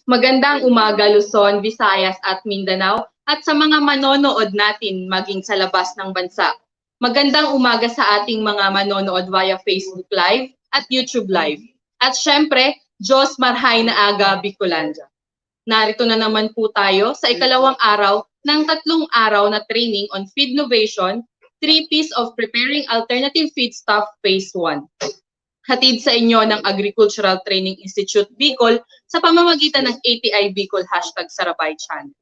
Magandang umaga Luzon, Visayas at Mindanao at sa mga manonood natin maging sa labas ng bansa. Magandang umaga sa ating mga manonood via Facebook Live at YouTube Live. At syempre, Diyos Marhay na Aga Bicolanja. Narito na naman po tayo sa ikalawang araw ng 3 araw na training on feed innovation, 3 P's of Preparing Alternative Feedstuff Phase 1. Hatid sa inyo ng Agricultural Training Institute Bicol sa pamamagitan ng ATI Bicol #Sarabay Channel.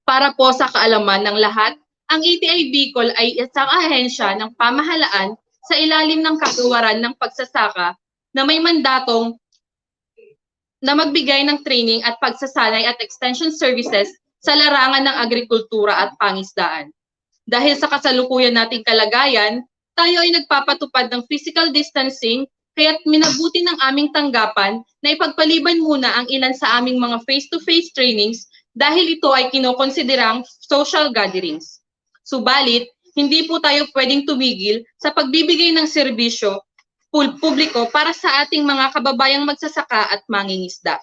Para po sa kaalaman ng lahat, ang ATI Bicol ay isang ahensya ng pamahalaan sa ilalim ng kagawaran ng pagsasaka na may mandatong na magbigay ng training at pagsasanay at extension services sa larangan ng agrikultura at pangisdaan. Dahil sa kasalukuyan nating kalagayan, tayo ay nagpapatupad ng physical distancing kaya't minabuti ng aming tanggapan na ipagpaliban muna ang ilan sa aming mga face-to-face trainings dahil ito ay kinokonsiderang social gatherings. Subalit, hindi po tayo pwedeng tumigil sa pagbibigay ng serbisyo publiko para sa ating mga kababayang magsasaka at mangingisda.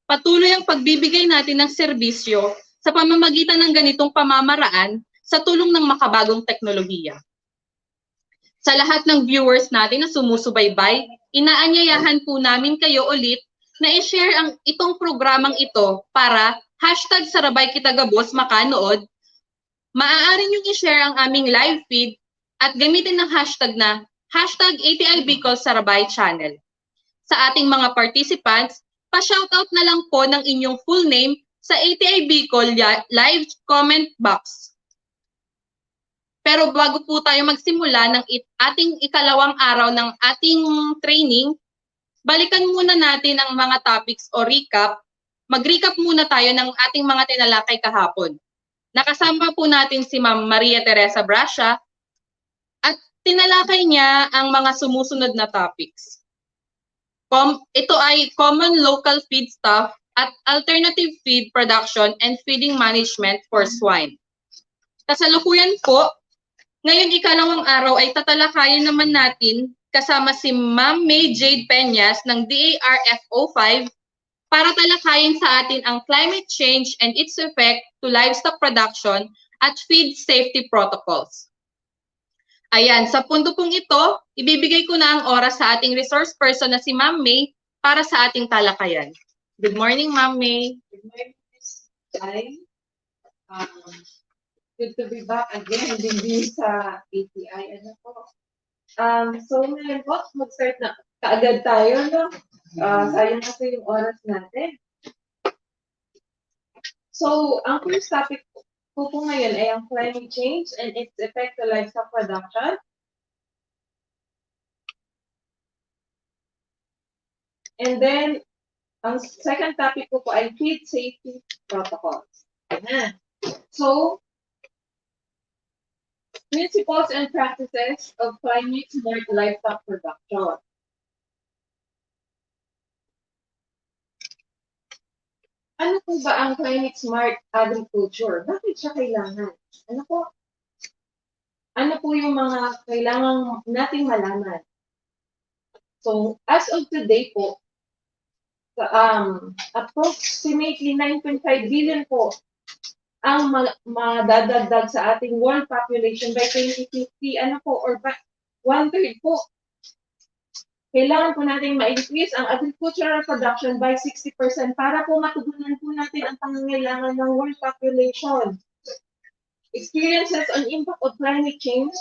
Patuloy ang pagbibigay natin ng serbisyo sa pamamagitan ng ganitong pamamaraan sa tulong ng makabagong teknolohiya. Sa lahat ng viewers natin na sumusubaybay, inaanyayahan po namin kayo ulit na i-share itong programang ito para #SarabayKitagabos makanood. Maaari niyong i-share ang aming live feed at gamitin ng hashtag na #ATI Bicol Sarabay Channel. Sa ating mga participants, pa-shoutout na lang po ng inyong full name sa ATI Bicol live comment box. Pero bago po tayo magsimula ng ating ikalawang araw ng ating training, balikan muna natin ang mga topics o recap. Mag-recap muna tayo ng ating mga tinalakay kahapon. Nakasama po natin si Ma'am Maria Teresa Brasha at tinalakay niya ang mga sumusunod na topics. Ito ay common local feedstuff at alternative feed production and feeding management for swine. Kasalukuyan po, ngayon ikalawang araw ay tatalakayin naman natin kasama si Ma'am May Jade Peñas ng DARFO 5 para talakayin sa atin ang climate change and its effect to livestock production at feed safety protocols. Ayan, sa punto pong ito, ibibigay ko na ang oras sa ating resource person na si Ma'am May para sa ating talakayan. Good morning, Ma'am May. Good morning, Ms. Ay. Good to be back again din sa ATI. So ngayon po, mag-start na kaagad tayo, no? Sayang kasi yung oras natin. So, ang first topic po ngayon ay ang climate change and its effect to livestock production. And then, ang second topic po ay feed safety protocols. Ayan. So, principles and practices of climate-smart livestock production. Ano po ba ang climate-smart agriculture? Bakit siya kailangan? Ano po yung mga kailangan nating malaman? So, as of today po, approximately 9.5 billion po ang madadagdag sa ating world population by 2050, or by 1/3 po. Kailangan po natin ma-increase ang agricultural production by 60% para po matugunan po natin ang pangangailangan ng world population. Experiences on impact of climate change,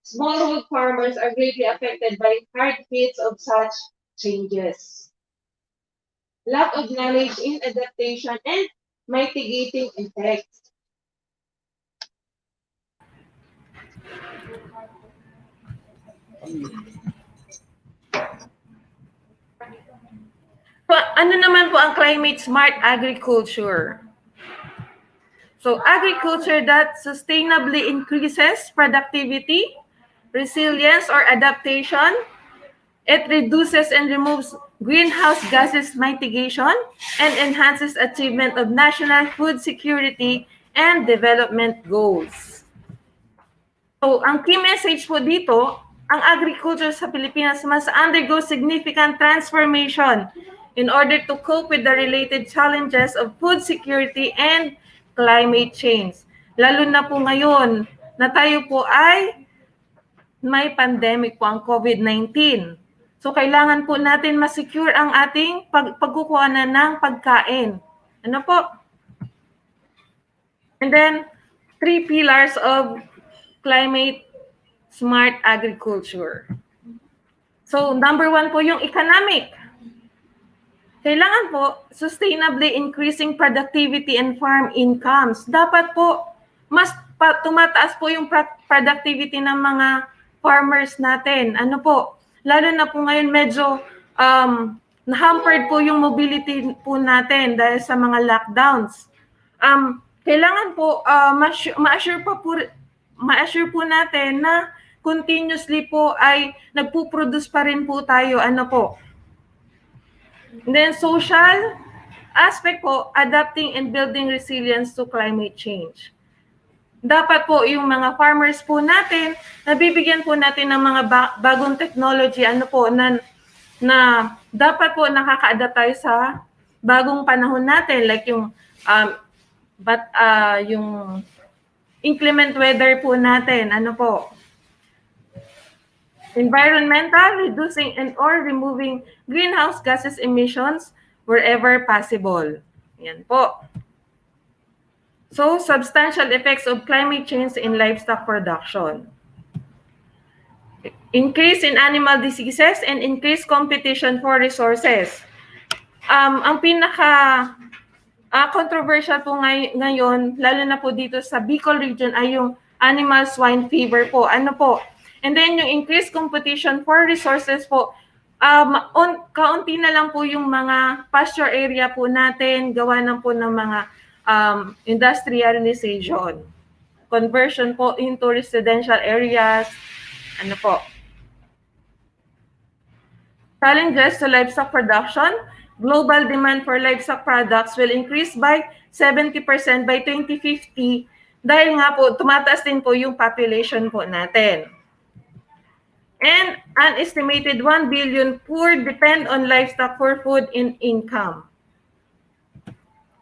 smallholder farmers are greatly affected by hard hits of such changes. Lack of knowledge in adaptation and mitigating effects. Ano naman po ang climate smart agriculture? So, agriculture that sustainably increases productivity, resilience or adaptation. It reduces and removes greenhouse gases mitigation and enhances achievement of national food security and development goals. So, ang key message po dito, ang agriculture sa Pilipinas must undergo significant transformation in order to cope with the related challenges of food security and climate change. Lalo na po ngayon na tayo po ay may pandemic po ang COVID-19. So kailangan po natin ma-secure ang ating pagkukuha na ng pagkain. Ano po? And then, 3 pillars of climate smart agriculture. So, number 1 po yung economic. Kailangan po sustainably increasing productivity and farm incomes. Dapat po mas tumataas po yung productivity ng mga farmers natin. Ano po? Lalo na po ngayon medyo hampered po yung mobility po natin dahil sa mga lockdowns. Kailangan po ma-assure po natin na continuously po ay nagpo-produce pa rin po tayo. Ano po? And then social aspect po, adapting and building resilience to climate change. Dapat po yung mga farmers po natin, nabibigyan po natin ng mga bagong technology, ano po, na dapat po nakaka-adapt tayo sa bagong panahon natin, like yung yung inclement weather po natin, ano po. Environmental, reducing and or removing greenhouse gases emissions wherever possible. Yan po. So, substantial effects of climate change in livestock production. Increase in animal diseases and increased competition for resources. Ang controversial po ngayon, lalo na po dito sa Bicol region, ay yung animal swine fever po. Ano po? And then yung increased competition for resources po, kaunti na lang po yung mga pasture area po natin, gawa na po ng mga industrialization, conversion po into residential areas, ano po. Challenges to livestock production. Global demand for livestock products will increase by 70% by 2050 dahil nga po tumataas din po yung population po natin. And an estimated 1 billion poor depend on livestock for food and income.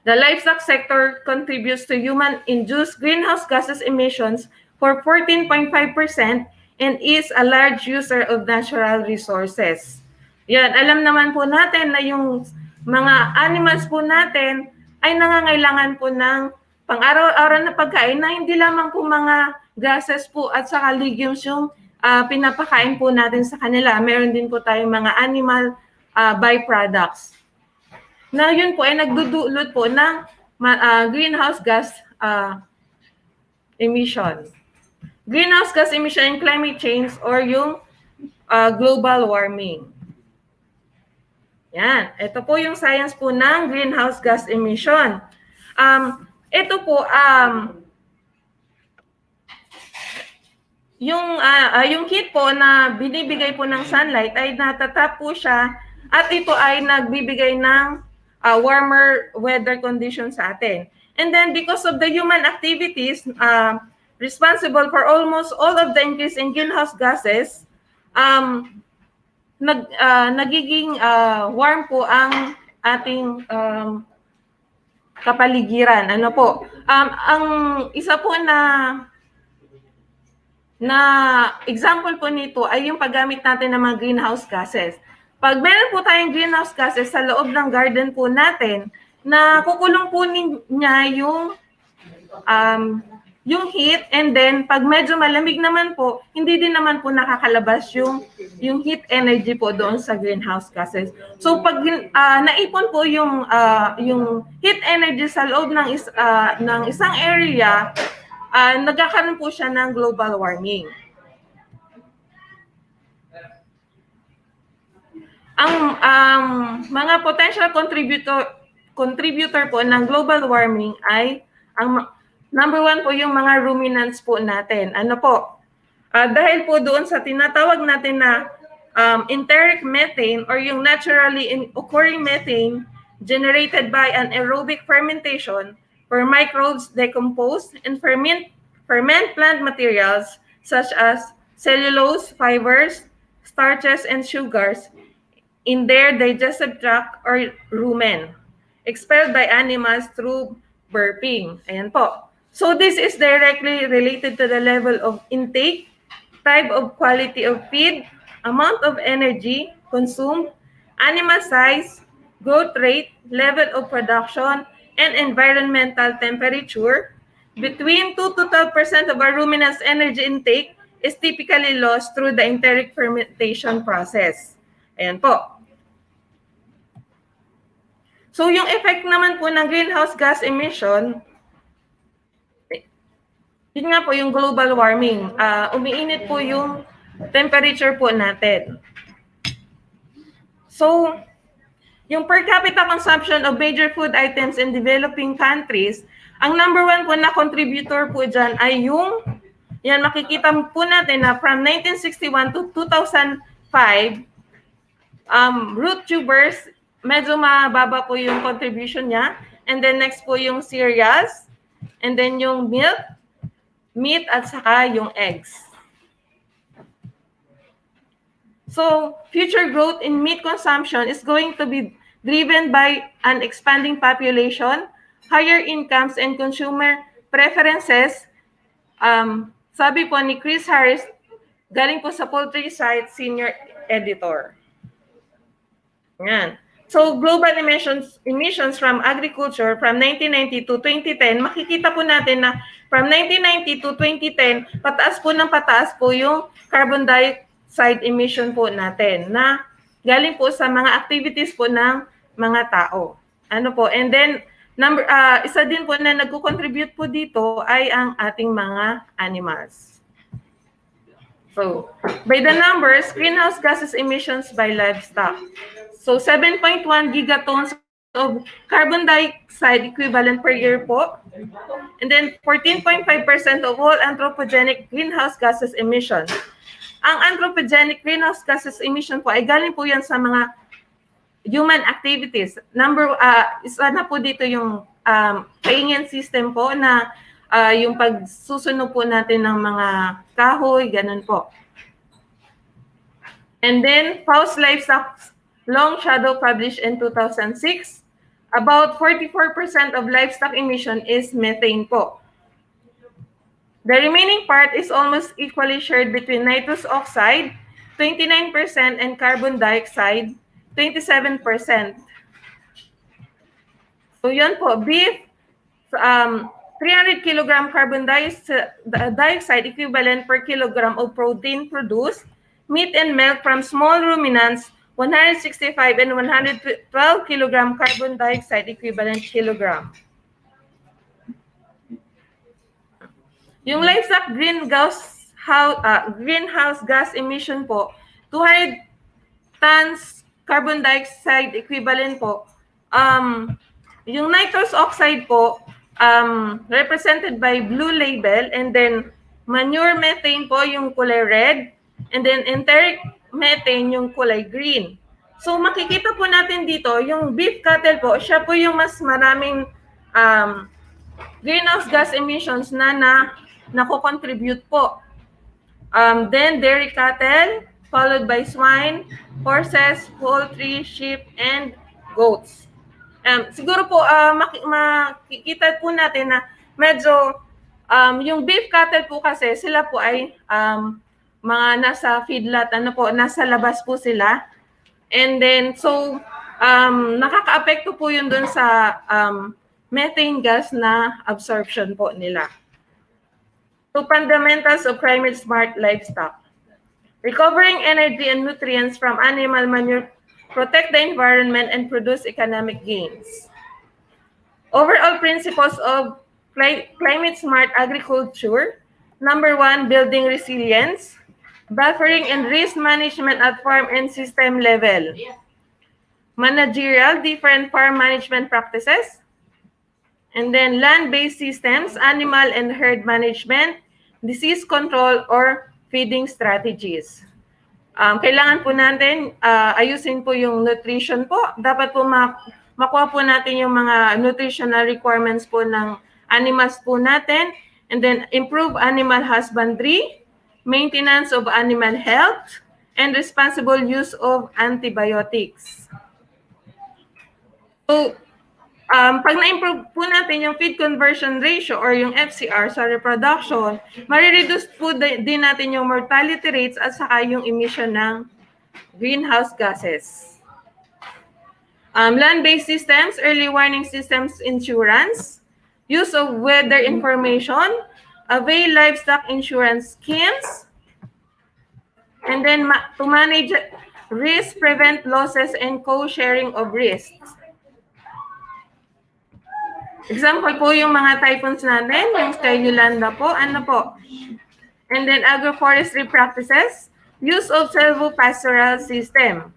The livestock sector contributes to human-induced greenhouse gases emissions for 14.5% and is a large user of natural resources. Yan, alam naman po natin na yung mga animals po natin ay nangangailangan po ng pang-araw-araw na pagkain na hindi lamang po mga grasses po at saka legumes yung pinapakain po natin sa kanila. Meron din po tayong mga animal byproducts na yun po ay nagdudulot po ng greenhouse gas emission. Greenhouse gas emission and climate change or yung global warming. Yan. Ito po yung science po ng greenhouse gas emission. Ito po, yung heat po na binibigay po ng sunlight ay natatap po siya at ito ay nagbibigay ng warmer weather conditions sa atin. And then because of the human activities responsible for almost all of the increase in greenhouse gases, nagiging warm po ang ating kapaligiran. Ano po? Ang isa po na example po nito ay yung paggamit natin ng mga greenhouse gases. Pag meron po tayong greenhouse gases sa loob ng garden po natin, na kukulong po niya yung heat, and then pag medyo malamig naman po, hindi din naman po nakakalabas yung heat energy po doon sa greenhouse gases. So pag naipon po yung heat energy sa loob ng isang area, nagkakaroon po siya ng global warming. Ang mga potential contributor po ng global warming ay ang number 1 po yung mga ruminants po natin. Ano po? Dahil po doon sa tinatawag natin na enteric methane or yung naturally occurring methane generated by an aerobic fermentation where microbes decompose and ferment plant materials such as cellulose, fibers, starches, and sugars in their digestive tract or rumen, expelled by animals through burping. Ayan po. So this is directly related to the level of intake, type of quality of feed, amount of energy consumed, animal size, growth rate, level of production, and environmental temperature. Between 2 to 12% of our ruminants' energy intake is typically lost through the enteric fermentation process. Ayan po. So yung effect naman po ng greenhouse gas emission, yun nga po yung global warming. Umiinit po yung temperature po natin. So, yung per capita consumption of major food items in developing countries, ang number one po na contributor po dyan ay yung, yan makikita po natin na from 1961 to 2005, root tubers, medyo mababa po yung contribution niya. And then next po yung cereals, and then yung milk, meat, at saka yung eggs. So, future growth in meat consumption is going to be driven by an expanding population, higher incomes, and consumer preferences. Sabi po ni Chris Harris, galing po sa Poultry Site Senior Editor. Yan. So, global emissions from agriculture from 1990 to 2010, makikita po natin na from 1990 to 2010, pataas po yung carbon dioxide emission po natin na galing po sa mga activities po ng mga tao. Ano po? And then, isa din po na nagko-contribute po dito ay ang ating mga animals. So, by the numbers, greenhouse gases emissions by livestock. So, 7.1 gigatons of carbon dioxide equivalent per year po. And then, 14.5% of all anthropogenic greenhouse gases emission. Ang anthropogenic greenhouse gases emission po ay galing po yan sa mga human activities. Isa na po dito yung paingin system po na yung pagsusunog po natin ng mga kahoy, ganun po. And then, Faust Livestock Long Shadow published in 2006, about 44% of livestock emission is methane po. The remaining part is almost equally shared between nitrous oxide, 29%, and carbon dioxide, 27%. So yun po, beef, 300 kilogram carbon dioxide equivalent per kilogram of protein produced, meat and milk from small ruminants, 165 and 112 kilogram carbon dioxide equivalent kilogram. Yung livestock greenhouse gas emission po, 200 tons carbon dioxide equivalent po. Yung nitrous oxide po, represented by blue label, and then manure methane po yung kulay red, and then enteric methane yung kulay green. So makikita po natin dito, yung beef cattle po, siya po yung mas maraming greenhouse gas emissions na nako-contribute po. Then dairy cattle, followed by swine, horses, poultry, sheep, and goats. Siguro po makikita po natin na medyo yung beef cattle po kasi sila po ay mga nasa feedlot, nasa labas po sila. And then, so, nakaka-apekto po yun dun sa methane gas na absorption po nila. So, fundamentals of climate smart livestock. Recovering energy and nutrients from animal manure, protect the environment, and produce economic gains. Overall principles of climate smart agriculture. Number 1, building resilience. Buffering and risk management at farm and system level. Managerial, different farm management practices. And then land-based systems, animal and herd management, disease control, or feeding strategies. Kailangan po natin ayusin po yung nutrition po. Dapat po makuha po natin yung mga nutritional requirements po ng animals po natin. And then improve animal husbandry, maintenance of animal health, and responsible use of antibiotics. So, pag na-improve po natin yung feed conversion ratio or yung FCR sa reproduction, marireduce po din natin yung mortality rates at saka yung emission ng greenhouse gases. Land-based systems, early warning systems insurance, use of weather information, avail livestock insurance schemes, and then to manage risk, prevent losses, and co-sharing of risks. Example po yung mga typhoons natin, yung Sky Yolanda po, ano po. And then agroforestry practices, use of silvopastoral system.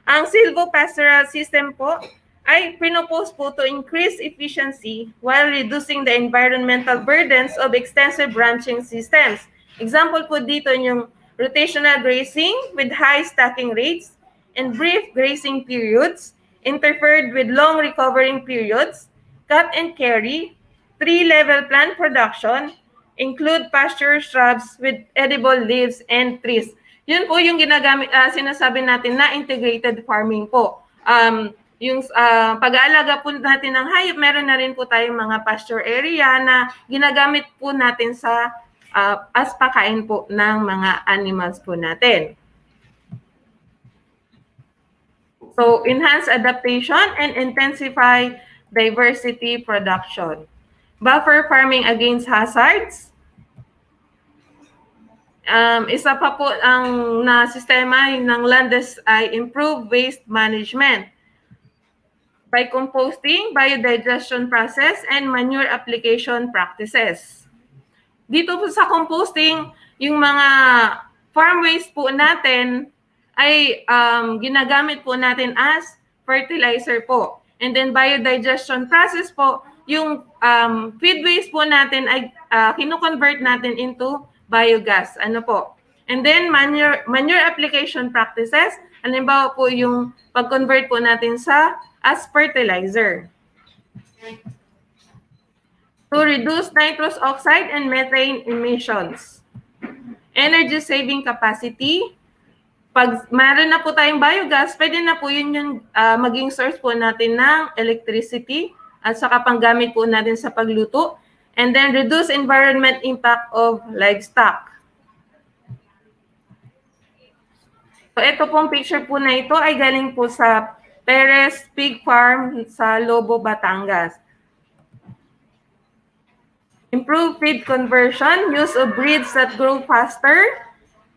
Ang silvopastoral system po ay pinopose po to increase efficiency while reducing the environmental burdens of extensive ranching systems. Example po dito yung rotational grazing with high stacking rates and brief grazing periods, interfered with long recovering periods, cut and carry, tree-level plant production, include pasture shrubs with edible leaves and trees. Yun po yung ginagamit, sinasabi natin na integrated farming po. Yung pag-aalaga po natin ng hayop, meron na rin po tayong mga pasture area na ginagamit po natin sa as pakain po ng mga animals po natin. So, enhance adaptation and intensify diversity production. Buffer farming against hazards. Isa pa po ang na sistema ng Landes ay improve waste management by composting, biodigestion process, and manure application practices. Dito po sa composting, yung mga farm waste po natin ay ginagamit po natin as fertilizer po. And then biodigestion process po, yung feed waste po natin ay kino-convert natin into biogas. Ano po? And then manure application practices, halimbawa po yung pag-convert po natin sa as fertilizer. To reduce nitrous oxide and methane emissions. Energy saving capacity. Pag meron na po tayong biogas, pwede na po yun yung maging source po natin ng electricity at saka panggamit po natin sa pagluto. And then reduce environment impact of livestock. So ito pong picture po na ito ay galing po sa Perez Pig Farm sa Lobo, Batangas. Improve feed conversion, use of breeds that grow faster,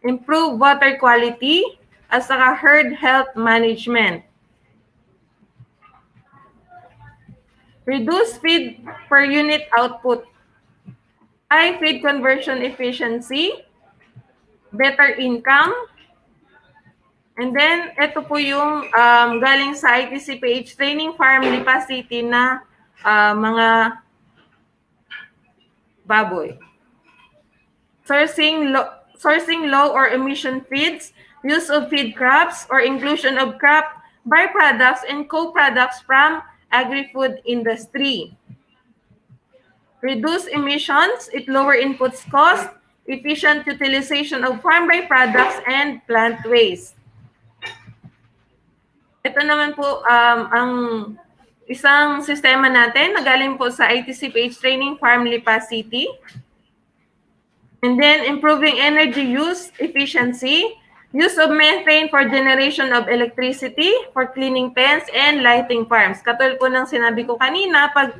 improve water quality, at saka herd health management. Reduce feed per unit output. High feed conversion efficiency, better income, and then ito po yung galing sa ITCPH Training Farm Lipa City na mga baboy. Sourcing low or emission feeds, use of feed crops or inclusion of crop byproducts and co-products from agri-food industry. Reduce emissions, it lower inputs cost, efficient utilization of farm byproducts and plant waste. Ito naman po ang isang sistema natin na galing po sa ITCPH Training Farm Lipa City. And then improving energy use efficiency, use of methane for generation of electricity, for cleaning pens and lighting farms. Katulad po ng sinabi ko kanina, pag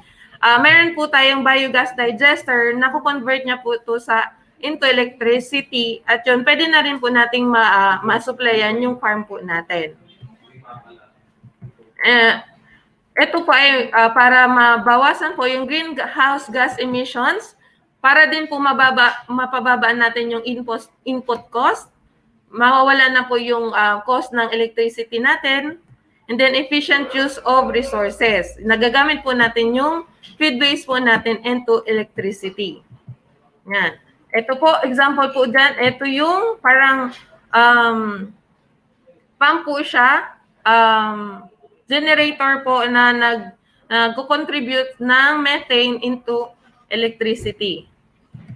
meron po tayong biogas digester, naku-convert niya po ito into electricity at yun, pwede na rin po nating ma-supplyan yung farm po natin. Ito po ay para mabawasan po yung greenhouse gas emissions, para din po mapababaan natin yung input cost, mawawala na po yung cost ng electricity natin, and then efficient use of resources. Nagagamit po natin yung feed waste po natin into electricity. Yan. Ito po, example po dyan, ito yung parang pump po siya, generator po na nag-contribute ng methane into electricity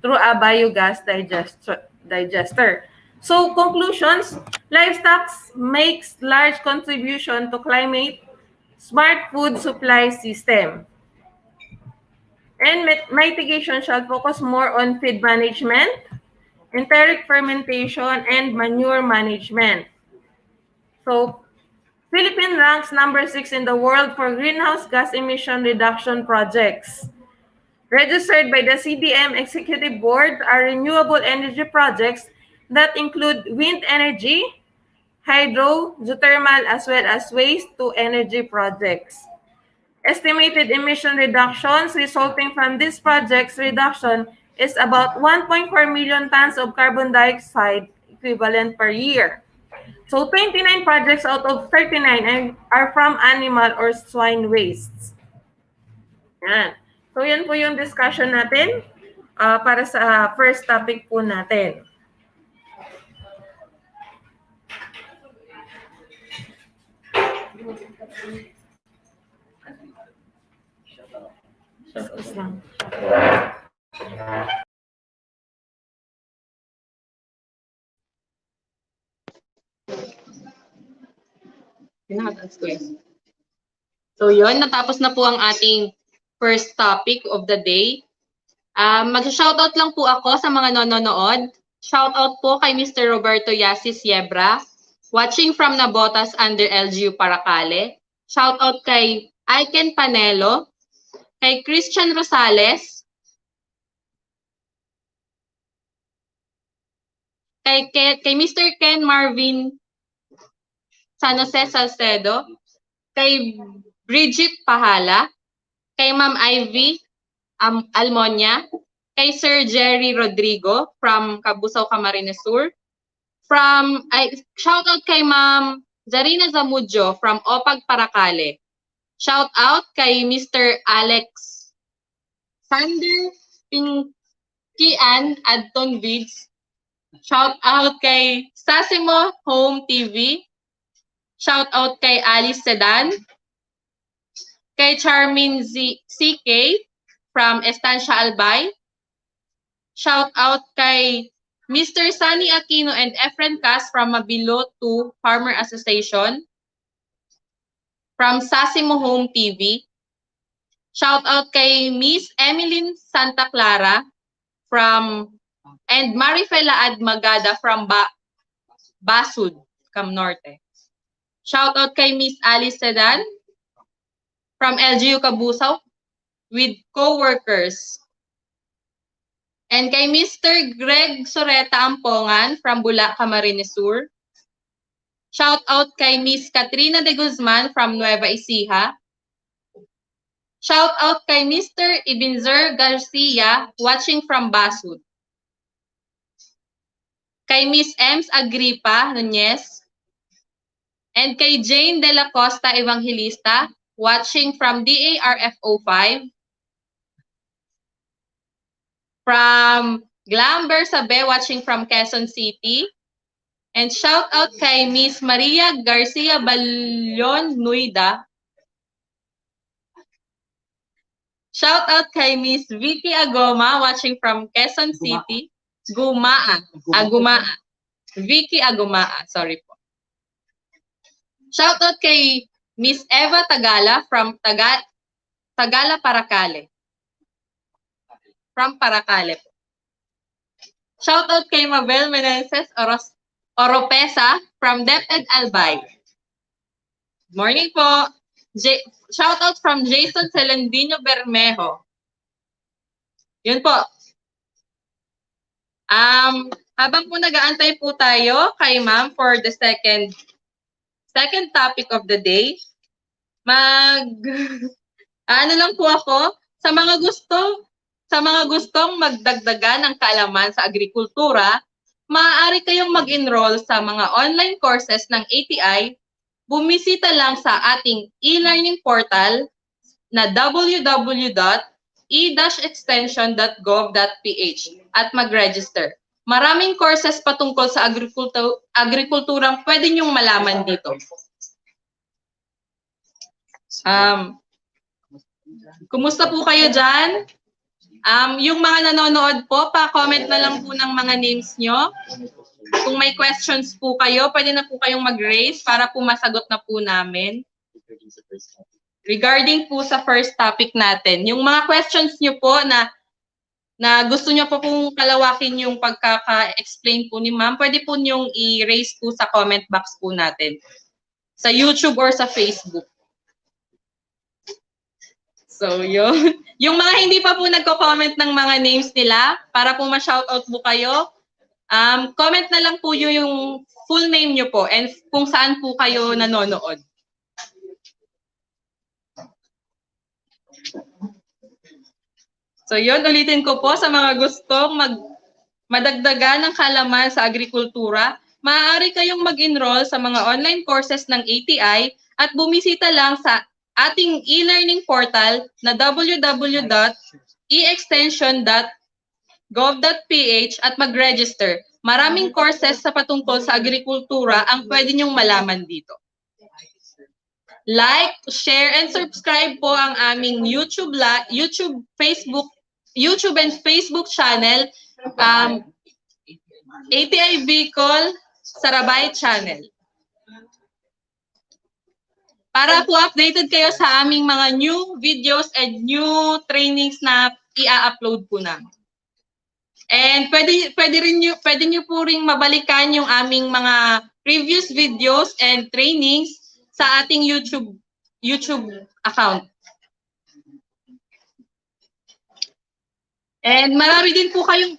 through a biogas digester. So conclusions, livestock makes large contribution to climate smart food supply system. And mitigation shall focus more on feed management, enteric fermentation, and manure management. So Philippines ranks number 6 in the world for greenhouse gas emission reduction projects. Registered by the CDM Executive Board are renewable energy projects that include wind energy, hydro, geothermal, as well as waste-to-energy projects. Estimated emission reductions resulting from these projects reduction is about 1.4 million tons of carbon dioxide equivalent per year. So 29 projects out of 39 are from animal or swine wastes. Yan. So yan po yung discussion natin para sa first topic po natin. So yun, natapos na po ang ating first topic of the day. Mag-shoutout lang po ako sa mga nanonood. Shoutout po kay Mr. Roberto Yasis Yebra, watching from Nabotas under LGU Paracale. Shoutout kay Aiken Panelo, kay Christian Rosales, kay Mr. Ken Marvin San Jose Salcedo, kay Bridget Pahala, kay Ma'am Ivy Almonia, kay Sir Jerry Rodrigo from Cabusao, Camarines Sur, shout out kay Ma'am Zarina Zamudio from Opag Paracale. Shout out kay Mr. Alex Sander Pinkian Adton Vids. Shout out kay Sasimo Home TV. Shout out kay Alice Sedan, kay Charmin CK from Estancia Albay. Shout out kay Mr. Sunny Aquino and Efren Cas from Mabilo 2 Farmer Association, from Sasimo Home TV. Shout out kay Miss Emeline Santa Clara and Marifela Admagada from Basud, Cam Norte. Shout out kay Miss Alice Sedan from LGU Cabusao with co-workers. And kay Mr. Greg Soreta Ampongan from Bula, Camarines Sur. Shout out kay Miss Katrina de Guzman from Nueva Ecija. Shout out kay Mr. Ibinzer Garcia watching from Basud. Kay Miss Ems Agripa Nunez. And kay Jane De La Costa Evangelista, watching from DARFO 5. From Glamber Sabe, watching from Quezon City. And shout out kay Miss Maria Garcia Balyon Nuida. Shout out kay Miss Vicky Agoma, watching from Quezon City. Gumaa. Vicky Agumaa, sorry po. Shout out kay Miss Eva Tagala from Tagala Paracale. From Paracale po. Shout out kay Mabel Menezes Oropesa from DepEd Albay. Good morning po. Shout out from Jason Celendino Bermejo. Yun po. Habang po nag-aantay po tayo kay ma'am for the second topic of the day, ano lang po ako, sa mga gustong magdagdagan ng kaalaman sa agrikultura, maaari kayong mag-enroll sa mga online courses ng ATI. Bumisita lang sa ating e-learning portal na www.e-extension.gov.ph at mag-register. Maraming courses patungkol sa agrikulturang pwede niyong malaman dito. Kumusta po kayo dyan? Yung mga nanonood po, pa-comment na lang po ng mga names nyo. kung may questions po kayo, pwede na po kayong mag-raise para po masagot na po namin. Regarding po sa first topic natin, yung mga questions nyo po na gusto nyo po pong kalawakin yung pagkaka-explain po ni ma'am, pwede po nyong i-raise po sa comment box po natin. Sa YouTube or sa Facebook. So, yun. Yung mga hindi pa po nagko-comment ng mga names nila, para po ma-shoutout po kayo, comment na lang po yung full name nyo po and kung saan po kayo nanonood. So yun, ulitin ko po sa mga gustong madagdagan ng kalaman sa agrikultura, maaari kayong mag-enroll sa mga online courses ng ATI at bumisita lang sa ating e-learning portal na www.eextension.gov.ph at mag-register. Maraming courses sa patungkol sa agrikultura ang pwede niyong malaman dito. Like, share, and subscribe po ang aming YouTube and Facebook channel, ATI Bicol Sarabay Channel. Para po updated kayo sa aming mga new videos and new trainings na i-upload po namin. And pwede nyo po ring mabalikan yung aming mga previous videos and trainings sa ating YouTube account. And marami din po kayong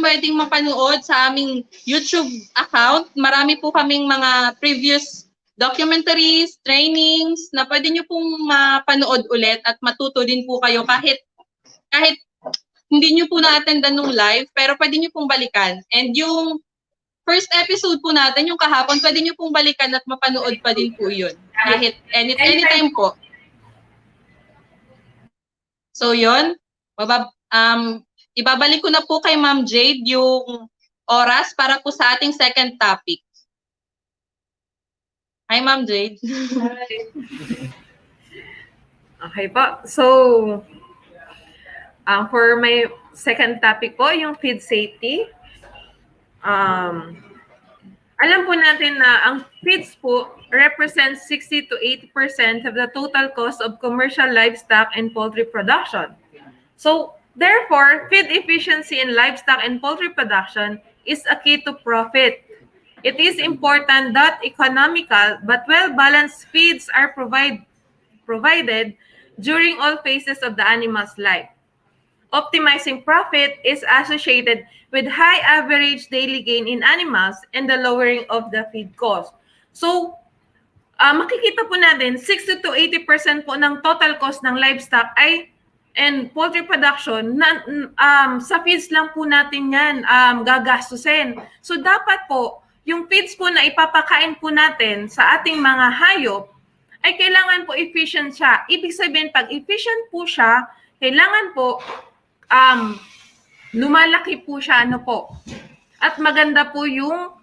pwedeng mapanood sa aming YouTube account. Marami po kaming mga previous documentaries, trainings na pwede nyo pong mapanood ulit at matuto din po kayo kahit hindi nyo po na-attendan nung live, pero pwede nyo pong balikan. And yung first episode po natin, yung kahapon, pwede nyo pong balikan at mapanood pa din po yun. Kahit anytime po. So yun, ibabalik ko na po kay Ma'am Jade yung oras para po sa ating second topic. Hi, Ma'am Jade. Okay po. So, for my second topic po, yung feed safety. Alam po natin na ang feeds po represents 60 to 80% of the total cost of commercial livestock and poultry production. So, therefore, feed efficiency in livestock and poultry production is a key to profit. It is important that economical but well-balanced feeds are provided during all phases of the animal's life. Optimizing profit is associated with high average daily gain in animals and the lowering of the feed cost. So, makikita po natin 60 to 80% po ng total cost ng livestock and poultry production sa feeds lang po natin yan gagastusin. So, dapat po yung feeds po na ipapakain po natin sa ating mga hayop ay kailangan po efficient siya. Ibig sabihin, pag efficient po siya, kailangan po lumalaki po siya, at maganda po yung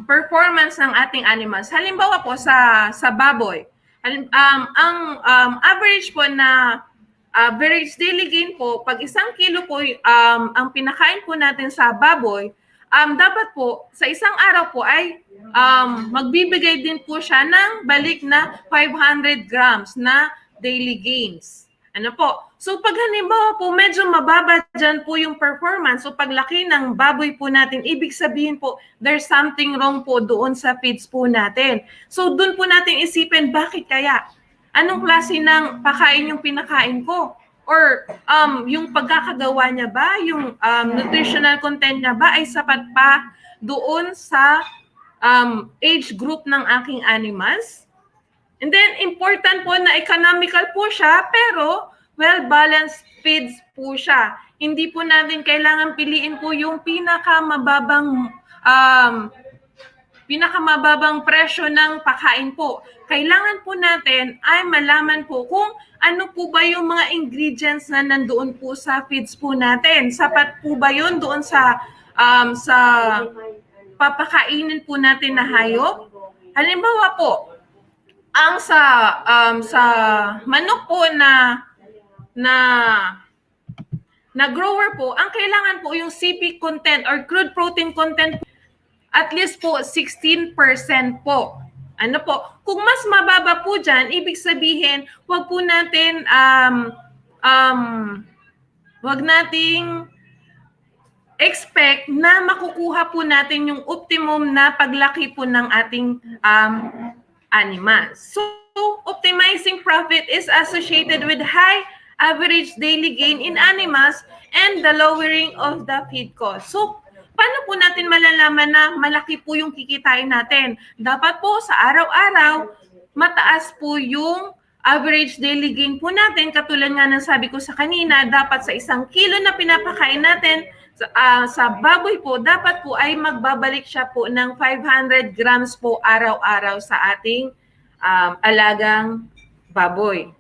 performance ng ating animals. Halimbawa po sa baboy, ang average po na average daily gain po, pag 1 kilo po ang pinakain po natin sa baboy, dapat po sa isang araw po ay magbibigay din po siya ng balik na 500 grams na daily gains. Ano po? So pag halimbawa po medyo mababa dyan po yung performance, so paglaki ng baboy po natin, ibig sabihin po there's something wrong po doon sa feeds po natin. So doon po natin isipin, bakit kaya? Anong klase ng pakain yung pinakain ko? Or yung pagkakagawa niya ba, yung nutritional content niya ba ay sapat pa doon sa age group ng aking animals? And then, important po na economical po siya, pero well-balanced feeds po siya. Hindi po natin kailangan piliin po yung pinakamababang presyo ng pakain po. Kailangan po natin ay malaman po kung ano po ba yung mga ingredients na nandoon po sa feeds po natin. Sapat po ba yun doon sa papakainin po natin na hayop? Halimbawa po, ang sa manok po na na grower po, ang kailangan po yung CP content or crude protein content po, at least po 16% po. Ano po? Kung mas mababa po dyan, ibig sabihin, wag po natin wag nating expect na makukuha po natin yung optimum na paglaki po ng ating animals. So, optimizing profit is associated with high average daily gain in animals and the lowering of the feed cost. So, paano po natin malalaman na malaki po yung kikitain natin? Dapat po sa araw-araw, mataas po yung average daily gain po natin. Katulad nga ng sabi ko sa kanina, dapat sa 1 kilo na pinapakain natin, sa baboy po, dapat po ay magbabalik siya po ng 500 grams po araw-araw sa ating alagang baboy.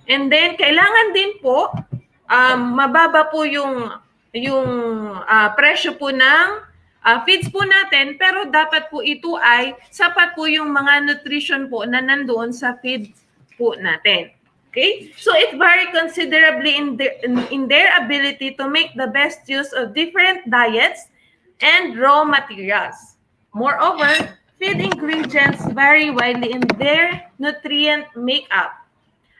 And then, kailangan din po, mababa po yung presyo po ng feeds po natin, pero dapat po ito ay sapat po yung mga nutrition po na nandoon sa feed po natin. Okay? So it vary considerably in their ability to make the best use of different diets and raw materials. Moreover, feed ingredients vary widely in their nutrient makeup.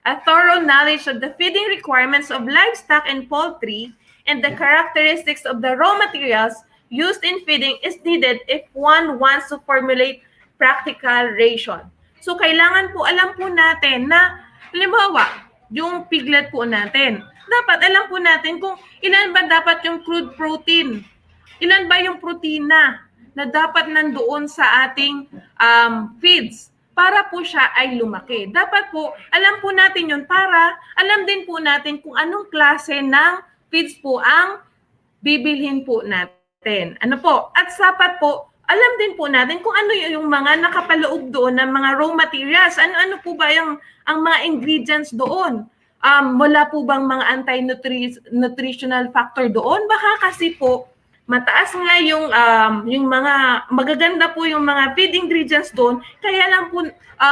A thorough knowledge of the feeding requirements of livestock and poultry and the characteristics of the raw materials used in feeding is needed if one wants to formulate practical ration. So kailangan po alam po natin na halimbawa, yung piglet po natin, dapat alam po natin kung ilan ba dapat yung crude protein, ilan ba yung protina na dapat nandoon sa ating feeds para po siya ay lumaki. Dapat po, alam po natin yun para alam din po natin kung anong klase ng feeds po ang bibilhin po natin. Ano po? At sapat po, alam din po natin kung ano yung mga nakapaloob doon ng mga raw materials. Ano-ano po ba ang mga ingredients doon? Wala po bang mga anti-nutritional factor doon? Baka kasi po, mataas nga yung mga, magaganda po yung mga feed ingredients doon. Kaya lang po,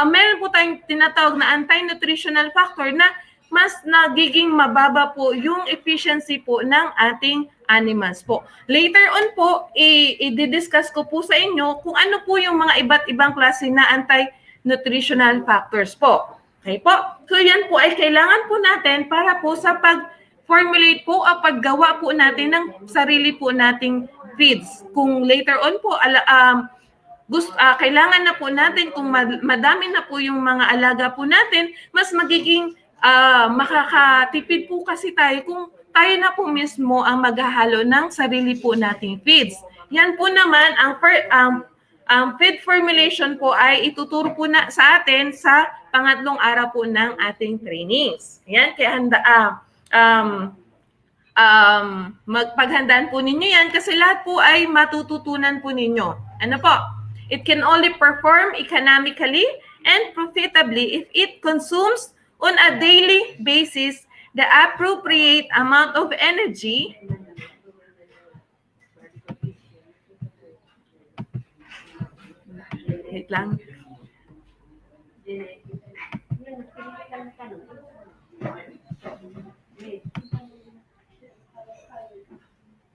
meron po tayong tinatawag na anti-nutritional factor na mas nagiging mababa po yung efficiency po ng ating animals po. Later on po, i-discuss ko po sa inyo kung ano po yung mga iba't ibang klase na anti-nutritional factors po. Okay po? So yan po ay kailangan po natin para po sa pag-formulate po o paggawa po natin ng sarili po nating feeds. Kung later on po, kailangan na po natin, kung madami na po yung mga alaga po natin, mas magiging makakatipid po kasi tayo kung tayo na po mismo ang maghahalo ng sarili po nating feeds. Yan po naman, ang feed formulation po ay ituturo po na sa atin sa pangatlong araw po ng ating trainings. Yan, kaya magpaghandaan po ninyo yan kasi lahat po ay matututunan po ninyo. Ano po? It can only perform economically and profitably if it consumes on a daily basis the appropriate amount of energy wait lang.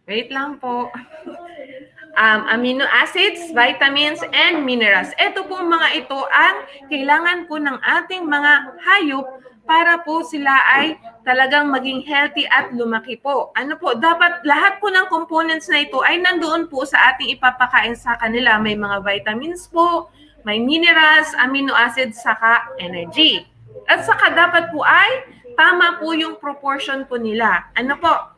Wait lang po. Amino acids, vitamins, and minerals. Ito po mga ito ang kailangan po ng ating mga hayop para po sila ay talagang maging healthy at lumaki po. Ano po, dapat lahat po ng components na ito ay nandoon po sa ating ipapakain sa kanila. May mga vitamins po, may minerals, amino acids, saka energy. At saka dapat po ay tama po yung proportion po nila. Ano po?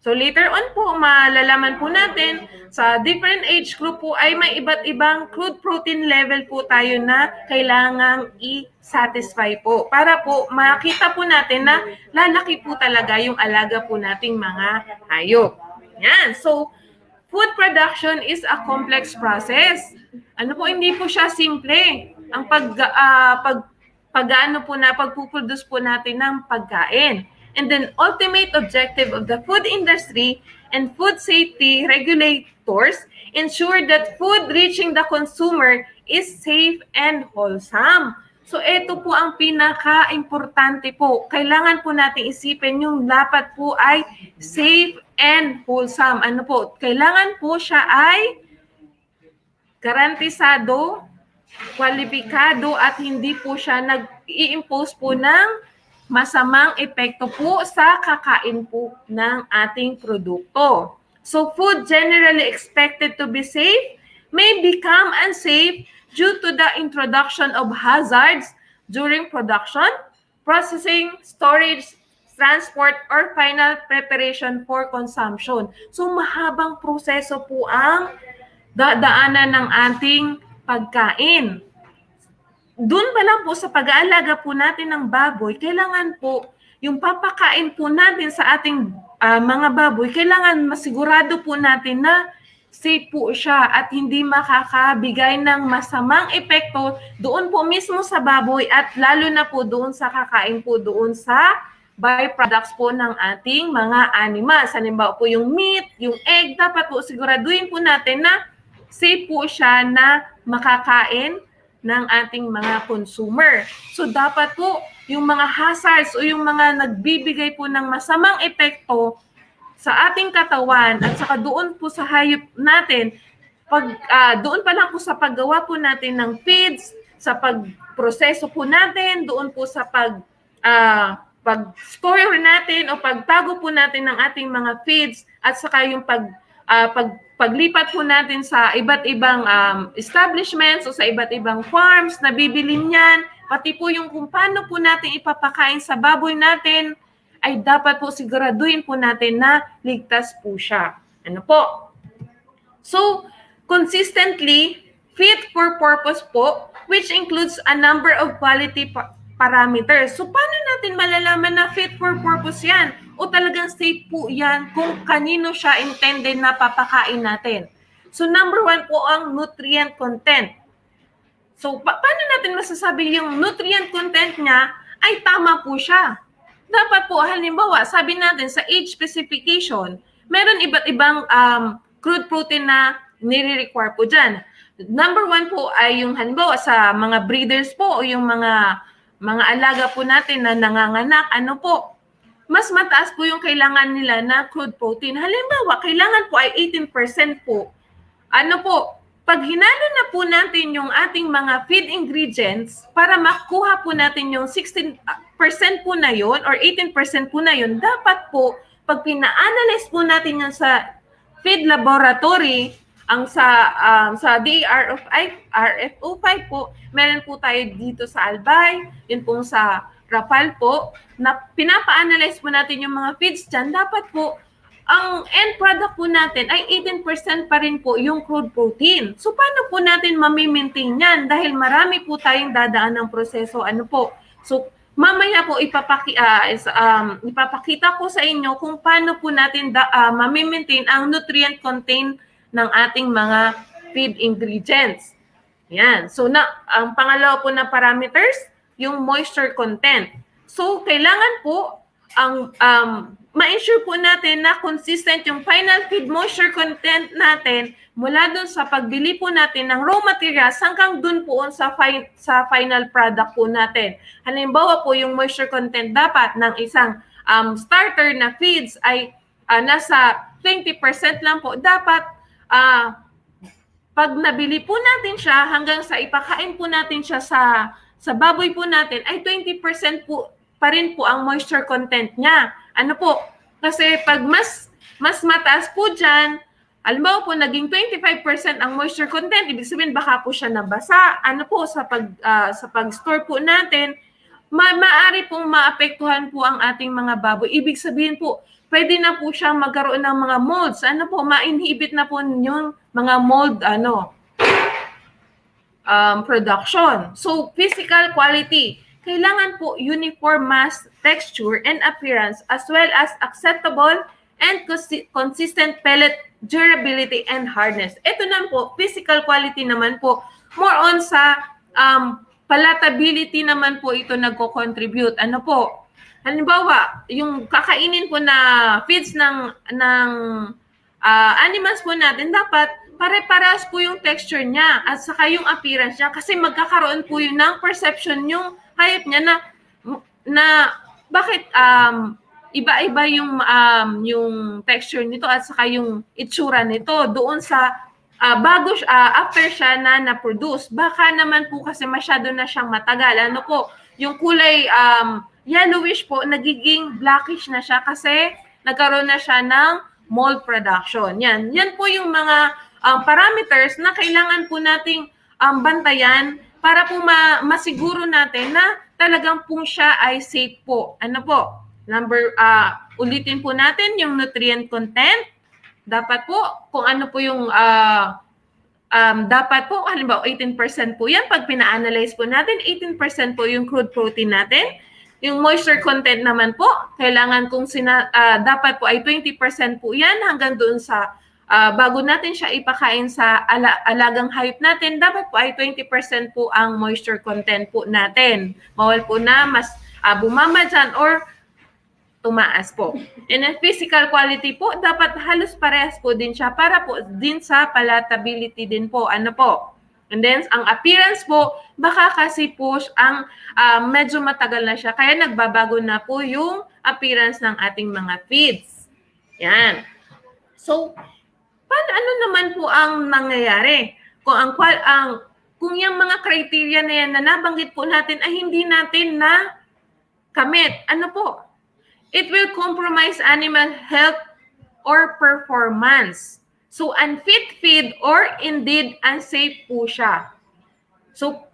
So later on po, malalaman po natin sa different age group po ay may iba't ibang crude protein level po tayo na kailangang i-satisfy po. Para po makita po natin na lalaki po talaga yung alaga po nating mga hayop. Yan. So food production is a complex process. Ano po, hindi po siya simple. Ang pagpuproduce po natin ng pagkain. And then ultimate objective of the food industry and food safety regulators ensure that food reaching the consumer is safe and wholesome. So ito po ang pinaka-importante po. Kailangan po nating isipin yung dapat po ay safe and wholesome. Ano po? Kailangan po siya ay garantisado, kwalipikado at hindi po siya nag-i-impose po ng masamang epekto po sa kakain po ng ating produkto. So food generally expected to be safe may become unsafe due to the introduction of hazards during production, processing, storage, transport, or final preparation for consumption. So mahabang proseso po ang dadaanan ng ating pagkain. Doon pa lang po sa pag-aalaga po natin ng baboy, kailangan po yung papakain po natin sa ating mga baboy, kailangan masigurado po natin na safe po siya at hindi makakabigay ng masamang epekto doon po mismo sa baboy at lalo na po doon sa kakain po doon sa byproducts po ng ating mga animals. Halimbawa po yung meat, yung egg, dapat po siguraduhin po natin na safe po siya na makakain ng ating mga consumer. So dapat po yung mga hazards o yung mga nagbibigay po ng masamang epekto sa ating katawan at saka doon po sa hayop natin, doon pa lang po sa paggawa po natin ng feeds, sa pagproseso po natin, doon po sa pag-store natin o pagtago po natin ng ating mga feeds at saka yung paglipat po natin sa iba't ibang establishments o sa iba't ibang farms na bibili niyan, pati po yung kung paano po natin ipapakain sa baboy natin, ay dapat po siguraduhin po natin na ligtas po siya. Ano po? So, consistently, fit for purpose po, which includes a number of quality parameters. So, paano natin malalaman na fit for purpose yan? O talagang safe po yan kung kanino siya intended na papakain natin. So, number 1 po ang nutrient content. So, paano natin masasabi yung nutrient content niya ay tama po siya? Dapat po, halimbawa, sabi natin sa age specification, meron iba't ibang crude protein na nire-require po dyan. Number 1 po ay yung halimbawa sa mga breeders po o yung mga alaga po natin na nanganganak, ano po, mas mataas po yung kailangan nila na crude protein. Halimbawa, kailangan po ay 18% po. Ano po, pag hinalo na po natin yung ating mga feed ingredients para makuha po natin yung 16% po na yun or 18% po na yun, dapat po, pag pina-analyze po natin yan sa feed laboratory, ang sa RFO5 po, meron po tayo dito sa Albay, yun po sa Rafal po, na pinapa-analyze po natin yung mga feeds dyan, dapat po, ang end product po natin ay 18% pa rin po yung crude protein. So, paano po natin mamimaintain yan? Dahil marami po tayong dadaan ng proseso. Ano po? So, mamaya po ipapakita ko sa inyo kung paano po natin mamimaintain ang nutrient content ng ating mga feed ingredients. Yan. So, ang pangalawa po na parameters, yung moisture content. So, kailangan po ang ma-ensure po natin na consistent yung final feed moisture content natin mula dun sa pagbili po natin ng raw materials hanggang dun po sa final product po natin. Halimbawa po yung moisture content dapat ng isang starter na feeds ay nasa 20% lang po. Dapat pag nabili po natin siya hanggang sa ipakain po natin siya sa baboy po natin ay 20% po pa rin po ang moisture content niya. Ano po? Kasi pag mas mataas po dyan, halimbawa po naging 25% ang moisture content, ibig sabihin baka po siya nabasa. Ano po sa pag-store po natin, maaari pong maapektuhan po ang ating mga baboy. Ibig sabihin po, pwede na po siya magkaroon ng mga molds. Ano po, ma-inhibit na po yung mga mold production. So, physical quality. Kailangan po uniform mass, texture, and appearance as well as acceptable and consistent pellet durability and hardness. Ito naman po, physical quality naman po, more on sa palatability naman po ito nagko-contribute. Ano po? Halimbawa, yung kakainin po na feeds ng animals po natin, dapat pare-parehas po yung texture niya at saka yung appearance niya kasi magkakaroon po yun ng perception yung hayop niya na bakit iba-iba yung texture nito at saka yung itsura nito doon sa after siya na-produce. Baka naman po kasi masyado na siyang matagal. Ano po, yung kulay yellowish po, nagiging blackish na siya kasi nagkaroon na siya ng mold production. Yan po yung mga parameters na kailangan po nating bantayan para po masiguro natin na talagang po siya ay safe po. Ano po? Ulitin po natin yung nutrient content. Dapat po, kung ano po yung dapat po, halimbawa 18% po yan. Pag pina-analyze po natin, 18% po yung crude protein natin. Yung moisture content naman po, kailangan dapat po ay 20% po yan hanggang doon sa bago natin siya ipakain sa alagang hayop natin, dapat po ay 20% po ang moisture content po natin. Bawal po na mas bumama dyan or tumaas po. And then physical quality po, dapat halos parehas po din siya para po din sa palatability din po. Ano po? And then, ang appearance po, baka kasi po ang medyo matagal na siya. Kaya nagbabago na po yung appearance ng ating mga feeds. Yan. So, ano naman po ang nangyayari? Kung yung mga criteria na yan na nabanggit po natin ay hindi natin na kamit. Ano po? It will compromise animal health or performance. So, unfit feed or indeed unsafe po siya. So,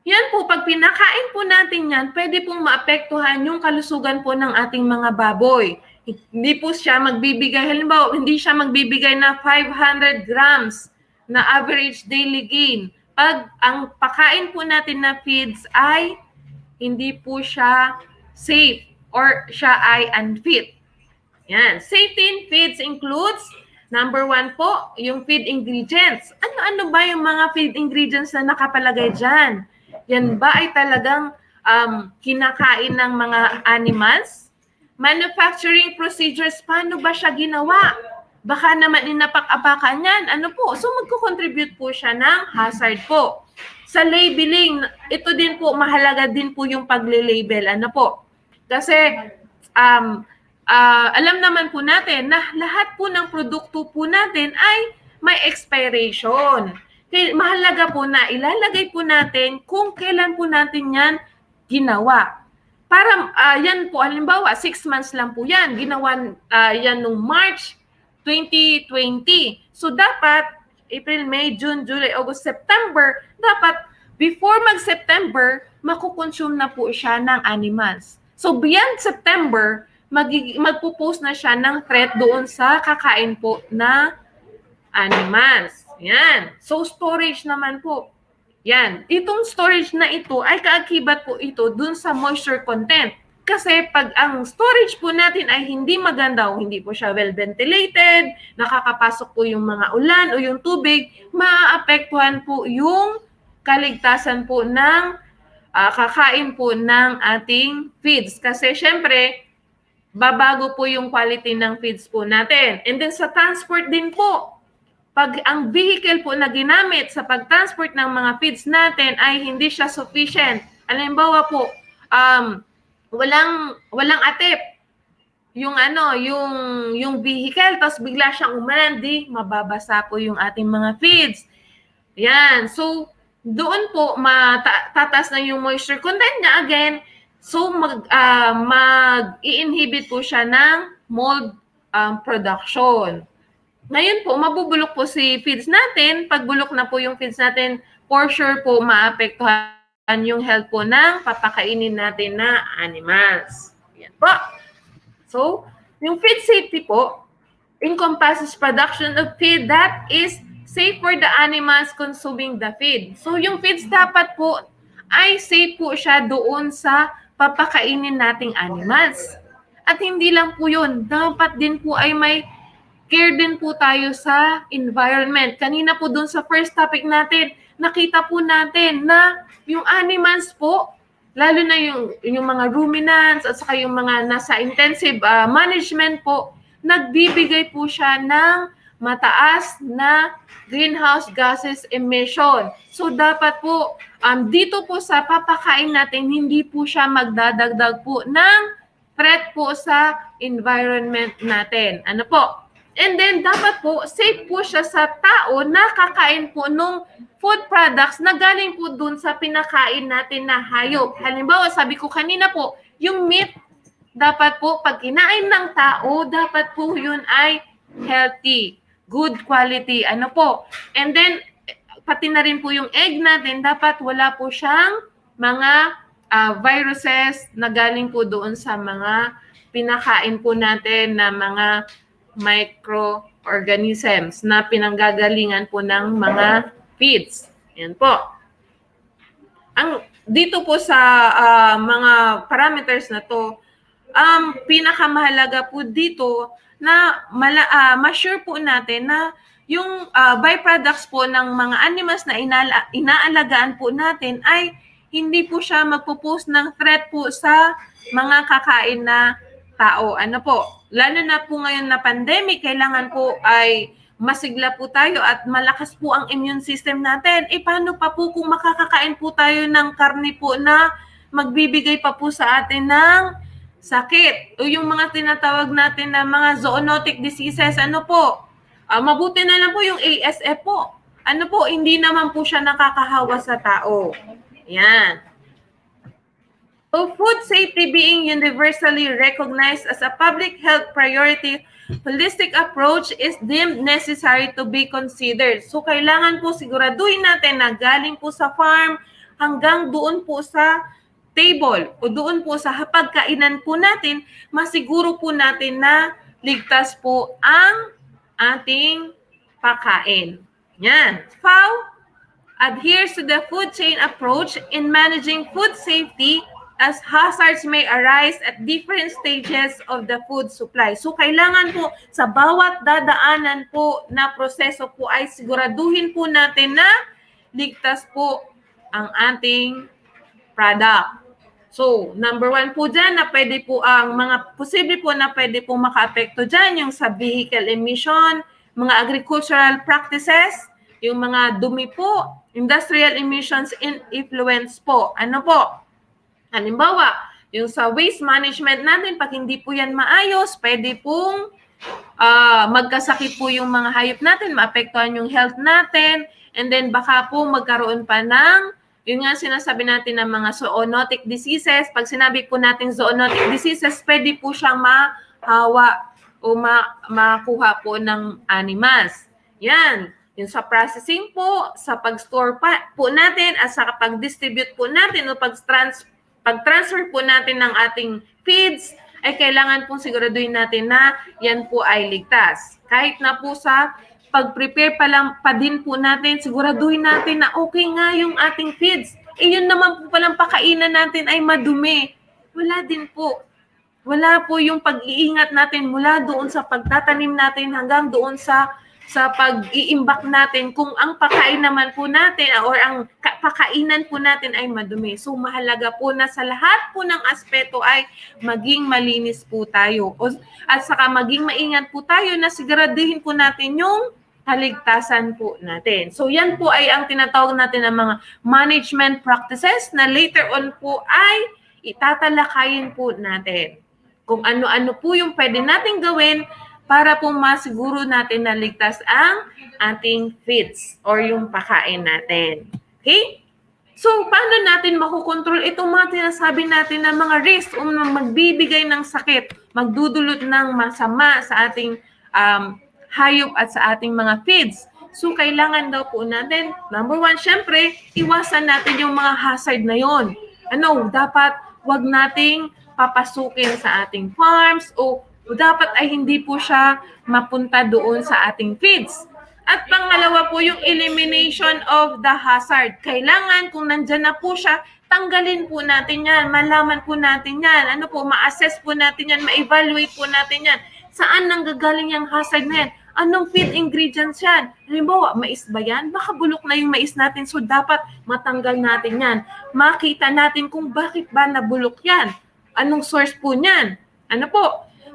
yan po, pag pinakain po natin yan, pwede pong maapektuhan yung kalusugan po ng ating mga baboy. Hindi po siya magbibigay, halimbawa, hindi siya magbibigay na 500 grams na average daily gain. Pag ang pakain po natin na feeds ay hindi po siya safe or siya ay unfit. Yan. Safety in feeds includes number 1 po, yung feed ingredients. Ano ba yung mga feed ingredients na nakapalagay dyan? Yan ba ay talagang kinakain ng mga animals? Manufacturing procedures, paano ba siya ginawa? Baka naman inapak-apakan yan. Ano po? So magko-contribute po siya ng hazard po. Sa labeling, ito din po, mahalaga din po yung pagle-label. Ano po? Kasi alam naman po natin na lahat po ng produkto po natin ay may expiration. Kaya mahalaga po na ilalagay po natin kung kailan po natin yan ginawa. Para yan po, halimbawa, 6 months lang po yan. Ginawa yan noong March 2020. So dapat April, May, June, July, August, September, dapat before mag-September, makukonsume na po siya ng animals. So beyond September, magpo-post na siya ng threat doon sa kakain po na animals. Yan. So storage naman po. Yan. Itong storage na ito ay kaakibat po ito doon sa moisture content. Kasi pag ang storage po natin ay hindi maganda o hindi po siya well ventilated, nakakapasok po yung mga ulan o yung tubig, maaapektuhan po yung kaligtasan po ng kakain po ng ating feeds. Kasi syempre, babago po yung quality ng feeds po natin. And then sa transport din po, pag ang vehicle po na ginamit sa pag-transport ng mga feeds natin ay hindi siya sufficient. Halimbawa po, walang atip yung yung vehicle, tapos bigla siyang umalan, mababasa po yung ating mga feeds. Yan. So, doon po tataas na yung moisture content niya again. So, mag-i-inhibit po siya ng mold production. Ngayon po, mabubulok po si feeds natin. Pag bulok na po yung feeds natin, for sure po maapektuhan yung health po ng papakainin natin na animals. Yan po. So, yung feed safety po encompasses production of feed that is safe for the animals consuming the feed. So, yung feeds dapat po ay safe po siya doon sa papakainin nating animals. At hindi lang po yun, dapat din po ay may care din po tayo sa environment. Kanina po doon sa first topic natin, nakita po natin na yung animals po, lalo na yung mga ruminants at saka yung mga nasa intensive management po, nagbibigay po siya ng mataas na greenhouse gases emission. So dapat po dito po sa papakain natin, hindi po siya magdadagdag po ng threat po sa environment natin. Ano po? And then dapat po safe po siya sa tao na kakain po nung food products na galing po dun sa pinakain natin na hayop. Halimbawa, sabi ko kanina po, yung meat, dapat po pag kinain ng tao, dapat po yun ay healthy, good quality. Ano po? And then, pati na rin po yung egg natin, dapat wala po siyang mga viruses na galing po doon sa mga pinakain po natin na mga microorganisms na pinanggagalingan po ng mga feeds. Yan po. Dito po sa mga parameters na to, pinakamahalaga po dito na ma-sure po natin na yung byproducts po ng mga animals na inaalagaan po natin ay hindi po siya magpo-pose ng threat po sa mga kakain na tao. Ano po? Lalo na po ngayon na pandemic, kailangan po ay masigla po tayo at malakas po ang immune system natin. Paano pa po kung makakakain po tayo ng karne po na magbibigay pa po sa atin ng sakit? O yung mga tinatawag natin na mga zoonotic diseases, ano po? Mabuti na lang po yung ASF po. Ano po, hindi naman po siya nakakahawa sa tao. Yan. So, food safety being universally recognized as a public health priority, holistic approach is deemed necessary to be considered. So, kailangan po siguraduhin natin na galing po sa farm hanggang doon po sa table o doon po sa hapagkainan po natin, masiguro po natin na ligtas po ang ating pagkain. Yan. FAO adheres to the food chain approach in managing food safety as hazards may arise at different stages of the food supply. So, kailangan po sa bawat dadaanan po na proseso po ay siguraduhin po natin na ligtas po ang ating product. So, number 1 po dyan na pwede po ang mga posible po na pwede po maka-apekto dyan yung sa vehicle emission, mga agricultural practices, yung mga dumi po, industrial emissions and influence po. Ano po? Halimbawa, yung sa waste management natin, pag hindi po yan maayos, pwede pong magkasakit po yung mga hayop natin, maapektuhan yung health natin, and then baka po magkaroon pa ng, yun nga sinasabi natin ng mga zoonotic diseases. Pag sinabi po natin zoonotic diseases, pwede po siyang mahawa o makuha po ng animals. Yan. Yung sa processing po, sa pag-store po natin, at sa pag-distribute po natin o pag-transfer po natin ng ating feeds, ay kailangan pong siguraduhin natin na yan po ay ligtas. Kahit na po sa pag-prepare pa din po natin, siguraduhin natin na okay nga yung ating feeds. Yun naman po palang pakainan natin ay madumi. Wala din po. Wala po yung pag-iingat natin mula doon sa pagtatanim natin hanggang doon sa pag-iimbak natin kung ang pagkain naman po natin or ang pakainan po natin ay madumi. So, mahalaga po na sa lahat po ng aspeto ay maging malinis po tayo. At saka maging maingat po tayo na siguraduhin po natin yung kaligtasan po natin. So, yan po ay ang tinatawag natin ng mga management practices na later on po ay itatalakayin po natin. Kung ano-ano po yung pwede natin gawin para po masiguro natin na ligtas ang ating feeds or yung pakain natin. Okay? So, paano natin makukontrol itong mga tinasabi natin na mga risk o magbibigay ng sakit, magdudulot ng masama sa ating hayop at sa ating mga feeds? So, kailangan daw po natin, number 1, syempre, iwasan natin yung mga hazard na yon. Dapat wag nating papasukin sa ating farms o dapat ay hindi po siya mapunta doon sa ating feeds. At pangalawa po yung elimination of the hazard. Kailangan kung nandyan na po siya, tanggalin po natin yan, malaman po natin yan, ma-assess po natin yan, ma-evaluate po natin yan. Saan nanggagaling yung hazard na yan? Anong feed ingredients yan? Halimbawa, mais ba yan? Baka bulok na yung mais natin, so dapat matanggal natin yan. Makita natin kung bakit ba nabulok yan. Anong source po niyan?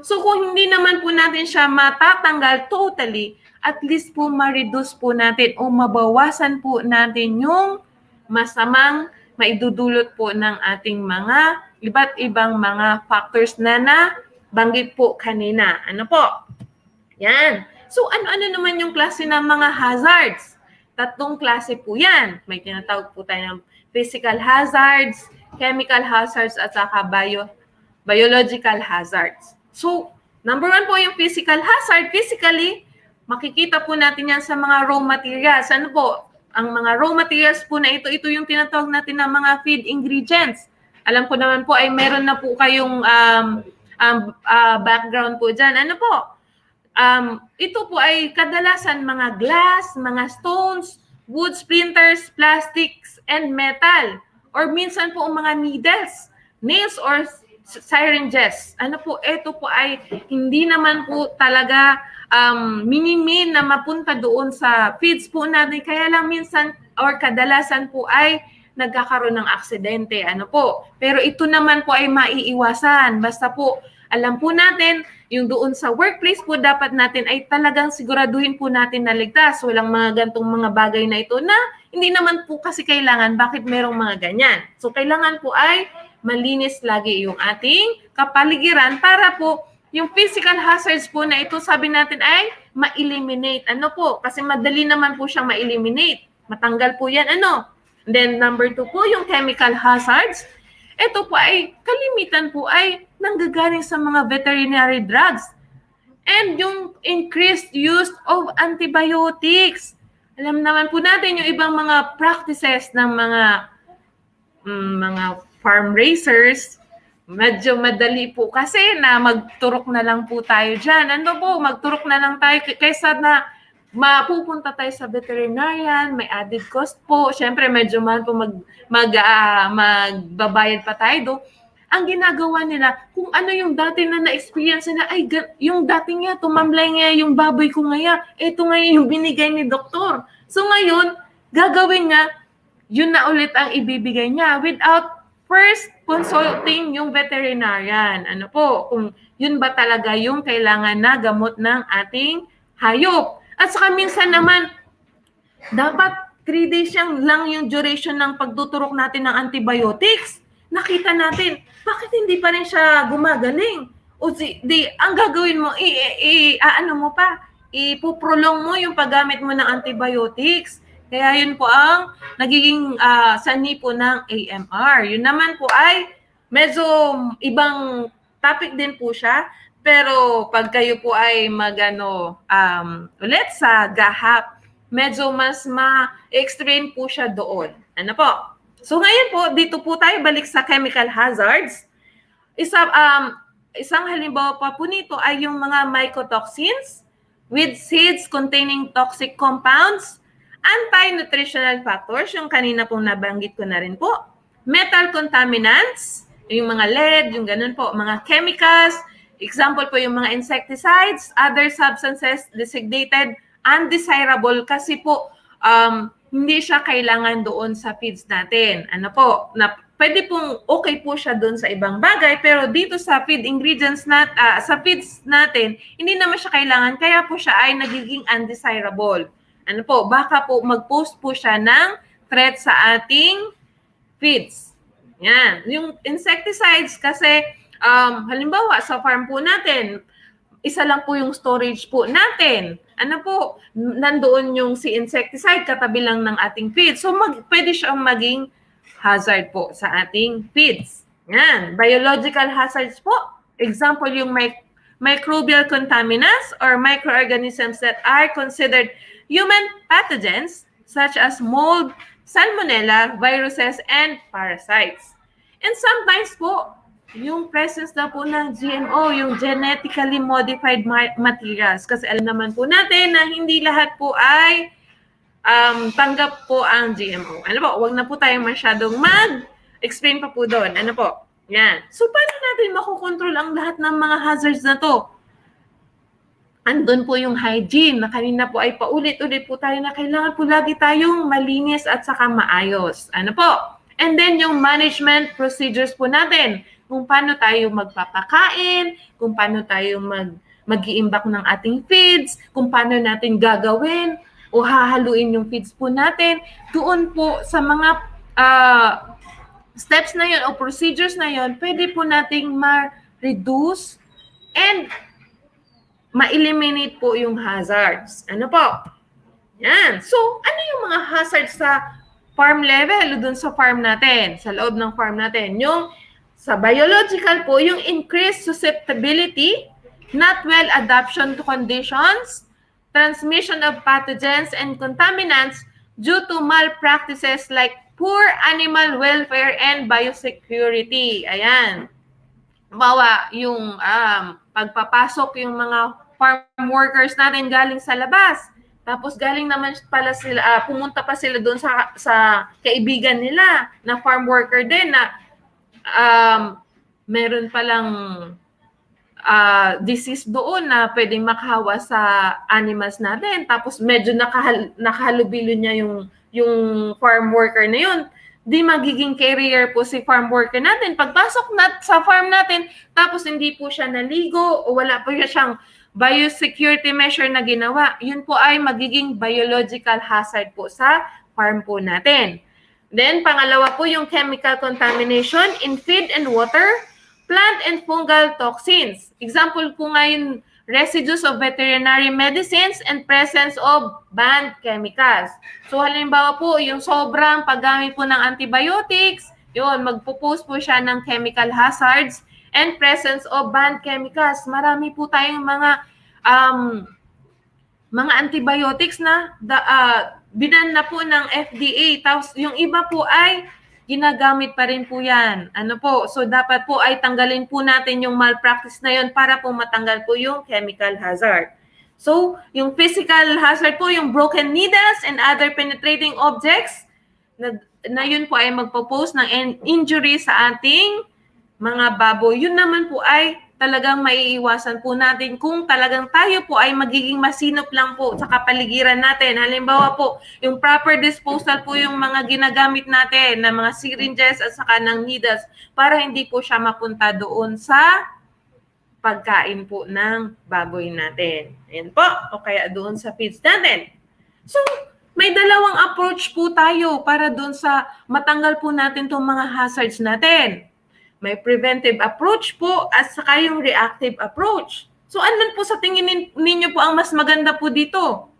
So kung hindi naman po natin siya matatanggal totally, at least po ma-reduce po natin o mabawasan po natin yung masamang maidudulot po ng ating mga iba't ibang mga factors na nabanggit po kanina. Ano po? Yan. So ano-ano naman yung klase ng mga hazards? Tatlong klase po yan. May tinatawag po tayo ng physical hazards, chemical hazards, at saka biological hazards. So, number 1 po yung physical hazard. Physically, makikita po natin yan sa mga raw materials. Ano po? Ang mga raw materials po na ito yung tinatawag natin na mga feed ingredients. Alam ko naman po ay meron na po kayong background po dyan. Ano po? Ito po ay kadalasan mga glass, mga stones, wood splinters, plastics, and metal. Or minsan po mga needles, nails, or syringes. Ano po, ito po ay hindi naman po talaga minimin na mapunta doon sa feeds po natin. Kaya lang minsan or kadalasan po ay nagkakaroon ng aksidente. Ano po? Pero ito naman po ay maiiwasan. Basta po, alam po natin, yung doon sa workplace po dapat natin ay talagang siguraduhin po natin na ligtas. Walang mga gantong mga bagay na ito na hindi naman po kasi kailangan bakit merong mga ganyan. So kailangan po ay malinis lagi yung ating kapaligiran para po yung physical hazards po na ito sabi natin ay ma-eliminate. Ano po? Kasi madali naman po siyang ma-eliminate. Matanggal po yan. Ano? And then number 2 po yung chemical hazards. Ito po ay kalimitan po ay nanggagaling sa mga veterinary drugs. And yung increased use of antibiotics. Alam naman po natin yung ibang mga practices ng mga farm raisers, medyo madali po kasi na magturok na lang po tayo dyan. Ano po, magturok na lang tayo kaysa na mapupunta tayo sa veterinarian, may added cost po. Siyempre, medyo mahal po magbabayad pa tayo do. Ang ginagawa nila, kung ano yung dati na na-experience nila, ay yung dati nga, tumamlay nga yung baboy ko nga, ito nga yung binigay ni doktor. So ngayon, gagawin nga, yun na ulit ang ibibigay niya without first consulting yung veterinarian. Ano po, kung yun ba talaga yung kailangan na gamot ng ating hayop. At saka minsan naman, dapat 3 days lang yung duration ng pagtuturok natin ng antibiotics. Nakita natin, bakit hindi pa rin siya gumagaling? O ang gagawin mo, ipuprolong mo yung paggamit mo ng antibiotics. Kaya yun po ang nagiging sanhi po ng AMR. Yun naman po ay medyo ibang topic din po siya. Pero pag kayo po ay ulit sa GAHAP, medyo mas ma-explain po siya doon. Ano po? So ngayon po, dito po tayo balik sa chemical hazards. Isang halimbawa pa po nito ay yung mga mycotoxins with seeds containing toxic compounds, anti-nutritional factors, yung kanina pong nabanggit ko na rin po, metal contaminants, yung mga lead, yung ganun po, mga chemicals, example po yung mga insecticides, other substances designated undesirable kasi po hindi siya kailangan doon sa feeds natin. Ano po, pwede pong okay po siya doon sa ibang bagay, pero dito sa feed ingredients sa feeds natin, hindi naman siya kailangan, kaya po siya ay nagiging undesirable. Ano po, baka po mag-post po siya ng threat sa ating feeds. Yan. Yung insecticides kasi, halimbawa sa farm po natin, isa lang po yung storage po natin. Ano po, nandoon yung si insecticide katabi lang ng ating feeds. So pwede siyang maging hazard po sa ating feeds. Yan. Biological hazards po. Example, yung microbial contaminants or microorganisms that are considered human pathogens such as mold, salmonella, viruses, and parasites. And sometimes po, yung presence na po ng GMO, yung genetically modified materials. Kasi alam naman po natin na hindi lahat po ay tanggap po ang GMO. Ano po, wag na po tayong masyadong mag-explain pa po doon. Ano po, yan. So, paano natin makukontrol ang lahat ng mga hazards na to? Andun po yung hygiene na kanina po ay paulit-ulit po tayo na kailangan po lagi tayong malinis at saka maayos. Ano po? And then yung management procedures po natin. kung paano tayo magpapakain, kung paano tayo mag-iimbak ng ating feeds, kung paano natin gagawin o hahaluin yung feeds po natin. Doon po sa mga steps na yun o procedures na yun, pwede po nating ma-reduce and ma-eliminate po yung hazards. Ano po? Yan. So, ano yung mga hazards sa farm level o dun sa farm natin, sa loob ng farm natin? Yung sa biological po, yung increased susceptibility, not well adaptation to conditions, transmission of pathogens and contaminants due to malpractices like poor animal welfare and biosecurity. Ayan. Bawa yung pagpapasok yung mga farm workers natin galing sa labas. Tapos galing naman pala sila, pumunta pa sila doon sa kaibigan nila na farm worker din na meron palang disease doon na pwedeng makahawa sa animals natin. Tapos medyo nakahalubilo niya yung farm worker na yun. Di magiging carrier po si farm worker natin. Pagpasok sa farm natin, tapos hindi po siya naligo o wala po siyang biosecurity measure na ginawa, yun po ay magiging biological hazard po sa farm po natin. Then, pangalawa po yung chemical contamination in feed and water, plant and fungal toxins. Example po ngayon, residues of veterinary medicines and presence of banned chemicals. So, halimbawa po, yung sobrang paggamit po ng antibiotics, yun, magpo-post po siya ng chemical hazards and presence of banned chemicals. Marami po tayong mga antibiotics na binan na po ng FDA. Tapos yung iba po ay ginagamit pa rin po yan. Ano po? So dapat po ay tanggalin po natin yung malpractice na yun para po matanggal po yung chemical hazard. So yung physical hazard po, yung broken needles and other penetrating objects na yun po ay magpo-pose ng injury sa ating mga baboy. Yun naman po ay talagang maiiwasan po natin kung talagang tayo po ay magiging masinop lang po sa kapaligiran natin. Halimbawa po, yung proper disposal po yung mga ginagamit natin na mga syringes at saka ng needles para hindi po siya mapunta doon sa pagkain po ng baboy natin. Ayan po, o kaya doon sa feeds natin. So, may dalawang approach po tayo para doon sa matanggal po natin itong mga hazards natin. May preventive approach po at saka yung reactive approach. So, ano po sa tingin ninyo po ang mas maganda po dito?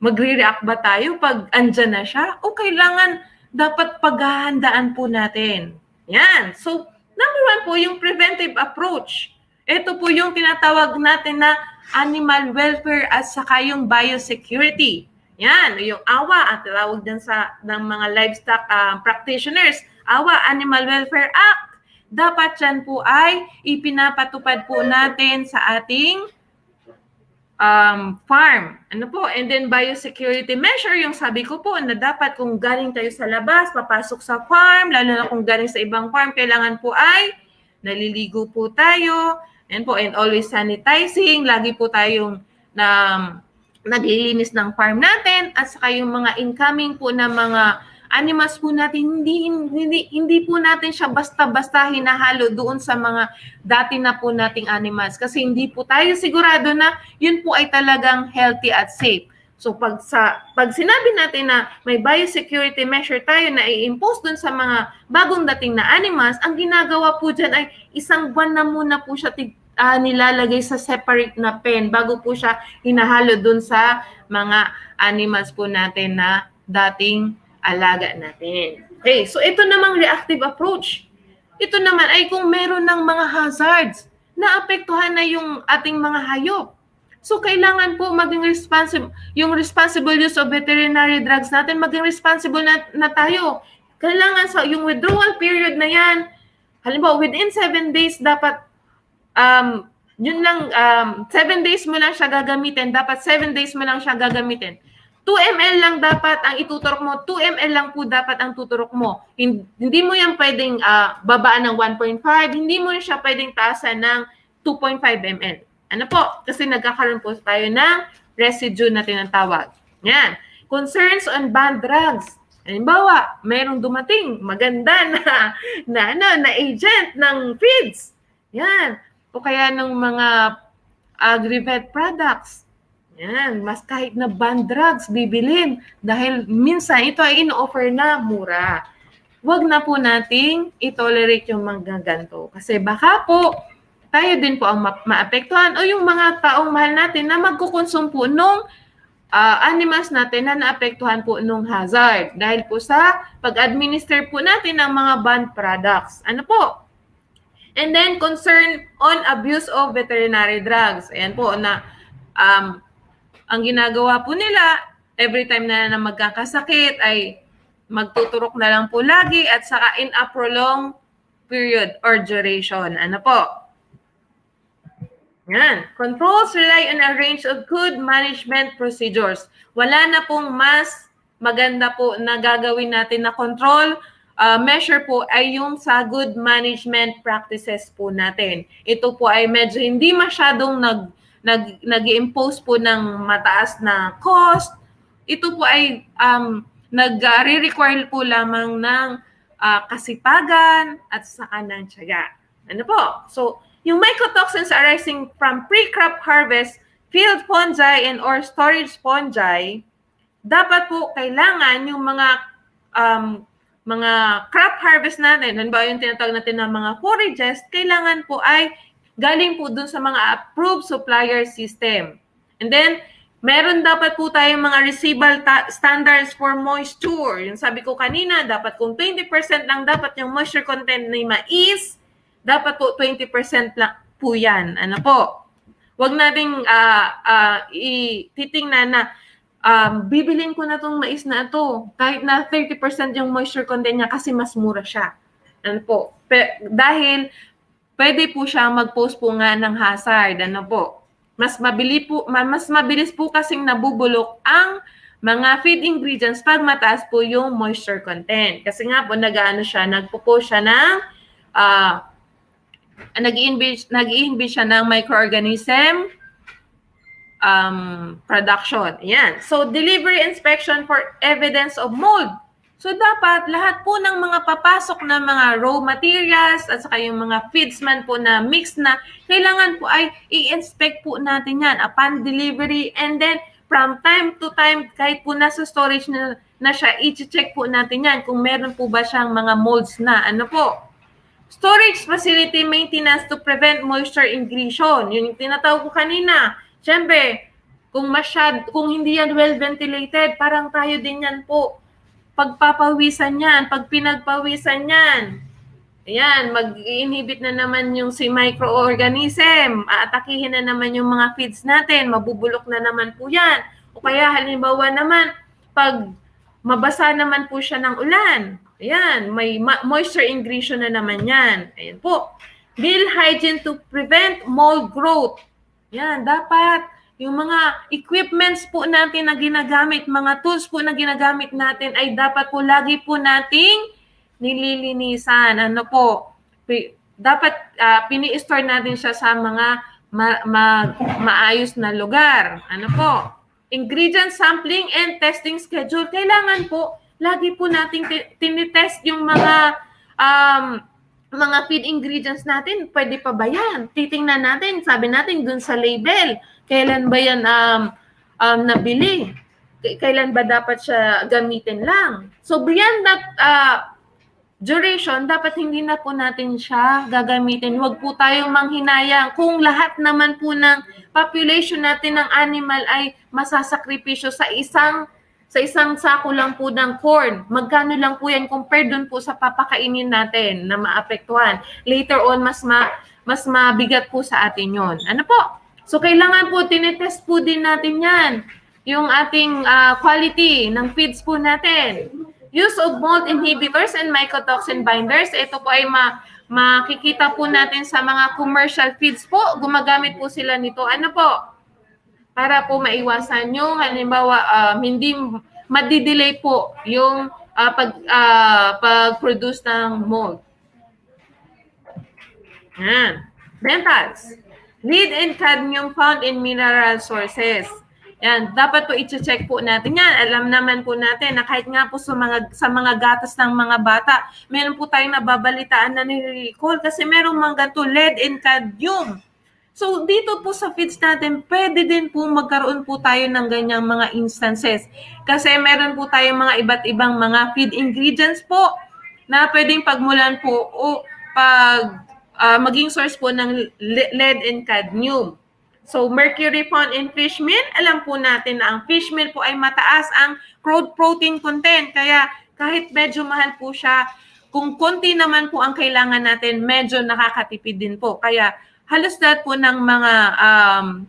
Magre-react ba tayo pag andyan na siya? O kailangan dapat paghahandaan po natin? Yan. So, number one po, yung preventive approach. Ito po yung tinatawag natin na animal welfare at saka yung biosecurity. Yan. Yung AWA, at tawag din ng mga livestock practitioners, AWA, Animal Welfare Act. Dapat yan po ay ipinapatupad po natin sa ating farm. Ano po? And then biosecurity measure, yung sabi ko po na dapat kung galing tayo sa labas, papasok sa farm, lalo na kung galing sa ibang farm, kailangan po ay naliligo po tayo. And always sanitizing, lagi po tayong naglilinis ng farm natin at saka yung mga incoming po na mga animals po natin, hindi po natin siya basta-basta hinahalo doon sa mga dati na po nating animals kasi hindi po tayo sigurado na yun po ay talagang healthy at safe. So pag sinabi natin na may biosecurity measure tayo na i-impose doon sa mga bagong dating na animals, ang ginagawa po dyan ay isang buwan na muna po siya nilalagay sa separate na pen bago po siya hinahalo doon sa mga animals po natin na dating alaga natin. Okay, so ito namang reactive approach. Ito naman ay kung meron ng mga hazards na apektuhan na yung ating mga hayop. So kailangan po maging yung responsible use of veterinary drugs natin, maging responsible na tayo. Kailangan yung withdrawal period na yan, halimbawa within 7 days dapat yun lang 7 days mo lang siya gagamitin, dapat 7 days mo lang siya gagamitin. 2 ml lang dapat ang ituturok mo. 2 ml lang po dapat ang tuturok mo. Hindi mo yan pwedeng babaan ng 1.5. Hindi mo siya pwedeng taasan ng 2.5 ml. Ano po? Kasi nagkakaroon po tayo ng residue na tinatawag. Yan. Concerns on banned drugs. Halimbawa, mayroong dumating maganda na agent ng feeds. Yan. O kaya ng mga agri-vet products. Yan. Mas kahit na banned drugs, bibilin. Dahil minsan ito ay in-offer na mura. Huwag na po nating i-tolerate yung mga ganito. Kasi baka po, tayo din po ang maapektuhan o yung mga taong mahal natin na magkukonsume po nung animals natin na naapektuhan po nung hazard dahil po sa pag-administer po natin ng mga banned products. Ano po? And then, concern on abuse of veterinary drugs. Ayan po na ang ginagawa po nila, every time na magkakasakit ay magtuturok na lang po lagi at saka in a prolonged period or duration. Ano po? Yan. Controls rely on a range of good management procedures. Wala na pong mas maganda po na gagawin natin na control measure po ay yung sa good management practices po natin. Ito po ay medyo hindi masyadong nag-impose po ng mataas na cost. Ito po ay nag-re-require po lamang ng kasipagan at saka ng tiyaga. Ano po? So, yung mycotoxins arising from pre-crop harvest, field fungi, and or storage fungi, dapat po kailangan yung mga crop harvest natin, halimbawa yung tinatawag natin ng mga forages, kailangan po ay galing po dun sa mga approved supplier system. And then, meron dapat po tayong mga receivable standards for moisture. Yung sabi ko kanina, dapat kung 20% lang dapat yung moisture content ng mais, dapat po 20% lang po yan. Ano po? Huwag nating titingnan na bibilin ko na itong mais na ito kahit na 30% yung moisture content niya kasi mas mura siya. Ano po? Dahil pwede po siya mag-post po nga ng hazard. Ano po? Mas mabilis po kasing nabubulok ang mga feed ingredients pag mataas po yung moisture content. Kasi nga po nagpo-post siya ng nag-i-inhibit siya ng microorganism production. Ayan. So, delivery inspection for evidence of mold. So, dapat lahat po ng mga papasok na mga raw materials at saka yung mga feeds man po na mix na, kailangan po ay i-inspect po natin yan upon delivery and then from time to time, kahit po nasa storage na siya, i-check po natin yan kung meron po ba siyang mga molds na. Ano po? Storage facility maintenance to prevent moisture ingression. Yun yung tinatawag ko kanina. Siyempre, kung hindi yan well ventilated, parang tayo din yan po. Pagpapawisan yan, pag pinagpawisan yan, ayan, mag-inhibit na naman yung si microorganism, aatakihin na naman yung mga feeds natin, mabubulok na naman po yan. O kaya halimbawa naman, pag mabasa naman po siya ng ulan, ayan, may moisture ingression na naman yan. Ayan po. Bill hygiene to prevent mold growth. Yan, dapat yung mga equipments po natin na ginagamit, mga tools po na ginagamit natin ay dapat po lagi po nating nililinisan. Ano po? Dapat pini-store natin siya sa mga maayos na lugar. Ano po? Ingredient sampling and testing schedule. Kailangan po lagi po nating tinitest yung mga feed ingredients natin. Pwede pa ba yan? Titingnan natin, sabi natin dun sa label, kailan ba yan nabili? Kailan ba dapat siya gamitin lang? So beyond that duration, dapat hindi na po natin siya gagamitin. Huwag po tayong manghinayang. Kung lahat naman po ng population natin ng animal ay masasakripisyo sa isang sako lang po ng corn, magkano lang po yan compared dun po sa papakainin natin na maapektuhan. Later on, mas mabigat po sa atin yon. Ano po? So, kailangan po, tinetest po din natin yan. Yung ating quality ng feeds po natin. Use of mold inhibitors and mycotoxin binders. Ito po ay makikita po natin sa mga commercial feeds po. Gumagamit po sila nito. Ano po? Para po maiwasan yung halimbawa hindi madidelay po yung pag-produce ng mold. Dentals. Lead and cadmium found in mineral sources. Yan, dapat po i-check po natin yan. Alam naman po natin na kahit nga po sa mga gatas ng mga bata, meron po tayong nababalitaan na nire-recall kasi merong mga ganito, lead and cadmium. So, dito po sa feeds natin, pwede din po magkaroon po tayo ng ganyang mga instances. Kasi meron po tayong mga iba't ibang mga feed ingredients po na pwedeng pagmulan po o maging source po ng lead and cadmium. So, mercury found in fish meal, alam po natin na ang fish meal po ay mataas ang crude protein content. Kaya kahit medyo mahal po siya, kung konti naman po ang kailangan natin, medyo nakakatipid din po. Kaya halos lahat po ng mga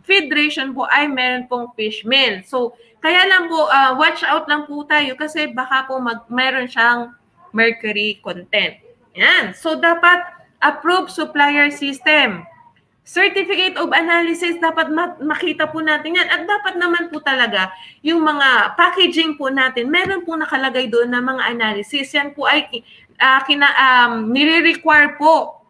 feed ration po ay meron pong fish meal. So, kaya lang po, watch out lang po tayo kasi baka po meron siyang mercury content. Yan. So, dapat approved supplier system. Certificate of analysis, dapat makita po natin yan. At dapat naman po talaga, yung mga packaging po natin, meron po nakalagay doon na mga analysis. Yan po ay nire-require po,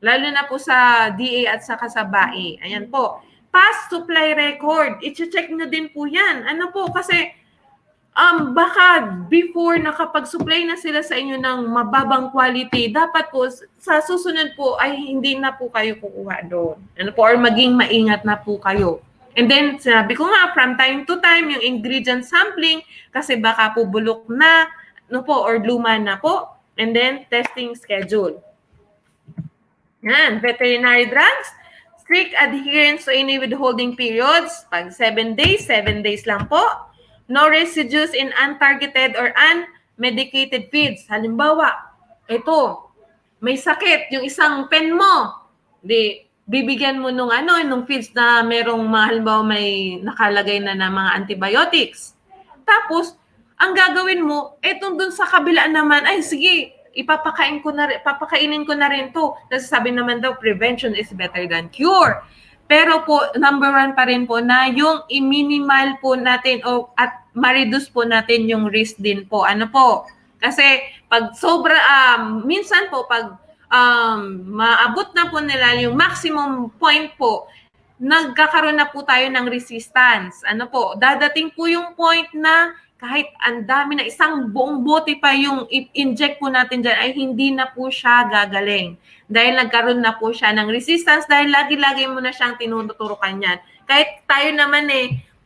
lalo na po sa DA at saka sa BAE. Ayan po. Past supply record, i-check nyo din po yan. Ano po, kasi baka before nakapag-supply na sila sa inyo ng mababang quality, dapat po sa susunod po ay hindi na po kayo kukuha doon. Ano po, or maging maingat na po kayo. And then, sabi ko nga, from time to time, yung ingredient sampling, kasi baka po bulok na, ano po, or luma na po. And then, testing schedule. Yan, veterinary drugs, strict adherence to any withholding periods. Pag 7 days, 7 days lang po. No residues in untargeted or unmedicated feeds. Halimbawa, ito, may sakit, yung isang pen mo, bibigyan mo nung feeds na merong halimbawa may nakalagay na mga antibiotics. Tapos, ang gagawin mo, etong dun sa kabila naman, ay sige, papakainin ko na rin to. Kasi sabi naman daw, prevention is better than cure. Pero po, number 1 pa rin po na yung i-minimal po natin at ma-reduce po natin yung risk din po. Ano po? Kasi pag sobra, minsan po, pag maabot na po nila yung maximum point po, nagkakaroon na po tayo ng resistance. Ano po? Dadating po yung point na kahit ang dami na isang buong bote pa yung inject po natin dyan, ay hindi na po siya gagaling. Dahil nagkaroon na po siya ng resistance, dahil lagi-lagi mo na siyang tinuturukan yan. Kahit tayo naman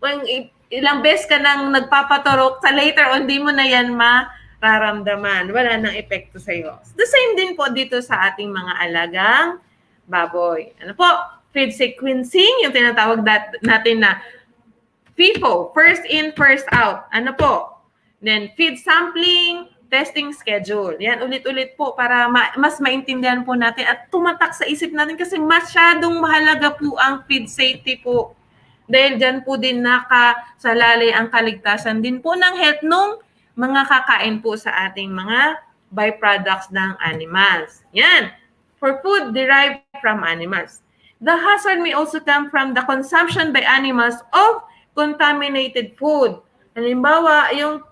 kung ilang beses ka nang nagpapaturok, sa later on, di mo na yan mararamdaman. Wala nang epekto sa'yo. The same din po dito sa ating mga alagang baboy. Ano po? Feed sequencing, yung tinatawag natin na FIFO, first in, first out. Ano po? Then, feed sampling, testing schedule. Yan, ulit-ulit po para mas maintindihan po natin at tumatak sa isip natin kasi masyadong mahalaga po ang feed safety po. Dahil dyan po din nakasalalay ang kaligtasan din po ng health nung mga kakain po sa ating mga byproducts ng animals. Yan. For food derived from animals. The hazard may also come from the consumption by animals of contaminated food. Halimbawa, yung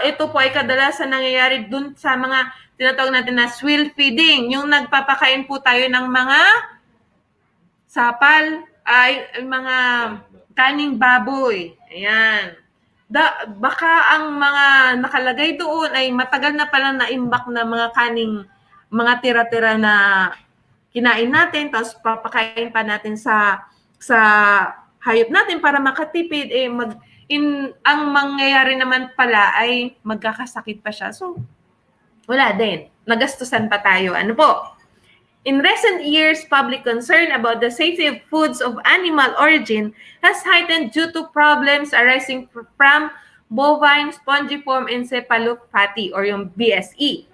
ito po ay kadalasan nangyayari dun sa mga tinatawag natin na swill feeding. Yung nagpapakain po tayo ng mga sapal, ay mga kaning baboy. Ayan. Baka ang mga nakalagay doon ay matagal na pala na-imbak na mga kaning, mga tira-tira na kinain natin, tapos papakain pa natin sa hayop natin para makatipid, ang mangyayari naman pala ay magkakasakit pa siya. So, wala din. Nagastusan pa tayo. Ano po? In recent years, public concern about the safety of foods of animal origin has heightened due to problems arising from bovine spongiform encephalopathy or yung BSE,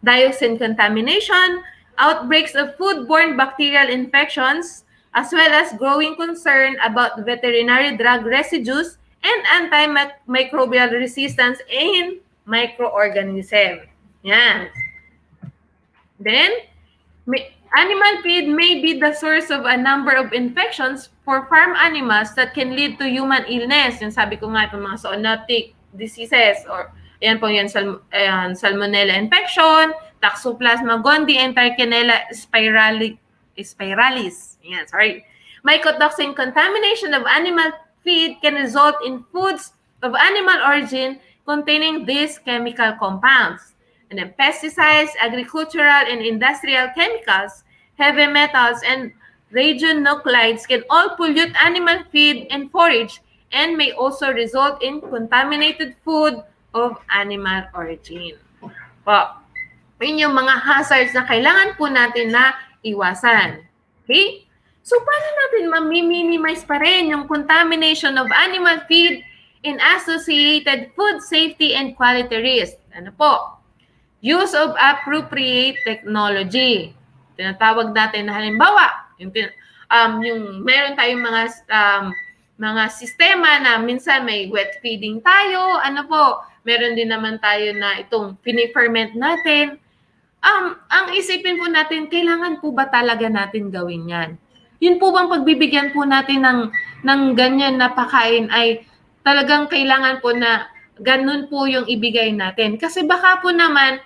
dioxin contamination, outbreaks of foodborne bacterial infections, as well as growing concern about veterinary drug residues and antimicrobial resistance in microorganisms. Yan. Then, animal feed may be the source of a number of infections for farm animals that can lead to human illness. Yung sabi ko nga, itong mga zoonotic diseases or yan po yan, Salmonella infection, Toxoplasma gondii, and Trichinella spiralis. Yan, sorry. Mycotoxin contamination of animal feed can result in foods of animal origin containing these chemical compounds. And then pesticides, agricultural and industrial chemicals, heavy metals, and radionuclides can all pollute animal feed and forage and may also result in contaminated food of animal origin. Po, yun yung mga hazards na kailangan po natin na iwasan. Okay? So, paano natin ma-minimize pa rin yung contamination of animal feed and associated food safety and quality risk? Ano po? Use of appropriate technology. Tinatawag natin na halimbawa, yung meron tayong mga sistema na minsan may wet feeding tayo, ano po, meron din naman tayo na itong piniferment natin. Ang isipin po natin, kailangan po ba talaga natin gawin yan? Yun po bang pagbibigyan po natin ng ganyan na pakain ay talagang kailangan po na ganun po yung ibigay natin? Kasi baka po naman,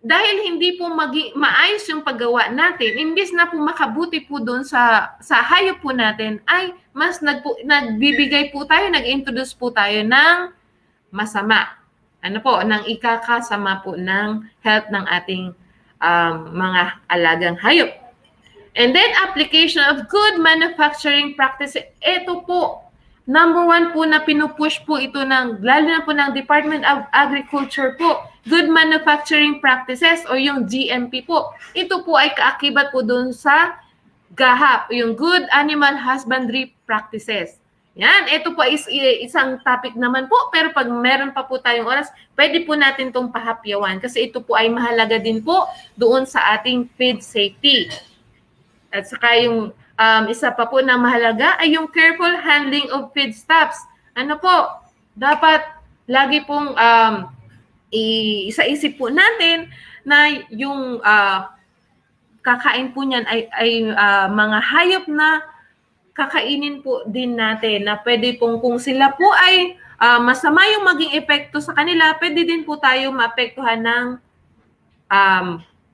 dahil hindi po maayos yung paggawa natin, imbis na po makabuti po doon sa hayop po natin, ay mas nagbibigay po tayo, nag-introduce po tayo ng masama. Ano po, ng ikakasama po ng health ng ating mga alagang hayop. And then, application of good manufacturing practices. Ito po, number 1 po na pinupush po ito lalo na po ng Department of Agriculture po. Good manufacturing practices o yung GMP po. Ito po ay kaakibat po doon sa GAHAP, yung Good Animal Husbandry Practices. Yan, ito po is isang topic naman po, pero pag meron pa po tayong oras, pwede po natin itong pahapyawan kasi ito po ay mahalaga din po doon sa ating feed safety. At saka yung isa pa po na mahalaga ay yung careful handling of feedstuffs. Ano po, dapat lagi pong isa-isip po natin na yung kakain po niyan ay mga hayop na kakainin po din natin na pwede pong kung sila po ay masama yung maging epekto sa kanila, pwede din po tayo maapektuhan ng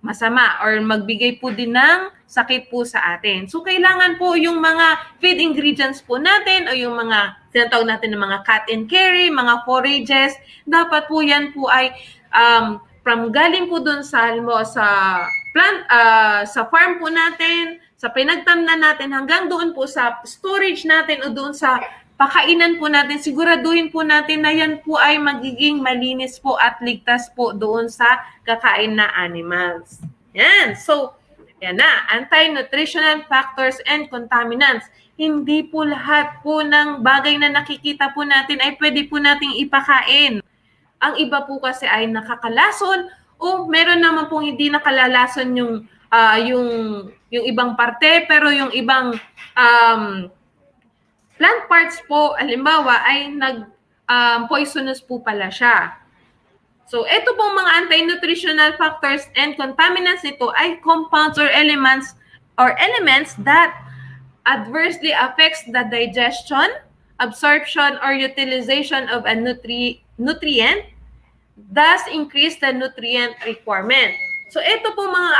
masama or magbigay po din ng sakit po sa atin. So, kailangan po yung mga feed ingredients po natin o yung mga tinatawag natin ng mga cut and carry, mga forages, dapat po yan po ay from galing po dun sa plant, sa farm po natin, sa pinagtamnan natin hanggang doon po sa storage natin o doon sa pakainan po natin, siguraduhin po natin na yan po ay magiging malinis po at ligtas po doon sa kakain na animals. Yan. So, yan na. Anti-nutritional factors and contaminants. Hindi po lahat po ng bagay na nakikita po natin ay pwede po nating ipakain. Ang iba po kasi ay nakakalason o meron naman pong hindi nakalalason yung ibang parte, pero yung ibang plant parts po, halimbawa, ay poisonous po pala siya. So, ito pong mga anti-nutritional factors and contaminants nito ay compounds or elements that adversely affects the digestion, absorption, or utilization of a nutrient, thus increase the nutrient requirement. So, ito pong mga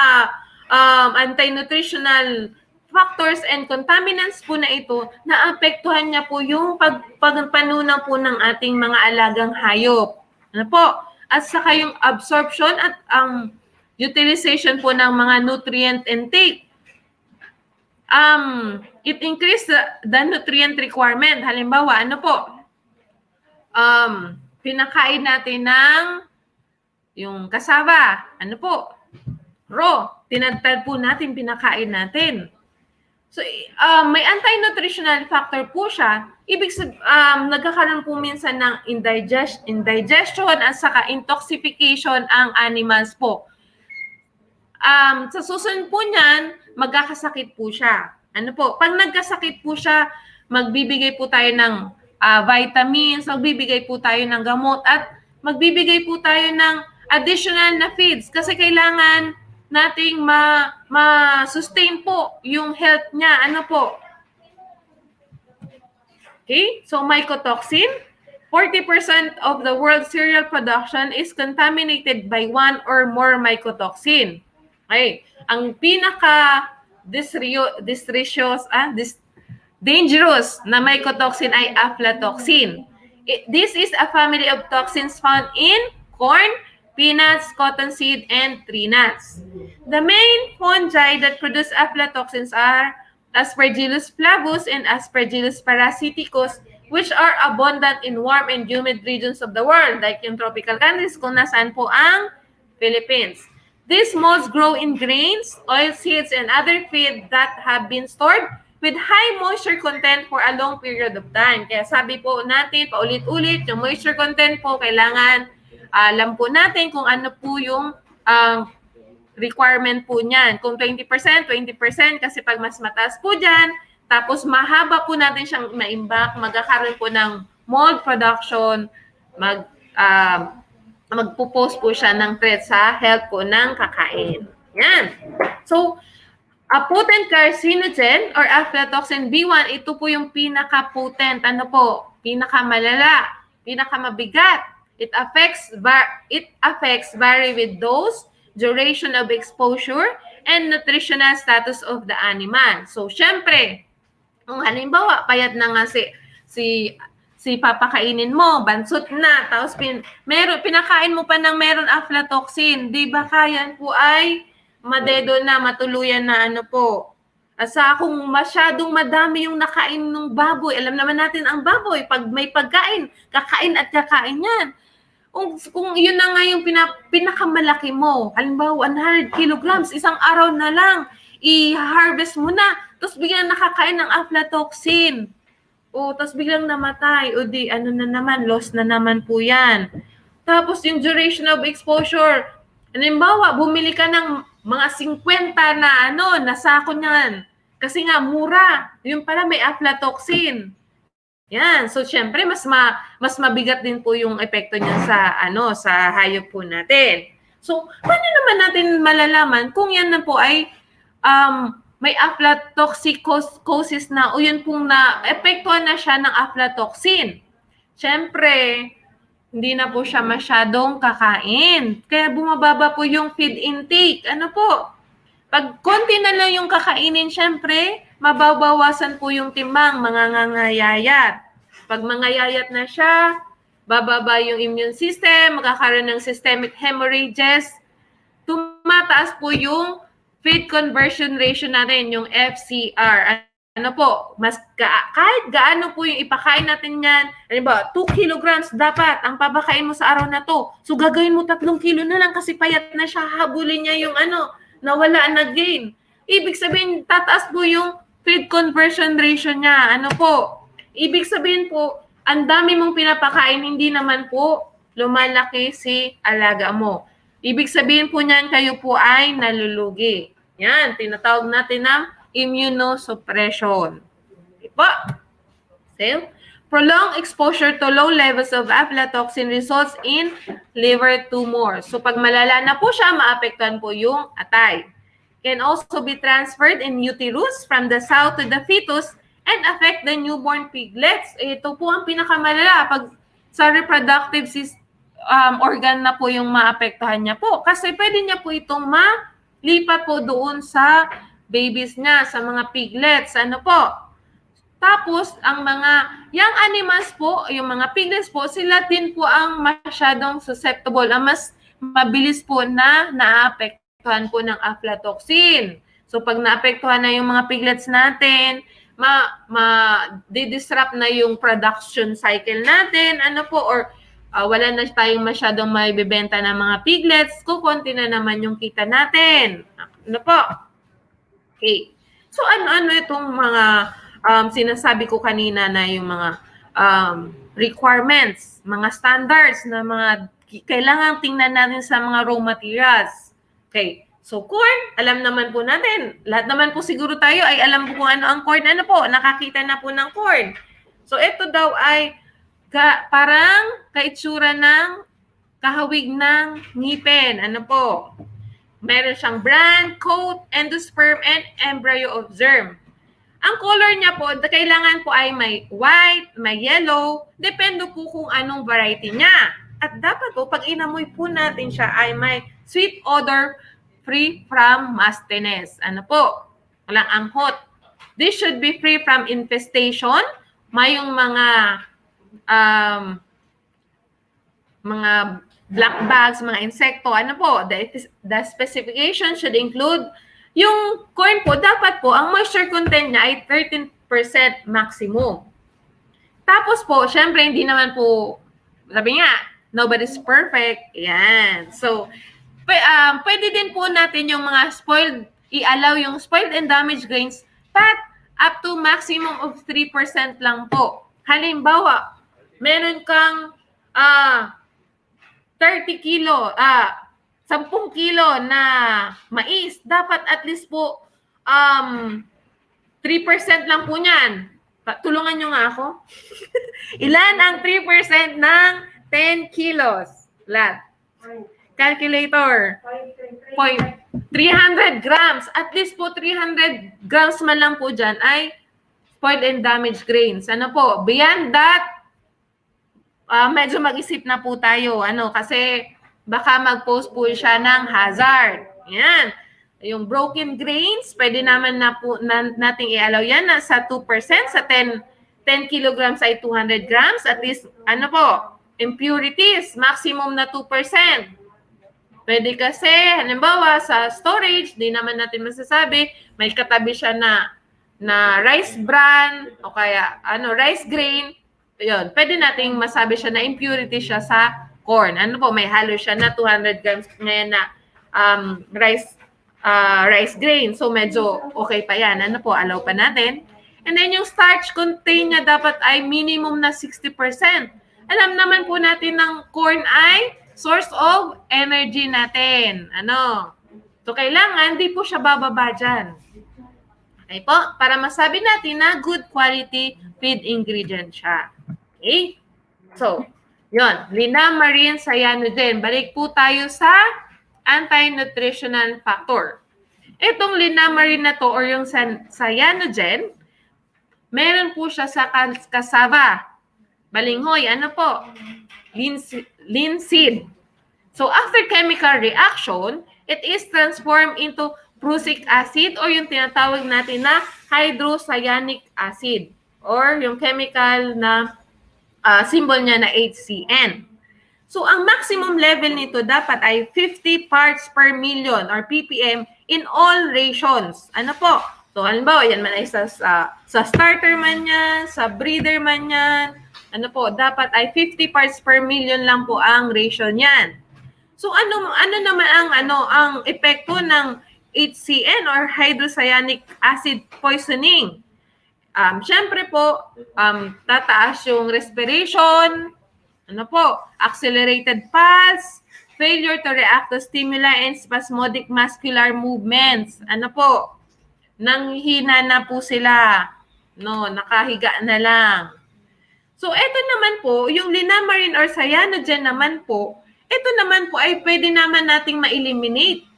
anti-nutritional factors and contaminants po na ito, naapektuhan niya po yung pagpanunan po ng ating mga alagang hayop. Ano po? At saka yung absorption at ang utilization po ng mga nutrient intake. It increase the nutrient requirement. Halimbawa, ano po? Pinakain natin ng yung cassava. Ano po? Raw. Tinadtad po natin, pinakain natin. So, may anti-nutritional factor po siya. Ibig sabihin, nagkakaroon po minsan ng indigestion at saka intoxication ang animals po. Sa susunod po niyan, magkakasakit po siya. Ano po? Pag nagkasakit po siya, magbibigay po tayo ng vitamins, magbibigay po tayo ng gamot, at magbibigay po tayo ng additional na feeds kasi kailangan nating ma-sustain po yung health niya. Ano po? Okay? So, mycotoxin, 40% of the world's cereal production is contaminated by one or more mycotoxin. Okay? Ang pinaka dangerous na mycotoxin ay aflatoxin. This is a family of toxins found in corn, peanuts, cottonseed, and tree nuts. The main fungi that produce aflatoxins are Aspergillus flavus and Aspergillus parasiticus, which are abundant in warm and humid regions of the world, like yung tropical countries kung nasaan po ang Philippines. These molds grow in grains, oilseeds, and other feed that have been stored with high moisture content for a long period of time. Kaya sabi po natin, paulit-ulit, yung moisture content po, kailangan alam po natin kung ano po yung requirement po niyan. Kung 20%, 20%, kasi pag mas mataas po dyan, tapos mahaba po natin siyang ma-imbak, magkakaroon po ng mold production, magpo-pose po siya ng threat sa health po ng kakain. Yan. So, a potent carcinogen or aflatoxin B1, ito po yung pinaka-potent, pinakamalala, pinakamabigat. It affects vary with dose, duration of exposure, and nutritional status of the animal. So, syempre, kung halimbawa, payat na nga si papakainin mo, bansot na, tapos pinakain mo pa ng meron aflatoxin, di ba kayan po ay madedo na, matuluyan na Asa kung masyadong madami yung nakain ng baboy, alam naman natin ang baboy, pag may pagkain, kakain at kakain yan. Kung yun na nga yung pinakamalaki mo, halimbawa 100 kilograms, isang araw na lang, i-harvest mo na, tapos biglang nakakain ng aflatoxin. Tapos biglang namatay, loss na naman po yan. Tapos yung duration of exposure, halimbawa, bumili ka ng mga 50 na sako niyan. Kasi nga, mura. Yung pala may aflatoxin. Yan. So, syempre, mas mabigat din po yung epekto niya sa hayop po natin. So, paano naman natin malalaman kung yan na po ay may aflatoxicosis na o yun pong na-epektuhan na siya ng aflatoxin? Syempre, hindi na po siya masyadong kakain. Kaya bumababa po yung feed intake. Pag konti na lang yung kakainin, syempre, mababawasan po yung timbang, mangangayayat. Pag mangayayat na siya, bababa yung immune system, magkakaroon ng systemic hemorrhages, tumataas po yung feed conversion ratio natin, yung FCR. Kahit gaano po yung ipakain natin yan, 2 kilograms dapat ang papakain mo sa araw na to. So gagawin mo 3 kilo na lang kasi payat na siya, habulin niya yung nawala na gain. Ibig sabihin, tataas po yung feed conversion ratio niya. Ibig sabihin po, ang dami mong pinapakain, hindi naman po lumalaki si alaga mo. Ibig sabihin po niyan, kayo po ay nalulugi. Yan, tinatawag natin ng immunosuppression. Diba? So, prolonged exposure to low levels of aflatoxin results in liver tumor. So, pag malala na po siya, maapektuhan po yung atay. Can also be transferred in uterus from the sow to the fetus and affect the newborn piglets. Ito po ang pinakamalala pag sa reproductive organ na po yung maapektuhan niya po. Kasi pwede niya po itong malipat po doon sa babies niya, sa mga piglets. Tapos, ang mga young animals po, yung mga piglets po, sila din po ang masyadong susceptible, ang mas mabilis po na naapektuhan po ng aflatoxin. So, pag naapektuhan na yung mga piglets natin, di-disrupt na yung production cycle natin, wala na tayong masyadong maibibenta ng mga piglets, kukunti na naman yung kita natin. Okay. So, ano itong mga sinasabi ko kanina na yung mga requirements, mga standards na mga kailangan tingnan natin sa mga raw materials. Okay. So, corn, alam naman po natin. Lahat naman po siguro tayo ay alam po kung ano ang corn. Nakakita na po ng corn. So, ito daw ay parang kaitsura ng kahawig ng ngipin. Meron siyang bran, coat, endosperm, and embryo of germ. Ang color niya po, kailangan po ay may white, may yellow, depende po kung anong variety niya. At dapat po, pag inamoy po natin siya, ay may sweet odor free from mustiness. Walang anghot. This should be free from infestation, mayong mga black bags, mga insekto. Ano po? The specification should include yung corn po, dapat po, ang moisture content niya ay 13% maximum. Tapos po, syempre, hindi naman po, sabi nga, nobody's perfect. Yan. So, pwede din po natin yung mga i-allow yung spoiled and damaged grains, but up to maximum of 3% lang po. Halimbawa, meron kang 30 kilo, 10 kilo na mais, dapat at least po 3% lang po niyan. Tulungan nyo nga ako. Ilan ang 3% ng 10 kilos? Lat. Calculator. 300 grams. At least po 300 grams man lang po dyan ay spoiled and damaged grains. Ano po? Beyond that, medyo mag-isip na po tayo. Kasi baka mag-post po siya ng hazard. Yan. Yung broken grains, pwede naman nating i-allow yan na sa 2%, sa 10 kilograms ay 200 grams. At least, impurities, maximum na 2%. Pwede kasi, halimbawa, sa storage, di naman natin masasabi, may katabi siya na rice bran, o kaya, rice grain. Yun, pwede nating masabi siya na impurity siya sa corn. May halo siya na 200 grams ngayon na rice grain. So, medyo okay pa yan. Allow pa natin. And then, yung starch contain niya dapat ay minimum na 60%. Alam naman po natin ng corn ay source of energy natin. So, kailangan, di po siya bababa dyan. Okay po? Para masabi natin na good quality feed ingredient siya. Okay? So, yun. Linamarin cyanogen. Balik po tayo sa anti-nutritional factor. Itong linamarin na to or yung cyanogen, meron po siya sa cassava. Balinghoy, linseed. So, after chemical reaction, it is transformed into prussic acid or yung tinatawag natin na hydrocyanic acid or yung chemical na symbol niya na HCN. So, ang maximum level nito dapat ay 50 parts per million or ppm in all rations. So, halimbawa, yan man ay sa starter man yan, sa breeder man yan, dapat ay 50 parts per million lang po ang ratio niyan. So, ano naman ang epekto ng HCN or hydrocyanic acid poisoning? Siyempre po, tataas yung respiration, accelerated pulse, failure to react to stimuli and spasmodic muscular movements. Nanghina na po sila. Nakahiga na lang. So, ito naman po, yung linamarin or cyanogen naman po, ito naman po ay pwede naman nating ma-eliminate.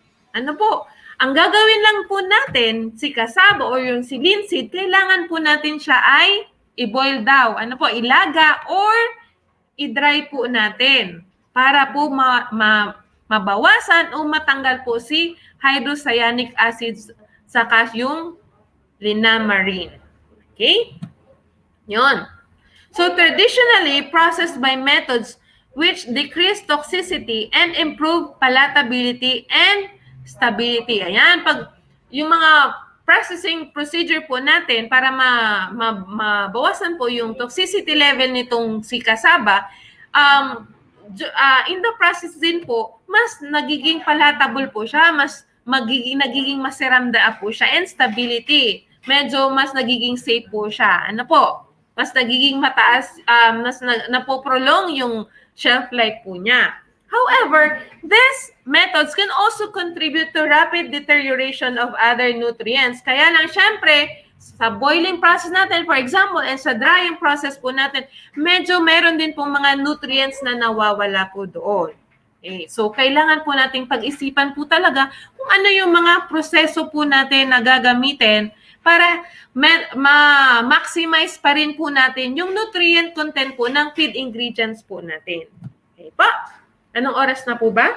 Ang gagawin lang po natin, si cassava or yung si linseed, kailangan po natin siya ay i-boil daw. Ilaga or i-dry po natin para po mabawasan o matanggal po si hydrocyanic acid saka yung linamarin. Okay? Yun. So, traditionally, processed by methods which decrease toxicity and improve palatability and stability. Ayan, pag yung mga processing procedure po natin para mabawasan po yung toxicity level nitong si cassava, in the process din po, mas nagiging palatable po siya, mas nagiging masiramda po siya, and stability. Medyo mas nagiging safe po siya. Mas nagiging mataas, mas napoprolong yung shelf life po niya. However, these methods can also contribute to rapid deterioration of other nutrients. Kaya lang, syempre, sa boiling process natin, for example, and sa drying process po natin, medyo meron din po mga nutrients na nawawala po doon. Okay. So, kailangan po nating pag-isipan po talaga kung ano yung mga proseso po natin na gagamitin para ma-maximize pa rin po natin yung nutrient content po ng feed ingredients po natin. Okay po? Anong oras na po ba?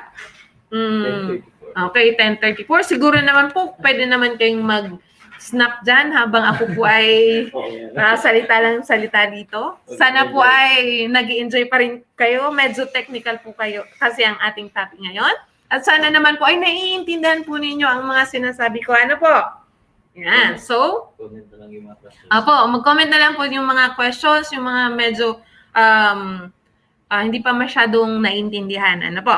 10:34. Okay, 10:34. Siguro naman po, pwede naman kayong snap dyan habang ako po ay salita dito. Sana po ay nag-i-enjoy pa rin kayo. Medyo technical po kayo kasi ang ating topic ngayon. At sana naman po ay naiintindihan po ninyo ang mga sinasabi ko. Ano po? Yan. So, Comment na lang yung mga questions. mag-comment na lang po yung mga questions, yung mga medyo hindi pa masyadong naiintindihan. Ano po?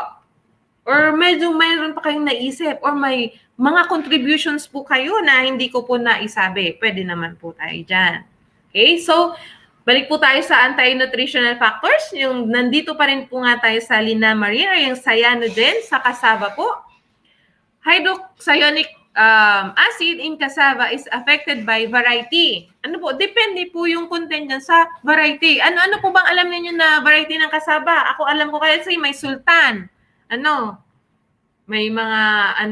Or medyo mayroon pa kayong naisip or may mga contributions po kayo na hindi ko po naisabi. Pwede naman po tayo dyan. Okay? So, balik po tayo sa anti-nutritional factors. Yung nandito pa rin po nga tayo sa linamarin or yung cyanogen sa cassava po. Hydrocyanic acid in cassava is affected by variety. Ano po? Depende po yung content dyan sa variety. Ano po bang alam niyo na variety ng cassava? Ako alam ko kasi may sultan. May mga,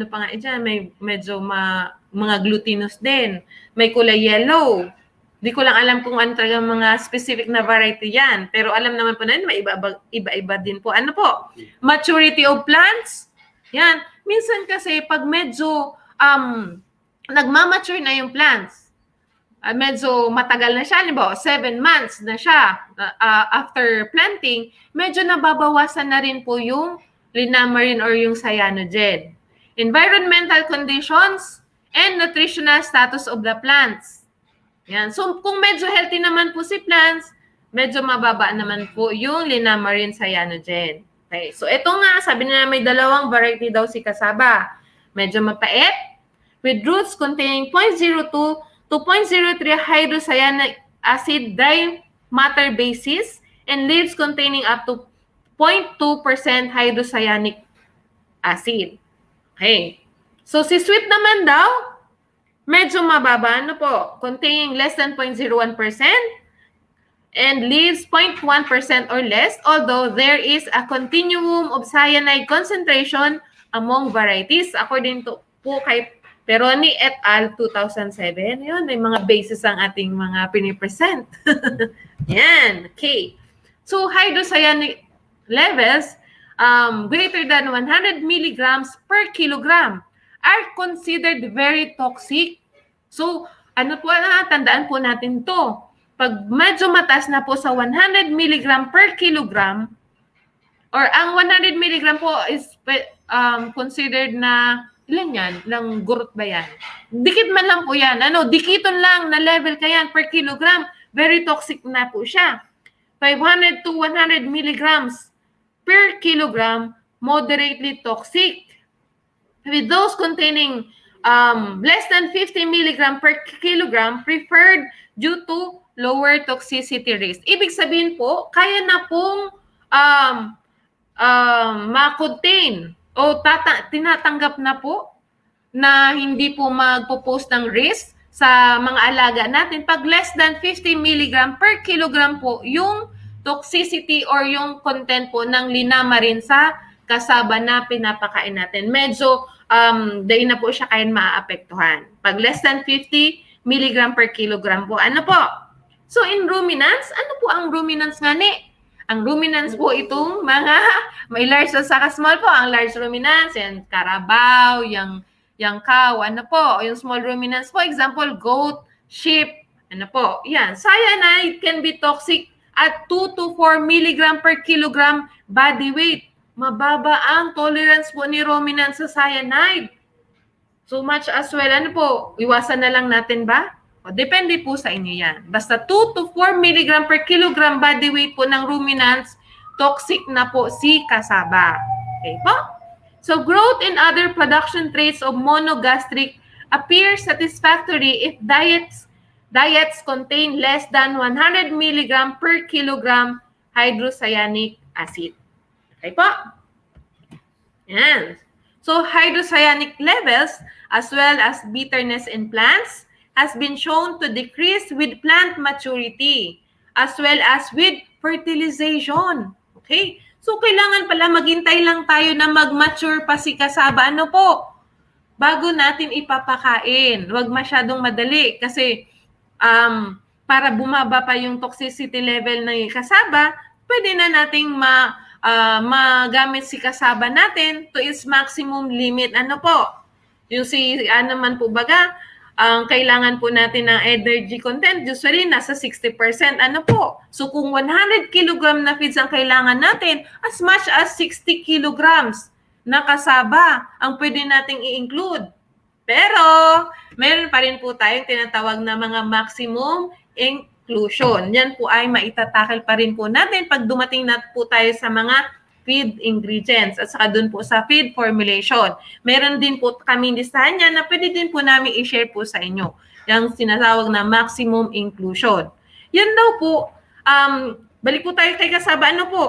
pa nga dyan, may medyo mga glutinous din. May kulay yellow. Di ko lang alam kung ano talaga mga specific na variety yan. Pero alam naman po na yun, may iba-iba din po. Ano po? Maturity of plants. Yan. Minsan kasi pag medyo nagmamature na yung plants, medyo matagal na siya, halimbawa 7 months na siya after planting, medyo nababawasan na rin po yung linamarin or yung cyanogen. Environmental conditions and nutritional status of the plants. Yan. So, kung medyo healthy naman po si plants, medyo mababa naman po yung linamarin cyanogen. Okay. So, ito nga, sabi nila may dalawang variety daw si cassava. Medyo mapait, with roots containing 0.02 to 0.03 hydrocyanic acid dry matter basis and leaves containing up to 0.2% hydrocyanic acid. Okay. So, si sweet naman daw, medyo mababa, containing less than 0.01% and leaves 0.1% or less, although there is a continuum of cyanide concentration among varieties, according to po kay Peroni et al. 2007. Yun, may mga basis ang ating mga pinipresent. Yan. Okay. So, hydrocyanic levels greater than 100 milligrams per kilogram are considered very toxic. So, tandaan po natin to. Pag medyo mataas na po sa 100 milligram per kilogram, or ang 100 milligram po is considered na, ilan yan? Ilang gurot ba yan? Dikit man lang po yan. Dikiton lang na level ka yan per kilogram. Very toxic na po siya. 500 to 100 milligrams per kilogram, moderately toxic. With those containing less than 50 milligram per kilogram, preferred due to lower toxicity risk. Ibig sabihin po, kaya na pong ma-contain o tinatanggap na po na hindi po magpo-post ng risk sa mga alaga natin pag less than 50 milligram per kilogram po yung toxicity or yung content po ng linamarin sa cassava na pinapakain natin. Medyo dahil na po siya kaya maaapektuhan. Pag less than 50 milligram per kilogram po. Ano po? So in ruminants, ano po ang ruminants nga ni? Ang ruminants po itong mga, may large at saka small po. Ang large ruminants, yan, carabao, yung cow, ano po. Yung small ruminants po, example, goat, sheep, ano po. Yan, cyanide can be toxic at 2 to 4 milligram per kilogram body weight. Mababa ang tolerance po ni ruminants sa cyanide. So much as well, ano po, iwasan na lang natin ba? O, depende po sa inyo yan. Basta 2 to 4 milligram per kilogram body weight po ng ruminants, toxic na po si cassava. Okay po? So, growth and other production traits of monogastric appear satisfactory if diets contain less than 100 milligram per kilogram hydrocyanic acid. Okay po? Yan. So, hydrocyanic levels as well as bitterness in plants has been shown to decrease with plant maturity as well as with fertilization. Okay? So, kailangan pala maghintay lang tayo na mag-mature pa si cassava. Ano po? Bago natin ipapakain. Huwag masyadong madali kasi para bumaba pa yung toxicity level ng cassava, pwede na nating magamit si cassava natin to its maximum limit. Ano po? Yung si, man po baga, ang kailangan po natin ng energy content, usually nasa 60%. Ano po? So kung 100 kilogram na feeds ang kailangan natin, as much as 60 kilograms na kasaba ang pwede nating i-include. Pero, meron pa rin po tayong tinatawag na mga maximum inclusion. Yan po ay maitatakil pa rin po natin pag dumating na po tayo sa mga feed ingredients at saka dun po sa feed formulation. Meron din po kami listahan niya na pwede din po namin i-share po sa inyo. Yung sinatawag na maximum inclusion. Yan daw po, balik po tayo kay kasaba. Ano po?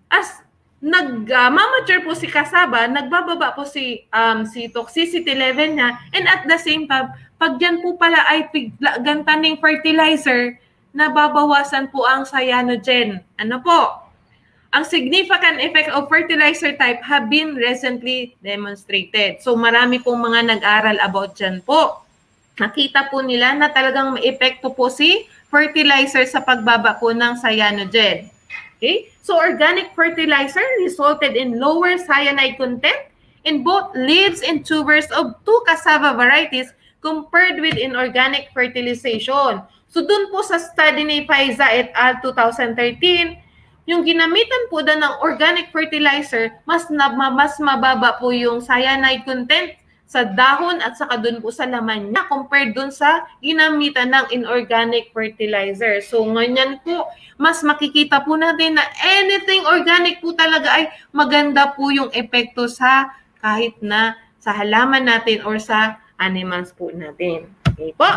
As nag-mature po si kasaba, nagbababa po si toxicity level niya, and at the same time, pag yan po pala ay gantaning fertilizer, nababawasan po ang cyanogen. Ano po? Ang significant effect of fertilizer type have been recently demonstrated. So marami pong mga nag-aral about dyan po. Nakita po nila na talagang may epekto po si fertilizer sa pagbaba po ng cyanogen. Okay? So organic fertilizer resulted in lower cyanide content in both leaves and tubers of 2 cassava varieties compared with inorganic fertilization. So dun po sa study ni Faiza et al. 2013, yung ginamitan po na ng organic fertilizer, mas mababa po yung cyanide content sa dahon at saka dun po sa laman niya compared dun sa ginamitan ng inorganic fertilizer. So ganyan po, mas makikita po natin na anything organic po talaga ay maganda po yung epekto sa kahit na sa halaman natin or sa animals po natin. Okay po?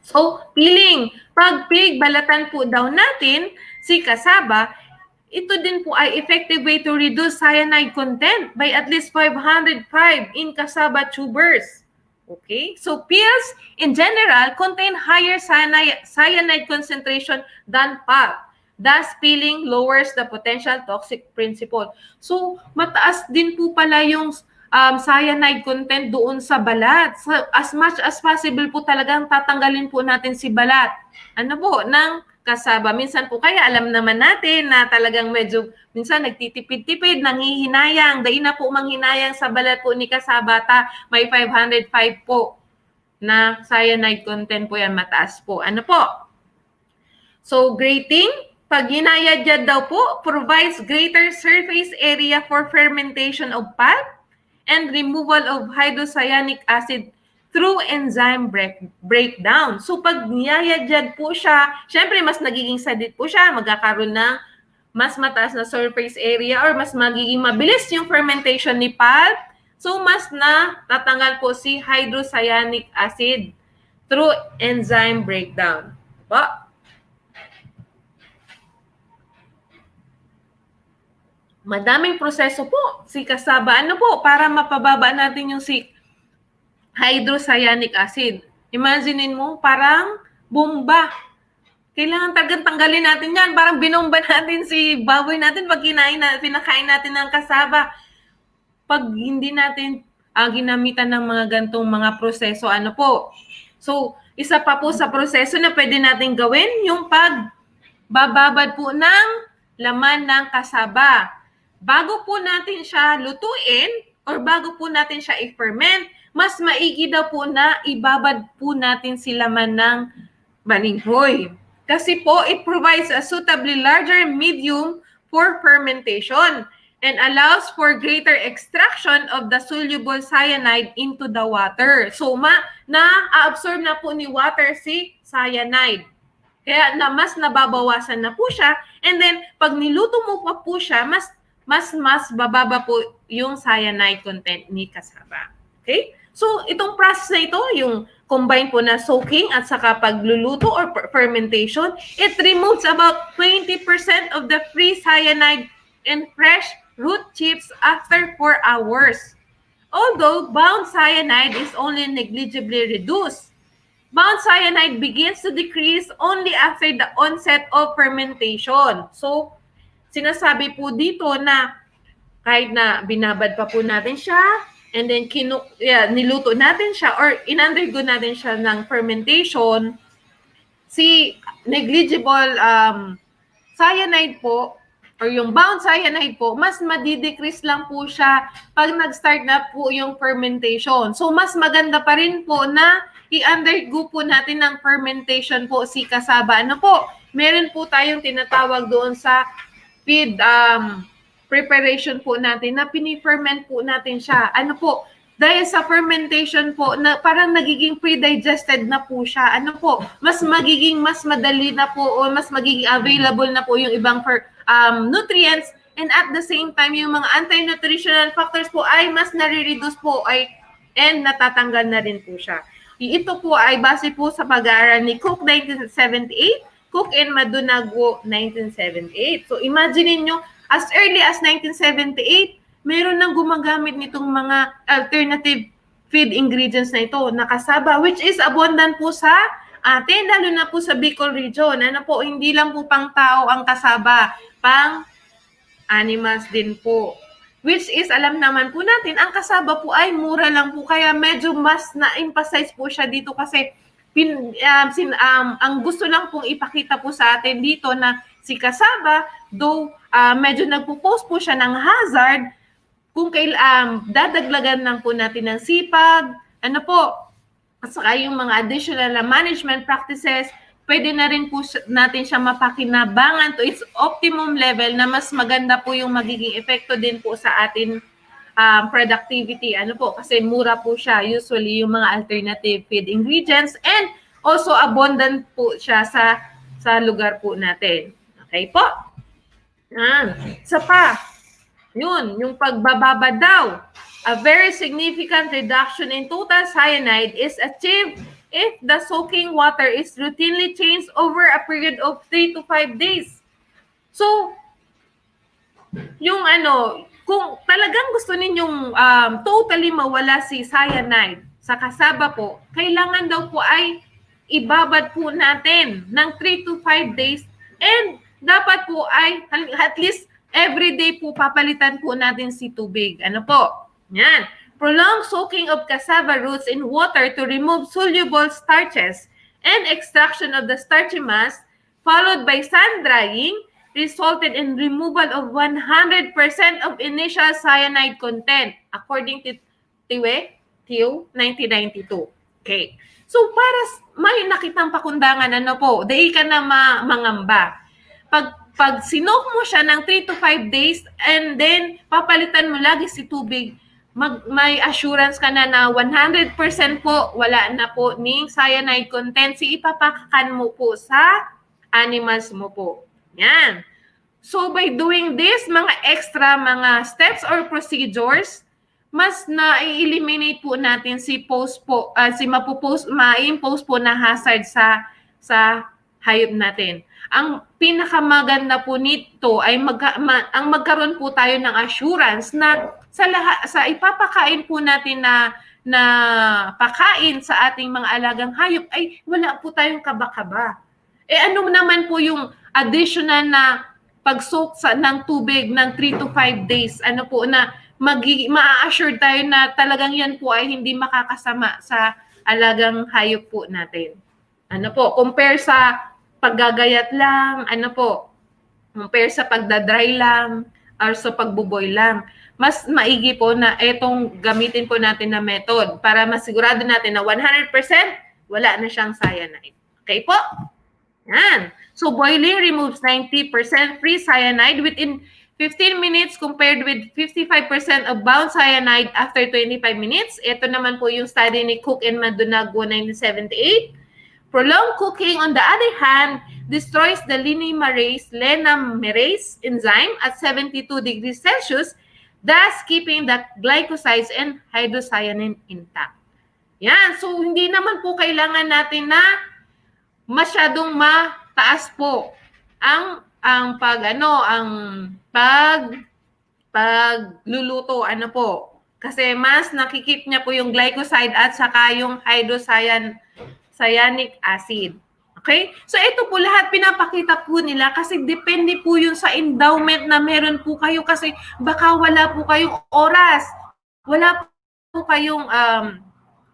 So, peeling. Pag balatan po daw natin si kasaba, ito din po ay effective way to reduce cyanide content by at least 505 in cassava tubers. Okay? So, peels in general contain higher cyanide concentration than pulp. Thus, peeling lowers the potential toxic principle. So, mataas din po pala yung cyanide content doon sa balat. So, as much as possible po talagang tatanggalin po natin si balat. Ano po? Ng kasaba. Minsan po kaya alam naman natin na talagang medyo minsan nagtitipid-tipid, nanghihinayang. Dahil na po manghinayang sa balat po ni kasaba may 505 po na cyanide content po yan, mataas po. Ano po? So, grating. Pag hinayad daw po, provides greater surface area for fermentation of pulp and removal of hydrocyanic acid through enzyme breakdown. So pag niyayadjad po siya, syempre mas nagiging sadit po siya, magkakaroon ng mas mataas na surface area or mas magiging mabilis yung fermentation ni pulp. So mas natatanggal po si hydrocyanic acid through enzyme breakdown. Diba? Madaming proseso po si kasaba. Ano po? Para mapababa natin yung si hydrocyanic acid. Imaginin mo, parang bomba. Kailangan tanggalin natin yan. Parang binomba natin si baboy natin pag pinakain natin ng kasaba. Pag hindi natin ginamitan ng mga gantong mga proseso, ano po? So, isa pa po sa proseso na pwede natin gawin, yung pagbababad po ng laman ng kasaba. Bago po natin siya lutuin or bago po natin siya i-ferment, mas maigi daw po na ibabad po natin si laman ng balinghoy. Kasi po, it provides a suitably larger medium for fermentation and allows for greater extraction of the soluble cyanide into the water. So, na-absorb na po ni water si cyanide. Kaya mas nababawasan na po siya. And then, pag niluto mo pa po siya, mas bababa po yung cyanide content ni kasaba. Okay? So, itong process na ito, yung combine po na soaking at saka pagluluto or fermentation, it removes about 20% of the free cyanide in fresh root chips after 4 hours. Although bound cyanide is only negligibly reduced. Bound cyanide begins to decrease only after the onset of fermentation. So, sinasabi po dito na kahit na binabad pa po natin siya, and then niluto natin siya or in-undergo natin siya ng fermentation, si negligible cyanide po or yung bound cyanide po, mas madidecrease lang po siya pag nag-start na po yung fermentation. So, mas maganda pa rin po na i-undergo po natin ng fermentation po si cassava. Ano po, meron po tayong tinatawag doon sa feed preparation po natin na pini-ferment po natin siya. Ano po, dahil sa fermentation po, na parang nagiging pre-digested na po siya. Ano po, mas madali na po o mas magiging available na po yung ibang nutrients, and at the same time, yung mga anti-nutritional factors po ay mas nare-reduce po and natatanggal na rin po siya. Ito po ay base po sa pag-aaral ni Cook 1978, Cook and Madunago 1978. So imagine niyo, as early as 1978, meron nang gumagamit nitong mga alternative feed ingredients na ito, na cassava, which is abundant po sa atin, lalo na po sa Bicol region. Ano po, hindi lang po pang tao ang cassava, pang animals din po. Which is, alam naman po natin, ang cassava po ay mura lang po, kaya medyo mas na-emphasize po siya dito kasi ang gusto lang pong ipakita po sa atin dito na si cassava, though medyo nagpo-post po siya ng hazard, kung dadaglagan lang po natin ng sipag, ano po, at saka yung mga additional na management practices, pwede na rin po natin siya mapakinabangan to its optimum level na mas maganda po yung magiging epekto din po sa atin productivity. Ano po, kasi mura po siya, usually yung mga alternative feed ingredients, and also abundant po siya sa lugar po natin. Okay po? Isa pa, yun, yung pagbababa daw. A very significant reduction in total cyanide is achieved if the soaking water is routinely changed over a period of 3 to 5 days. So, yung kung talagang gusto ninyong totally mawala si cyanide sa cassava po, kailangan daw po ay ibabad po natin ng 3 to 5 days, and dapat po ay at least every day po papalitan po natin si tubig. Ano po? Yan. Prolonged soaking of cassava roots in water to remove soluble starches and extraction of the starchy mass, followed by sun drying, resulted in removal of 100% of initial cyanide content, according to Tew 1992. Okay. So, para may nakitang pakundangan, ano po, dahil ka na mangamba. Pag sinok mo siya ng 3 to 5 days and then papalitan mo lagi si tubig, may assurance ka na 100% po wala na po ning cyanide content si ipapakan mo po sa animals mo po. Yan. So by doing this, mga extra mga steps or procedures, mas na-eliminate po natin si ma-impose po na hazard sa hayop natin. Ang pinakamaganda po nito ay ang magkaroon po tayo ng assurance na sa ipapakain po natin na pakain sa ating mga alagang hayop ay wala po tayong kaba-kaba. Ano naman po yung additional na pag-soak ng tubig ng 3 to 5 days? Ano po na ma-assure tayo na talagang yan po ay hindi makakasama sa alagang hayop po natin. Ano po, compare sa paggagayat lang, ano po, compare sa pagdadry lang, or sa pagbuboy lang. Mas maigi po na etong gamitin po natin na method para masigurado natin na 100% wala na siyang cyanide. Okay po? Yan. So, boiling removes 90% free cyanide within 15 minutes compared with 55% of bound cyanide after 25 minutes. Ito naman po yung study ni Cook and Madunago 1978. Prolonged cooking, on the other hand, destroys the linaimerase enzyme at 72 degrees Celsius, thus keeping the glycosides and hydrocyanine intact. Yan. So, hindi naman po kailangan natin na masyadong mataas po ang pagluluto, ano po. Kasi mas nakikip niya po yung glycoside at saka yung hydrocyanic acid. Okay? So, ito po lahat pinapakita po nila kasi depende po yun sa endowment na meron po kayo kasi baka wala po kayong oras. Wala po kayong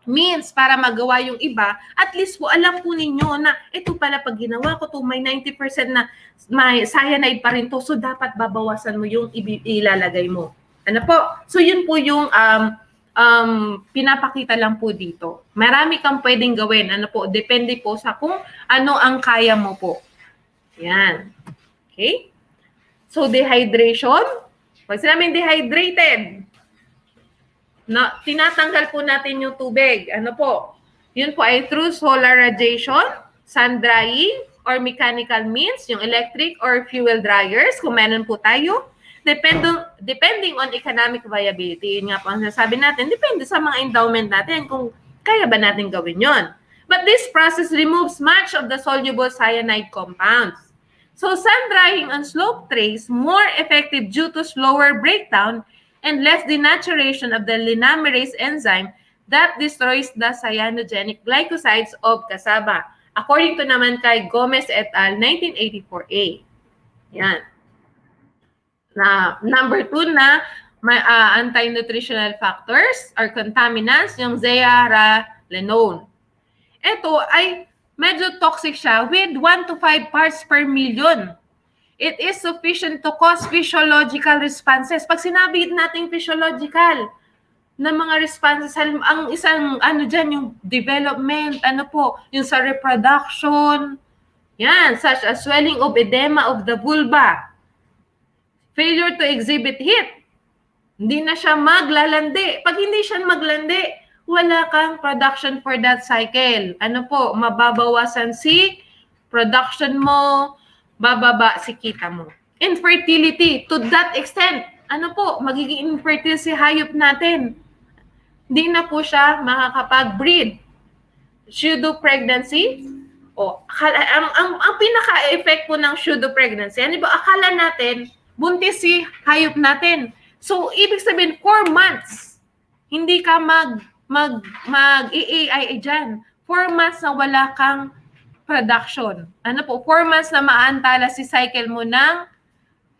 means para magawa yung iba. At least po, alam po ninyo na ito pala pag ginawa ko to, may 90% na may cyanide pa rin to. So, dapat babawasan mo yung ilalagay mo. Ano po? So, yun po yung pinapakita lang po dito. Marami kang pwedeng gawin. Ano po, depende po sa kung ano ang kaya mo po. Yan. Okay? So, dehydration. Pag sinabing dehydrated, tinatanggal po natin yung tubig. Ano po? Yun po ay through solar radiation, sun drying, or mechanical means, yung electric or fuel dryers, kung meron po tayo. Depending on economic viability. Yun nga po ang sasabi natin, depende sa mga endowment natin kung kaya ba natin gawin yon. But this process removes much of the soluble cyanide compounds. So sun drying on slope trays more effective due to slower breakdown and less denaturation of the linamerase enzyme that destroys the cyanogenic glycosides of cassava. According to naman kay Gomez et al. 1984a. Yan. Na number 2 na anti-nutritional factors or contaminants, yung zearalenone. Ito ay medyo toxic siya with 1 to 5 parts per million. It is sufficient to cause physiological responses. Pag sinabi natin physiological na mga responses, ang isang dyan, yung development, yung sa reproduction, yan, such as swelling of edema of the vulva, failure to exhibit heat, hindi na siya maglalandi. Pag hindi siya maglandi, wala kang production for that cycle. Mababawasan si production mo, bababa si kita mo. Infertility, to that extent, magiging infertile si hayop natin. Hindi na po siya makakapag-breed. Pseudo-pregnancy, ang pinaka-effect po ng pseudo-pregnancy, akala natin, buntis si hayop natin. So, ibig sabihin, 4 months, hindi ka mag-EAI dyan. 4 months na wala kang production. 4 months na maantala si cycle mo ng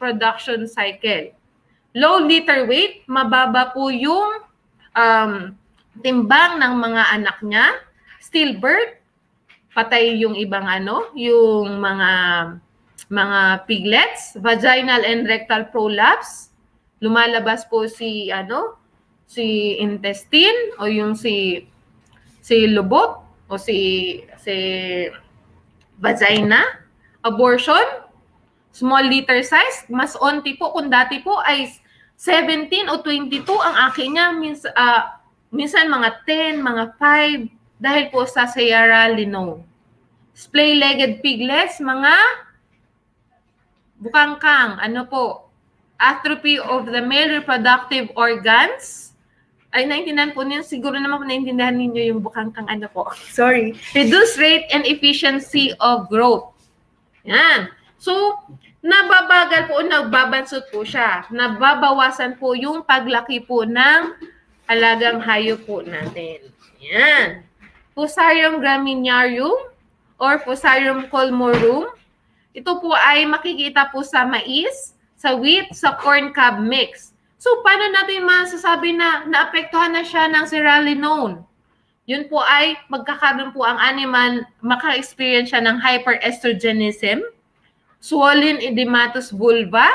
production cycle. Low litter weight, mababa po yung timbang ng mga anak niya. Stillbirth, patay yung ibang yung mga piglets, vaginal and rectal prolapse, lumalabas po si intestine o yung si lubot o si vagina, abortion, small litter size, mas onti po kung dati po ay 17 o 22 ang akin niya, minsan mga 10, mga 5 dahil po sa zearalenone. Splay-legged piglets, mga bukangkang, atrophy of the male reproductive organs. Ay, naintindihan po niyo. Siguro naman kung naintindihan ninyo yung bukangkang Sorry. Reduced rate and efficiency of growth. Yan. So, nababagal po, nagbabansot po siya. Nababawasan po yung paglaki po ng alagang hayop po natin. Yan. Fusarium graminearium or Fusarium colmorum. Ito po ay makikita po sa mais, sa wheat, sa corn cob mix. So, paano natin masasabi na naapektuhan na siya ng zearalenone? Yun po ay magkakaroon po ang animal, maka-experience siya ng hyperestrogenism, swollen edematous vulva,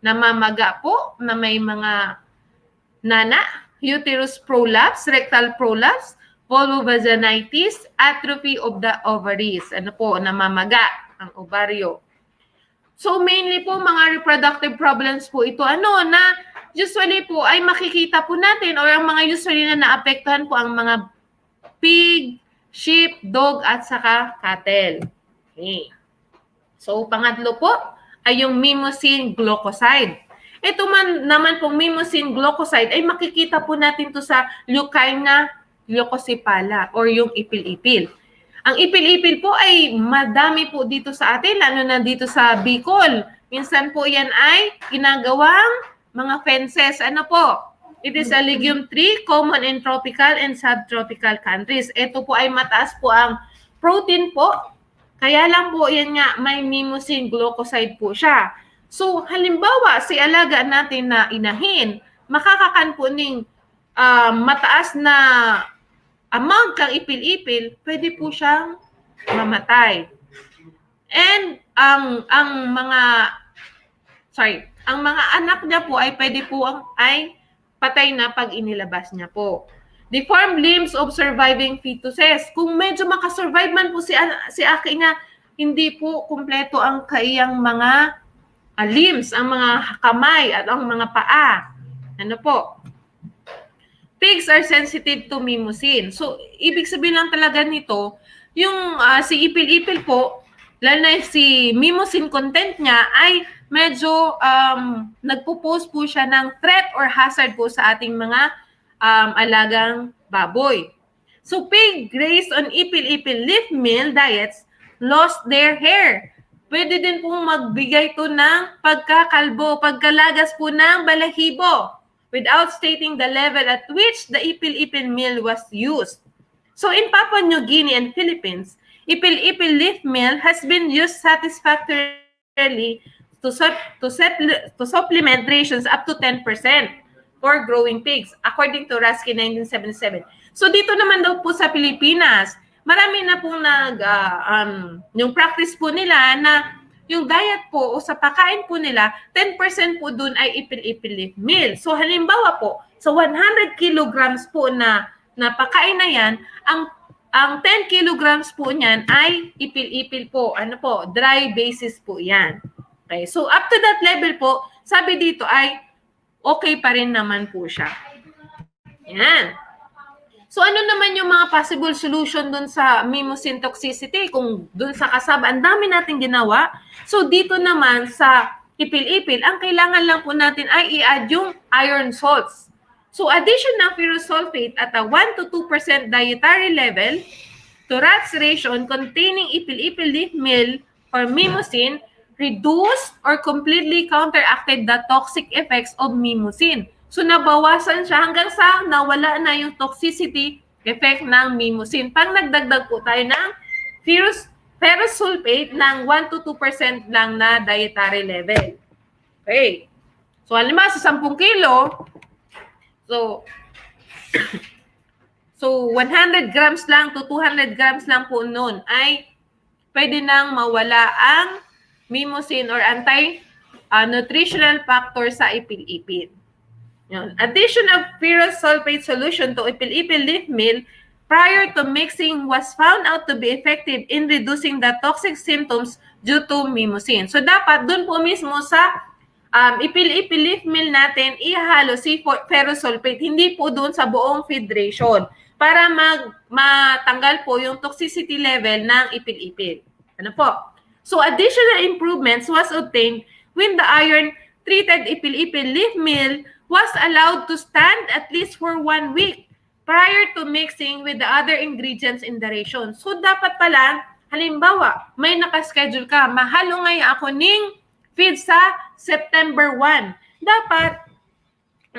namamaga po, na may mga nana, uterus prolapse, rectal prolapse, vulvovaginitis, atrophy of the ovaries. Namamaga ang ovaryo. So mainly po mga reproductive problems po ito. Na usually po ay makikita po natin or ang mga usually na naapektuhan po ang mga pig, sheep, dog at saka cattle. Okay. So pangatlo po ay yung mimosine glucoside. Ito naman pong mimosine glucoside ay makikita po natin to sa Leucaena leucocipala or yung ipil-ipil. Ang ipil-ipil po ay madami po dito sa atin, lalo na dito sa Bicol. Minsan po yan ay ginagawang mga fences. It is a legume tree, common in tropical and subtropical countries. Ito po ay mataas po ang protein po. Kaya lang po yan nga, may mimosine glucoside po siya. So, halimbawa, si alaga natin na inahin, makakakan po ng mataas na amount ng ipil-ipil, pwede po siyang mamatay. And ang mga anak niya po ay pwede po ay patay na pag inilabas niya po. Deformed limbs of surviving fetuses. Kung medyo makasurvive man po si Aki niya, hindi po kumpleto ang kaiyang mga limbs, ang mga kamay at ang mga paa. Ano po? Pigs are sensitive to mimosine. So, ibig sabihin lang talaga nito, yung si ipil-ipil po, lalo na si mimosine content niya ay medyo nagpo-pose po siya ng threat or hazard po sa ating mga alagang baboy. So, pig raised on ipil-ipil leaf meal diets lost their hair. Pwede din pong magbigay to ng pagkakalbo, pagkalagas po ng balahibo without stating the level at which the ipil-ipil meal was used. So, in Papua New Guinea and Philippines, ipil-ipil leaf meal has been used satisfactorily to supplement rations up to 10% for growing pigs, according to Raskin 1977. So dito naman daw po sa Pilipinas, marami na pong yung practice po nila na yung diet po o sa pagkain po nila, 10% po dun ay ipil-ipil leaf meal. So halimbawa po, sa 100 kilograms po na pagkain na yan, ang 10 kilograms po niyan ay ipil-ipil po. Ano po? Dry basis po yan. Okay. So, up to that level po, sabi dito ay okay pa rin naman po siya. Yan. So, ano naman yung mga possible solution dun sa mimosine toxicity? Kung dun sa kasaba, ang dami natin ginawa. So, dito naman sa ipil-ipil, ang kailangan lang po natin ay i-add yung iron salts. So, addition ng ferrous sulfate at a 1 to 2% dietary level to rats ration containing ipil-ipil leaf meal or mimosine reduced or completely counteracted the toxic effects of mimosine. So, nabawasan siya hanggang sa nawala na yung toxicity effect ng mimosine. Pag nagdagdag po tayo ng ferrous sulfate ng 1 to 2% lang na dietary level. Okay. So, halimbawa sa 10 kilo, So 100 grams lang to 200 grams lang po noon ay pwede nang mawala ang mimosine or anti-nutritional factor sa ipil-ipil. Addition of ferrous sulfate solution to ipil-ipil leaf meal prior to mixing was found out to be effective in reducing the toxic symptoms due to mimosine. So dapat doon po mismo sa ipil-ipil leaf meal natin, ihalo si ferrous sulfate, hindi po doon sa buong feed ration para matanggal po yung toxicity level ng ipil-ipil. Ano po? So, additional improvements was obtained when the iron-treated ipil-ipil leaf meal was allowed to stand at least for 1 week prior to mixing with the other ingredients in the ration. So, dapat pala, halimbawa, may nakaschedule ka, mahalo ngayon ako ning feed sa September 1. Dapat,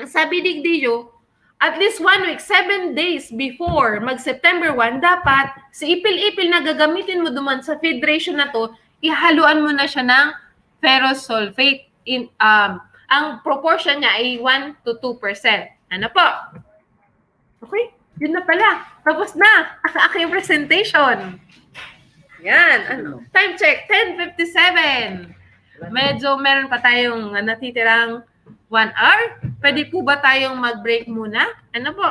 sabi digdiyo, at least 1 week, 7 days before mag-September 1, dapat si ipil-ipil na gagamitin mo duman sa feed ration na to, ihaluan mo na siya ng ferrous sulfate. Ang proportion niya ay 1 to 2%. Ano po? Okay, yun na pala. Tapos na ang aking presentation. Yan. Ano? Time check, 10:57. Medyo meron pa tayong natitirang 1 hour. Pwede po ba tayong mag-break muna? Ano po?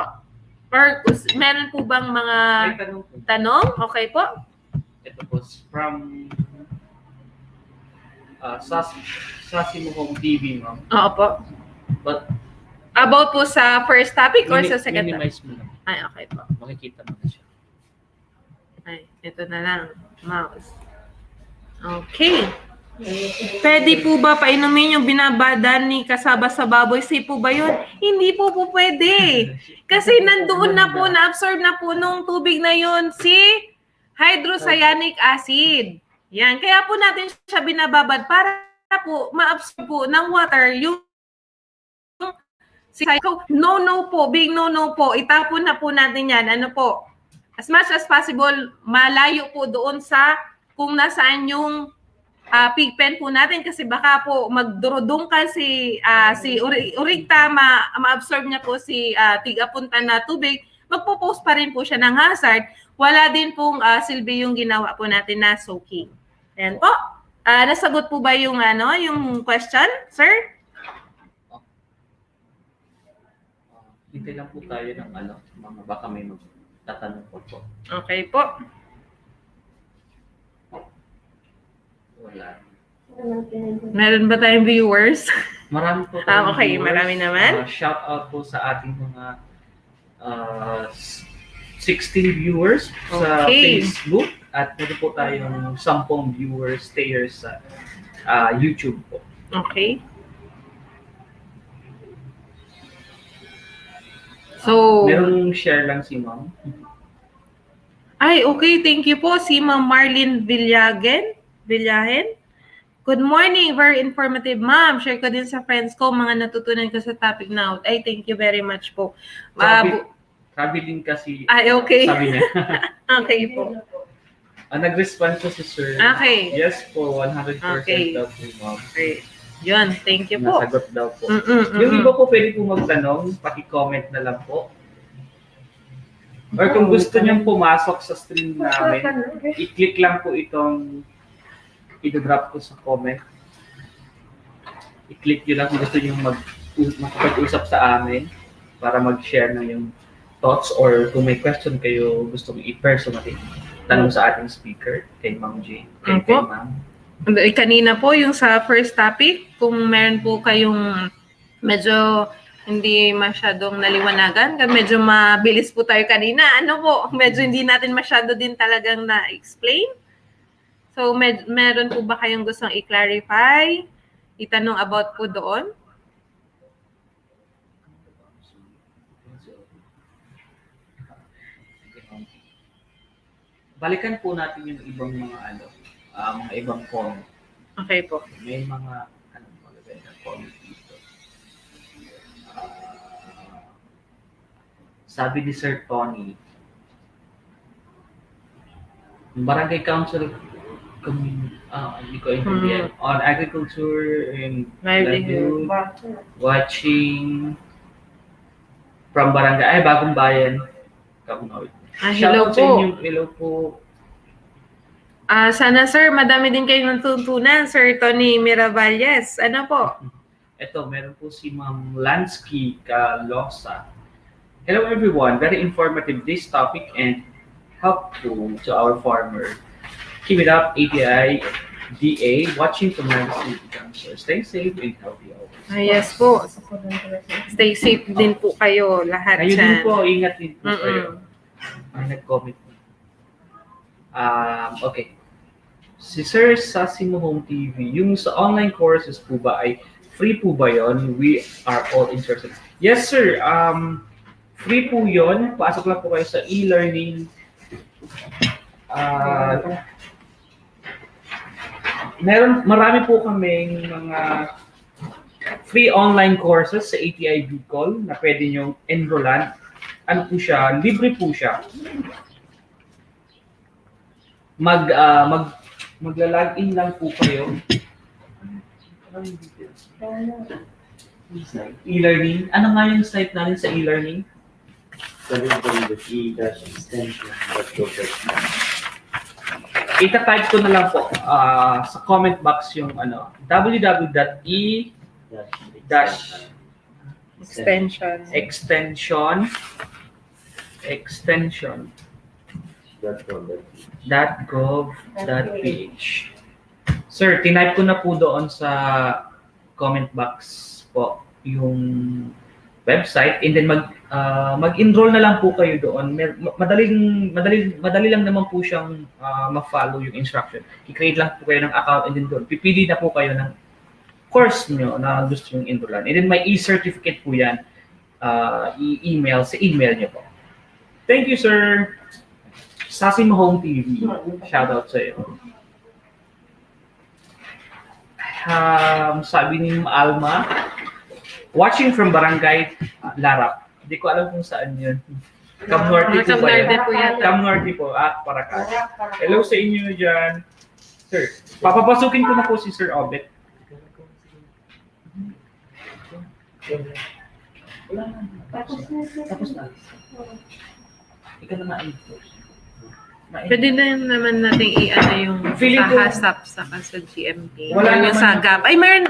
Or meron po bang mga tanong? Okay po? Ito po, from Sasimuhong TV, ma'am. Oo po. But, About po sa first topic or sa second topic? minimize mo lang. Ay, okay po. Makikita mo na siya. Ay, ito na lang. Mouse. Okay. Pwede po ba painumin yung binabada ni kasaba sa baboy? Say po ba yun? Hindi po pwede. Kasi nandoon na po, na-absorb na po nung tubig na yun si hydrocyanic acid. Yan. Kaya po natin siya binababad para po ma-absorb po ng water yung no po, big no po. Itapon na po natin yan. Ano po? As much as possible, malayo po doon sa kung nasaan yung pig pen po natin kasi baka po magdurudungkal si urigta, ma-absorb niya po si tigapunta na tubig, magpo-post pa rin po siya ng hazard. Wala din pong silbi yung ginawa po natin na soaking. Ayan po. Nasagot po ba yung question, sir? hintay lang po tayo ng mga baka may magtatanong po po. Okay po. Wala. Meron ba tayong viewers? Marami po Okay, marami naman. Shout out po sa ating mga 16 viewers sa Okay. Facebook at meron po tayong 10 viewers, stayers sa YouTube po. Okay. So, Merong share lang si ma'am. ay, okay. Thank you po. Si Ma'am Marlene Villahen. Good morning. Very informative, ma'am. Share ko din sa friends ko mga natutunan ko sa topic now. Ay, thank you very much po. Sabi din kasi, Ay, okay. sabi niya. Okay po. Nag-respond po si sir. Okay. Yes po, 100% Okay. daw po, ma'am. Okay. Yun. Thank you po. Nasagot daw po. Mm-mm, Yung mm-mm. iba po pwede po magtanong, paki-comment na lang po. Or kung gusto niyong pumasok sa stream namin, i-click lang po itong i-drop ko sa comment. I-click nyo lang kung gusto nyo makapag-usap sa amin para mag-share na yung thoughts or kung may question kayo gusto mong i-personally tanong sa ating speaker, kay Ma'am J. Kay Opo. Ma'am. Kanina po yung sa first topic, kung meron po kayong medyo hindi masyadong naliwanagan, medyo mabilis po tayo kanina. Ano po, medyo hindi natin masyado din talagang na-explain. So, meron po ba kayong gustong i-clarify? Itanong about po doon? Balikan po natin yung ibang mga mga ibang comment. Okay po. May mga magagay na comment dito. Sabi ni Sir Tony, Barangay Council hindi ko intindihan. On agriculture and livelihood, watching from Barangay, Bagong Bayan, Kapunawit. Hello Shoutout sa po. inyo. Hello po. Sana sir, madami din kayong natutunan, Sir Tony Miravalles. Ano po? Ito, meron po si Ma'am Lansky Calosa. Hello everyone, very informative this topic and helpful to our farmer. Keep it up, ATI DA, watching from Manila City Council. Stay safe and healthy always. Yes po. Stay safe din po kayo lahat Kayo din dyan. po, ingat din po Mm-mm. kayo. May nag-comment. Okay. Si Sir Sasimo Home TV, yung sa online courses po ba ay free po ba yon? We are all interested. Yes sir, free po yon. Pasok lang po kayo sa e-learning. Marami po kaming mga free online courses sa ATI Bicol na pwede nyong enrollan. Ano po siya? Libre po siya. Magla-login lang po kayo. E-learning. Ano nga yung site natin sa e-learning? Ita-type ko na lang po sa comment box yung www.e-extension.gov.ph. Sir, tinype ko na po doon sa comment box po yung website and then mag-enroll na lang po kayo doon. Madali lang naman po siyang ma-follow yung instruction. I-create lang po kayo ng account and then doon pipili na po kayo ng course nyo na gusto yung enrollan. And then may e-certificate po yan. I-email sa email nyo po. Thank you, sir. Sasimo Home TV. Shout out sa iyo. Sabi ni Alma, watching from Barangay Larap. Hindi ko alam kung saan yun. Camnorte po ba yun? Camnorte po, Paracas. Hello sa inyo dyan. Sir, papapasukin ko na po si Sir Obet. Tapos na. Ikaw na ma-end first. Pwede na naman natin i-ano yung Feeling ko- kahasap sa GMP. Wala Yung naman- sa GAP. Ay, meron,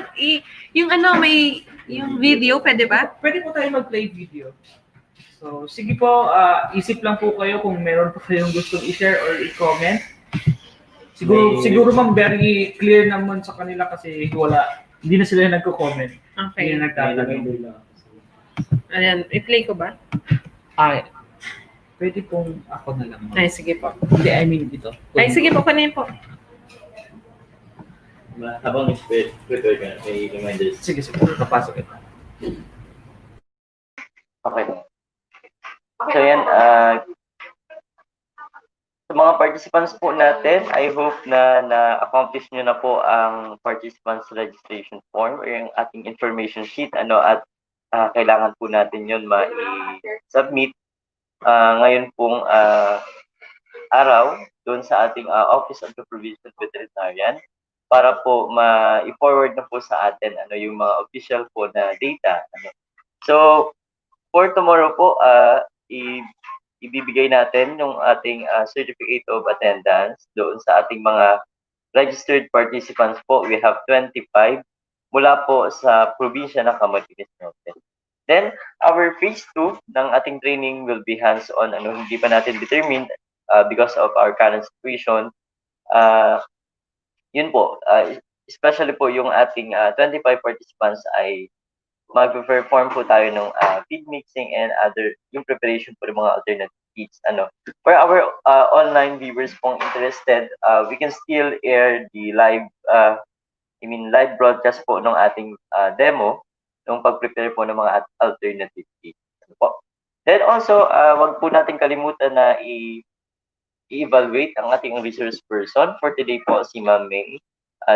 yung may yung video, pwede ba? Pwede po tayo mag-play video. So, sige po, isip lang po kayo kung meron pa kayong gustong i-share or i-comment. Siguro ma'am, very clear naman sa kanila kasi hindi na sila nagko-comment. Okay. Hindi na nagtatanong. Ayan, i-play ko ba? Pwede pong ako na lang. ma'am. Ay, sige po. Hindi, I mean dito. Ay, sige po, kanin po. Habang prepare ka, may reminders. Sige, papasok ito. Okay. So yan, sa mga participants po natin, I hope na na-accomplish nyo na po ang participants registration form or yung ating information sheet at kailangan po natin yun ma-submit ngayon pong araw doon sa ating Office of the Provincial Veterinarian para po ma-forward na po sa atin yung mga official po na data. So, for tomorrow po, ibibigay natin yung ating certificate of attendance doon sa ating mga registered participants po. We have 25 mula po sa probinsya ng Camarines Norte. Then, our phase 2 ng ating training will be hands-on. Hindi pa natin determined because of our current situation. Yun po, especially po yung ating 25 participants ay mag-perform po tayo ng feed mixing and other yung preparation for the mga alternative feeds. For our online viewers pong interested, we can still air the live broadcast po ng ating demo ng pag-prepare po ng mga alternative feeds. Po. Then also, wag po natin kalimutan na i-evaluate ang ating resource person. For today po, si Ma'am May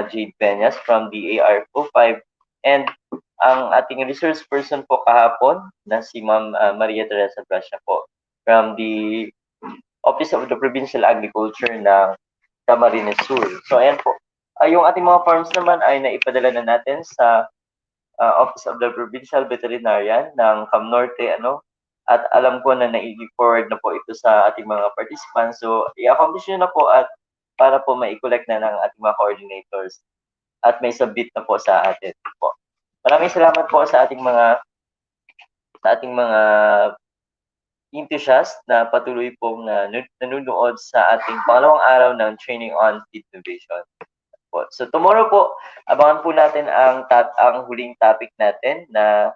Jade Peñas from the AR05 and ang ating resource person po kahapon na si Ma'am Maria Teresa Gracia po from the Office of the Provincial Agriculture ng Camarines Sur. So ayan po. Yung ating mga forms naman ay naipadala na natin sa Office of the Provincial Veterinarian ng Cam Norte at alam ko na nai-forward na po ito sa ating mga participants. So i-accomplish nyo na po at para po ma-collect na ng ating mga coordinators at may submit na po sa atin po. Maraming salamat po sa ating mga enthusiast na patuloy pong nanonood sa ating pangalawang araw ng training on feed innovation. So tomorrow po, abangan po natin ang huling topic natin na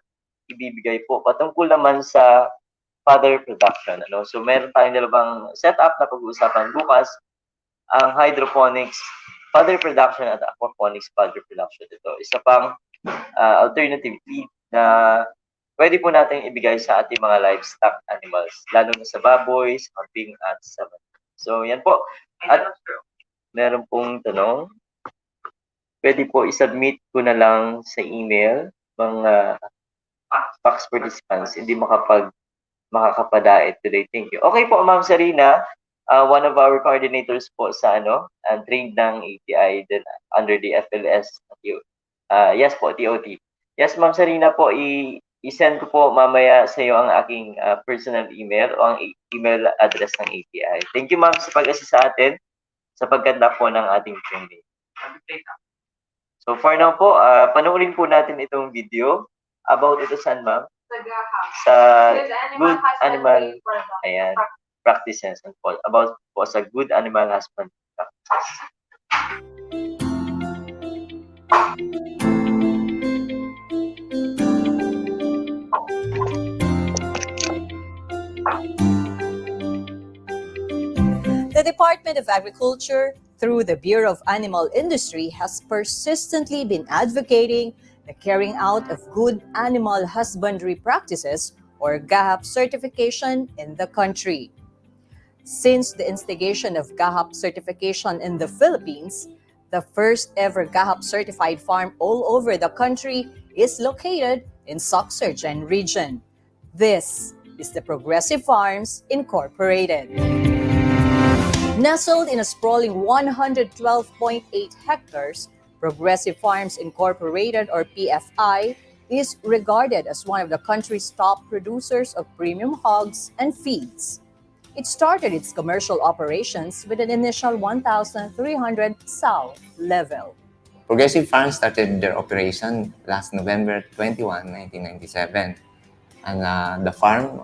ibibigay po patungkol naman sa fodder production. So meron tayong dalawang setup na pag-uusapan bukas, ang hydroponics fodder production at aquaponics fodder production. Ito isa pang alternative feed na pwede po natin ibigay sa ating mga livestock animals, lalo na sa baboy, sa kambing at sa manok. So yan po. At meron pong tanong, pwede po i-submit ko na lang sa email mga PAX participants, hindi makakapadaet today. Thank you. Okay po, Ma'am Sarina, one of our coordinators po sa trained ng ATI din under the FLS. Yes po, TOT. Yes, Ma'am Sarina po, i-send ko po mamaya sa iyo ang aking personal email o ang email address ng ATI. Thank you, Ma'am, sa pag-assist sa atin sa pagkanda po ng ating training. So for now po, panoorin po natin itong video about ito saan, Ma'am? Sa good animal practices and po, about po sa good animal husbandry practices. The Department of Agriculture, through the Bureau of Animal Industry, has persistently been advocating the carrying out of good animal husbandry practices, or GAHAP certification, in the country. Since the instigation of GAHAP certification in the Philippines, the first ever GAHAP certified farm all over the country is located in Soc-Surgen region. This is the Progressive Farms Incorporated. Nestled in a sprawling 112.8 hectares, Progressive Farms Incorporated, or PFI, is regarded as one of the country's top producers of premium hogs and feeds. It started its commercial operations with an initial 1,300 sow level. Progressive Farms started their operation last November 21, 1997. And the farm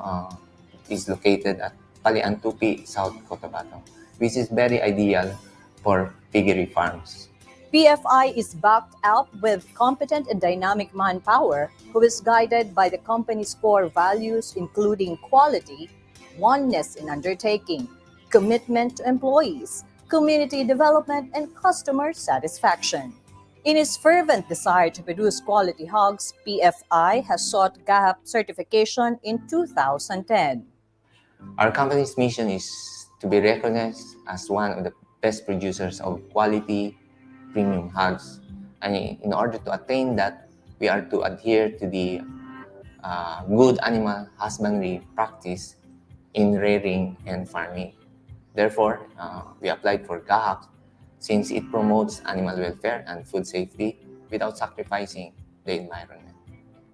is located at Paliantupi, South Cotabato, which is very ideal for piggery farms. PFI is backed up with competent and dynamic manpower who is guided by the company's core values, including quality, oneness in undertaking, commitment to employees, community development, and customer satisfaction. In its fervent desire to produce quality hogs, PFI has sought GAHAP certification in 2010. Our company's mission is to be recognized as one of the best producers of quality premium hogs. And in order to attain that, we are to adhere to the good animal husbandry practice in rearing and farming. Therefore, we applied for GAHAP since it promotes animal welfare and food safety without sacrificing the environment.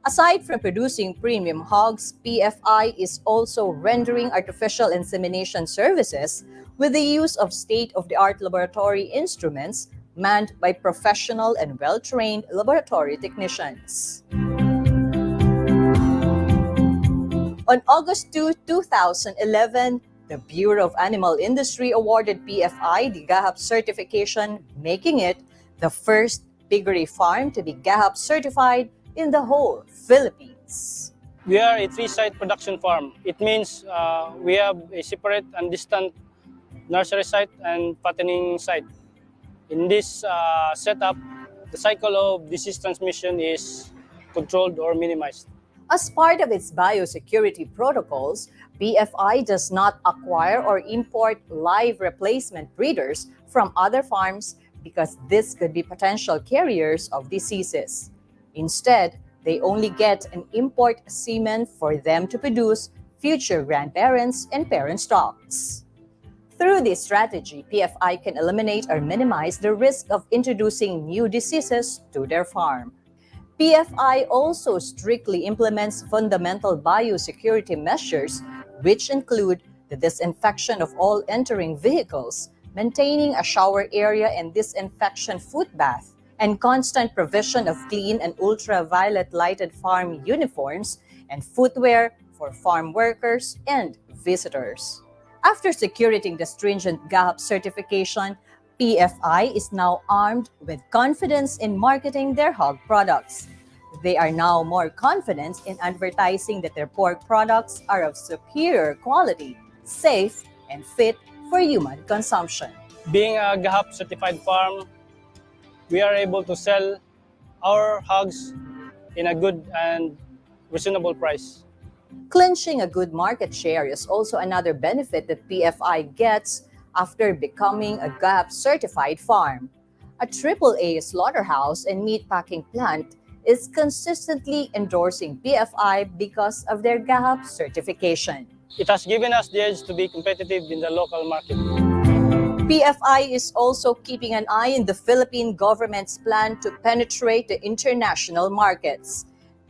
Aside from producing premium hogs, PFI is also rendering artificial insemination services with the use of state-of-the-art laboratory instruments manned by professional and well-trained laboratory technicians. On August 2, 2011, the Bureau of Animal Industry awarded PFI the GAHAP certification, making it the first piggery farm to be GAHAP certified in the whole Philippines. We are a three-site production farm. It means we have a separate and distant nursery site and fattening site. In this setup, the cycle of disease transmission is controlled or minimized. As part of its biosecurity protocols, PFI does not acquire or import live replacement breeders from other farms because this could be potential carriers of diseases. Instead, they only get an import semen for them to produce future grandparents and parent stocks. Through this strategy, PFI can eliminate or minimize the risk of introducing new diseases to their farm. PFI also strictly implements fundamental biosecurity measures, which include the disinfection of all entering vehicles, maintaining a shower area and disinfection foot bath, and constant provision of clean and ultraviolet lighted farm uniforms and footwear for farm workers and visitors. After securing the stringent GAHAP certification, PFI is now armed with confidence in marketing their hog products. They are now more confident in advertising that their pork products are of superior quality, safe, and fit for human consumption. Being a GAHAP certified farm, we are able to sell our hogs in a good and reasonable price. Clinching a good market share is also another benefit that PFI gets after becoming a GAHAP certified farm. A AAA slaughterhouse and meat packing plant is consistently endorsing PFI because of their GAHAP certification. It has given us the edge to be competitive in the local market. PFI is also keeping an eye on the Philippine government's plan to penetrate the international markets.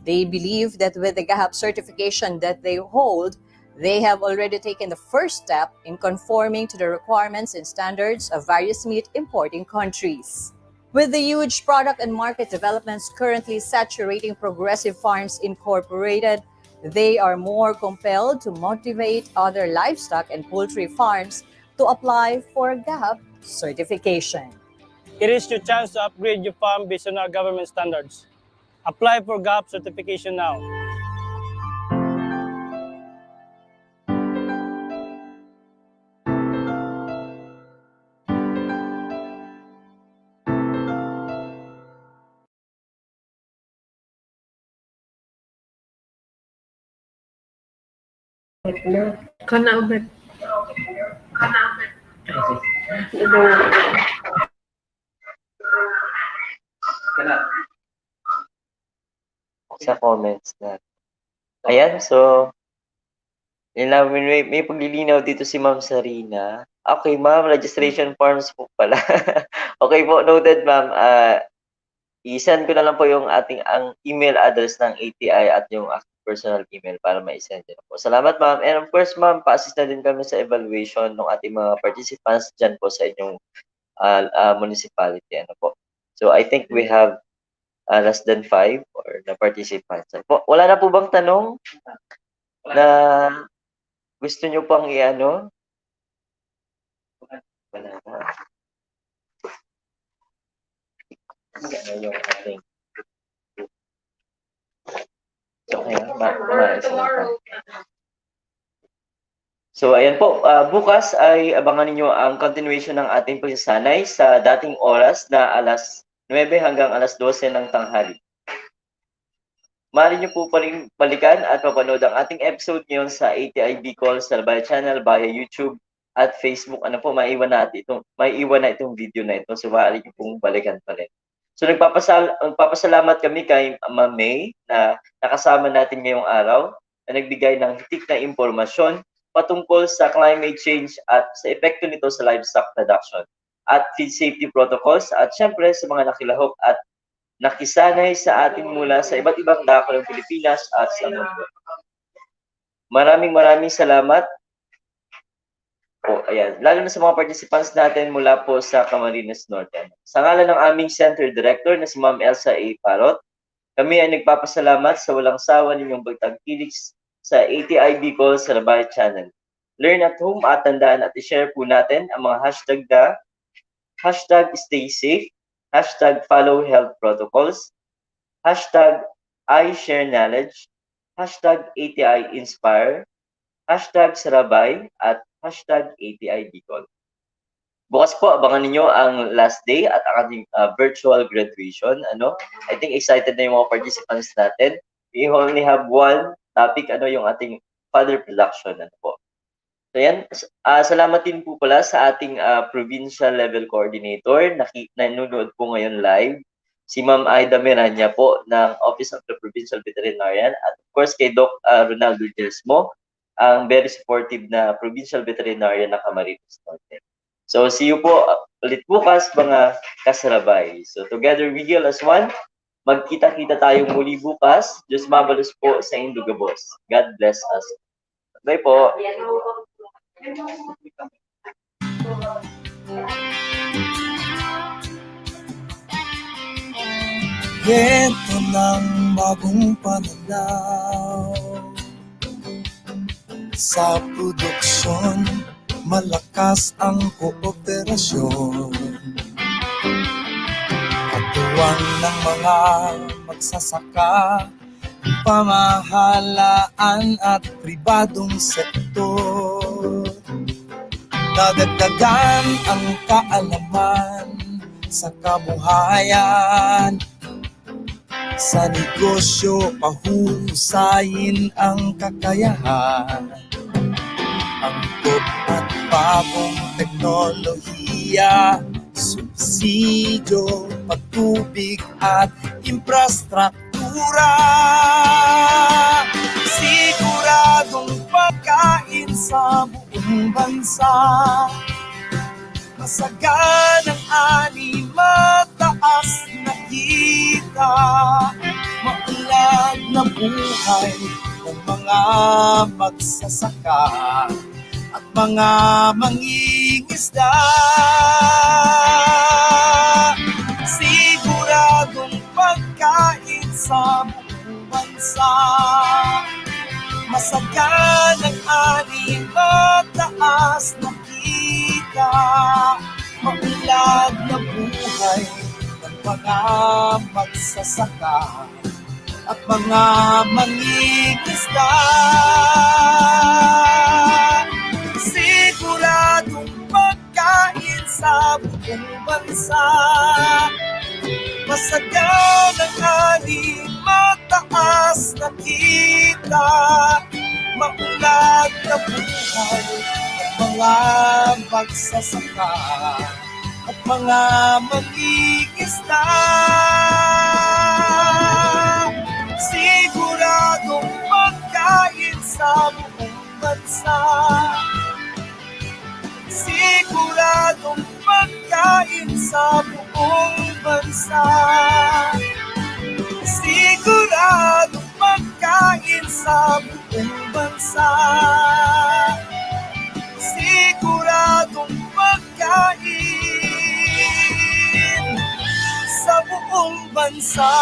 They believe that with the GAHAP certification that they hold, they have already taken the first step in conforming to the requirements and standards of various meat importing countries. With the huge product and market developments currently saturating Progressive Farms Incorporated, they are more compelled to motivate other livestock and poultry farms to apply for GAHAP certification. It is your chance to upgrade your farm based on our government standards. Apply for GAHAP certification now. Kana ubet. Sa comments na. Ayan, so yun lang, may paglilinaw dito si Ma'am Sarina. Okay, ma'am, registration forms po pala. Okay po, noted, ma'am. I-send ko na lang po yung ang email address ng ATI at yung personal email para ma-send nyo po. Salamat, ma'am. And of course, ma'am, pa-assist na din kami sa evaluation ng ating mga participants dyan po sa inyong municipality. Ano po. So, I think we have less than 5 or na participants. Wala na po bang tanong? na gusto nyo pang i-ano? Wala na. Ano yung ating So, ayan po. Bukas ay abangan ninyo ang continuation ng ating pagsasanay sa dating oras na alas 9 hanggang alas 12 ng tanghali. Maaari nyo po pa rin balikan at mapanood ang ating episode ngayon sa ATI Bicol Salbay Channel via YouTube at Facebook. Ano po, maiwan na itong video na ito. So, maaari nyo pong balikan pa rin. So, nagpapasalamat kami kay Ma'am May na nakasama natin ngayong araw na nagbigay ng hitik na impormasyon patungkol sa climate change at sa epekto nito sa livestock production at feed safety protocols at syempre sa mga nakilahok at nakisanay sa atin mula sa iba't ibang dako ng Pilipinas at sa mundo. Maraming salamat. Ayan. Lalo na sa mga participants natin mula po sa Camarines Norte. Sa ngalan ng aming Center Director na si Ma'am Elsa A. Parot, kami ay nagpapasalamat sa walang sawa ninyong pagtangkilik sa ATI Bicol Salbay Channel. Learn at home at tandaan at i-share po natin ang mga hashtag stay safe, hashtag follow health protocols, hashtag I share knowledge, hashtag ATI inspire, hashtag Sarabay at hashtag ATI Bicol. Bukas po, abangan ninyo ang last day at ang ating virtual graduation. I think excited na yung mga participants natin. We only have one topic, yung ating further production. Po. So yan, salamat din po pala sa ating provincial level coordinator na nanonood po ngayon live, si Ma'am Aida Miranya po ng Office of the Provincial Veterinarian at of course kay Doc Ronaldo Desmo, ang very supportive na Provincial Veterinarian ng Camarines Norte. So see you po ulit bukas mga kasarabay. So together we heal as one. Magkita-kita tayong muli bukas. Diyos mabalos po sa Indugabos. God bless us. Bye po. Ito ng bagong pananaw sa produksyon, malakas ang kooperasyon. Katuwang ng mga magsasaka, pamahalaan at pribadong sektor. Dadagdagan ang kaalaman sa kabuhayan. Sa negosyo, pahuhusayin ang kakayahan. Angkop at bagong teknolohiya, subsidyo, pagtubig at infrastruktura. Siguradong pagkain sa buong bansa. Masaganang ani, mataas na kita, maunlad na buhay ng mga magsasaka at mga mangingisda. Siguradong pagkain sa buong bansa. Masaganang ani, mataas na kita, maunlad na buhay ng mga magsasaka at mga mangingisda. Siguradong pagkain sa buong bansa. Masaganang ani, mataas na kita, maunlad na buhay ng mga magsasaka at mga mangingisda. Siguradong pagkain sa buong bansa. Siguradong pagkain sa buong bansa. Siguradong pagkain sa buong bansa. Siguradong pagkain sa buong bansa.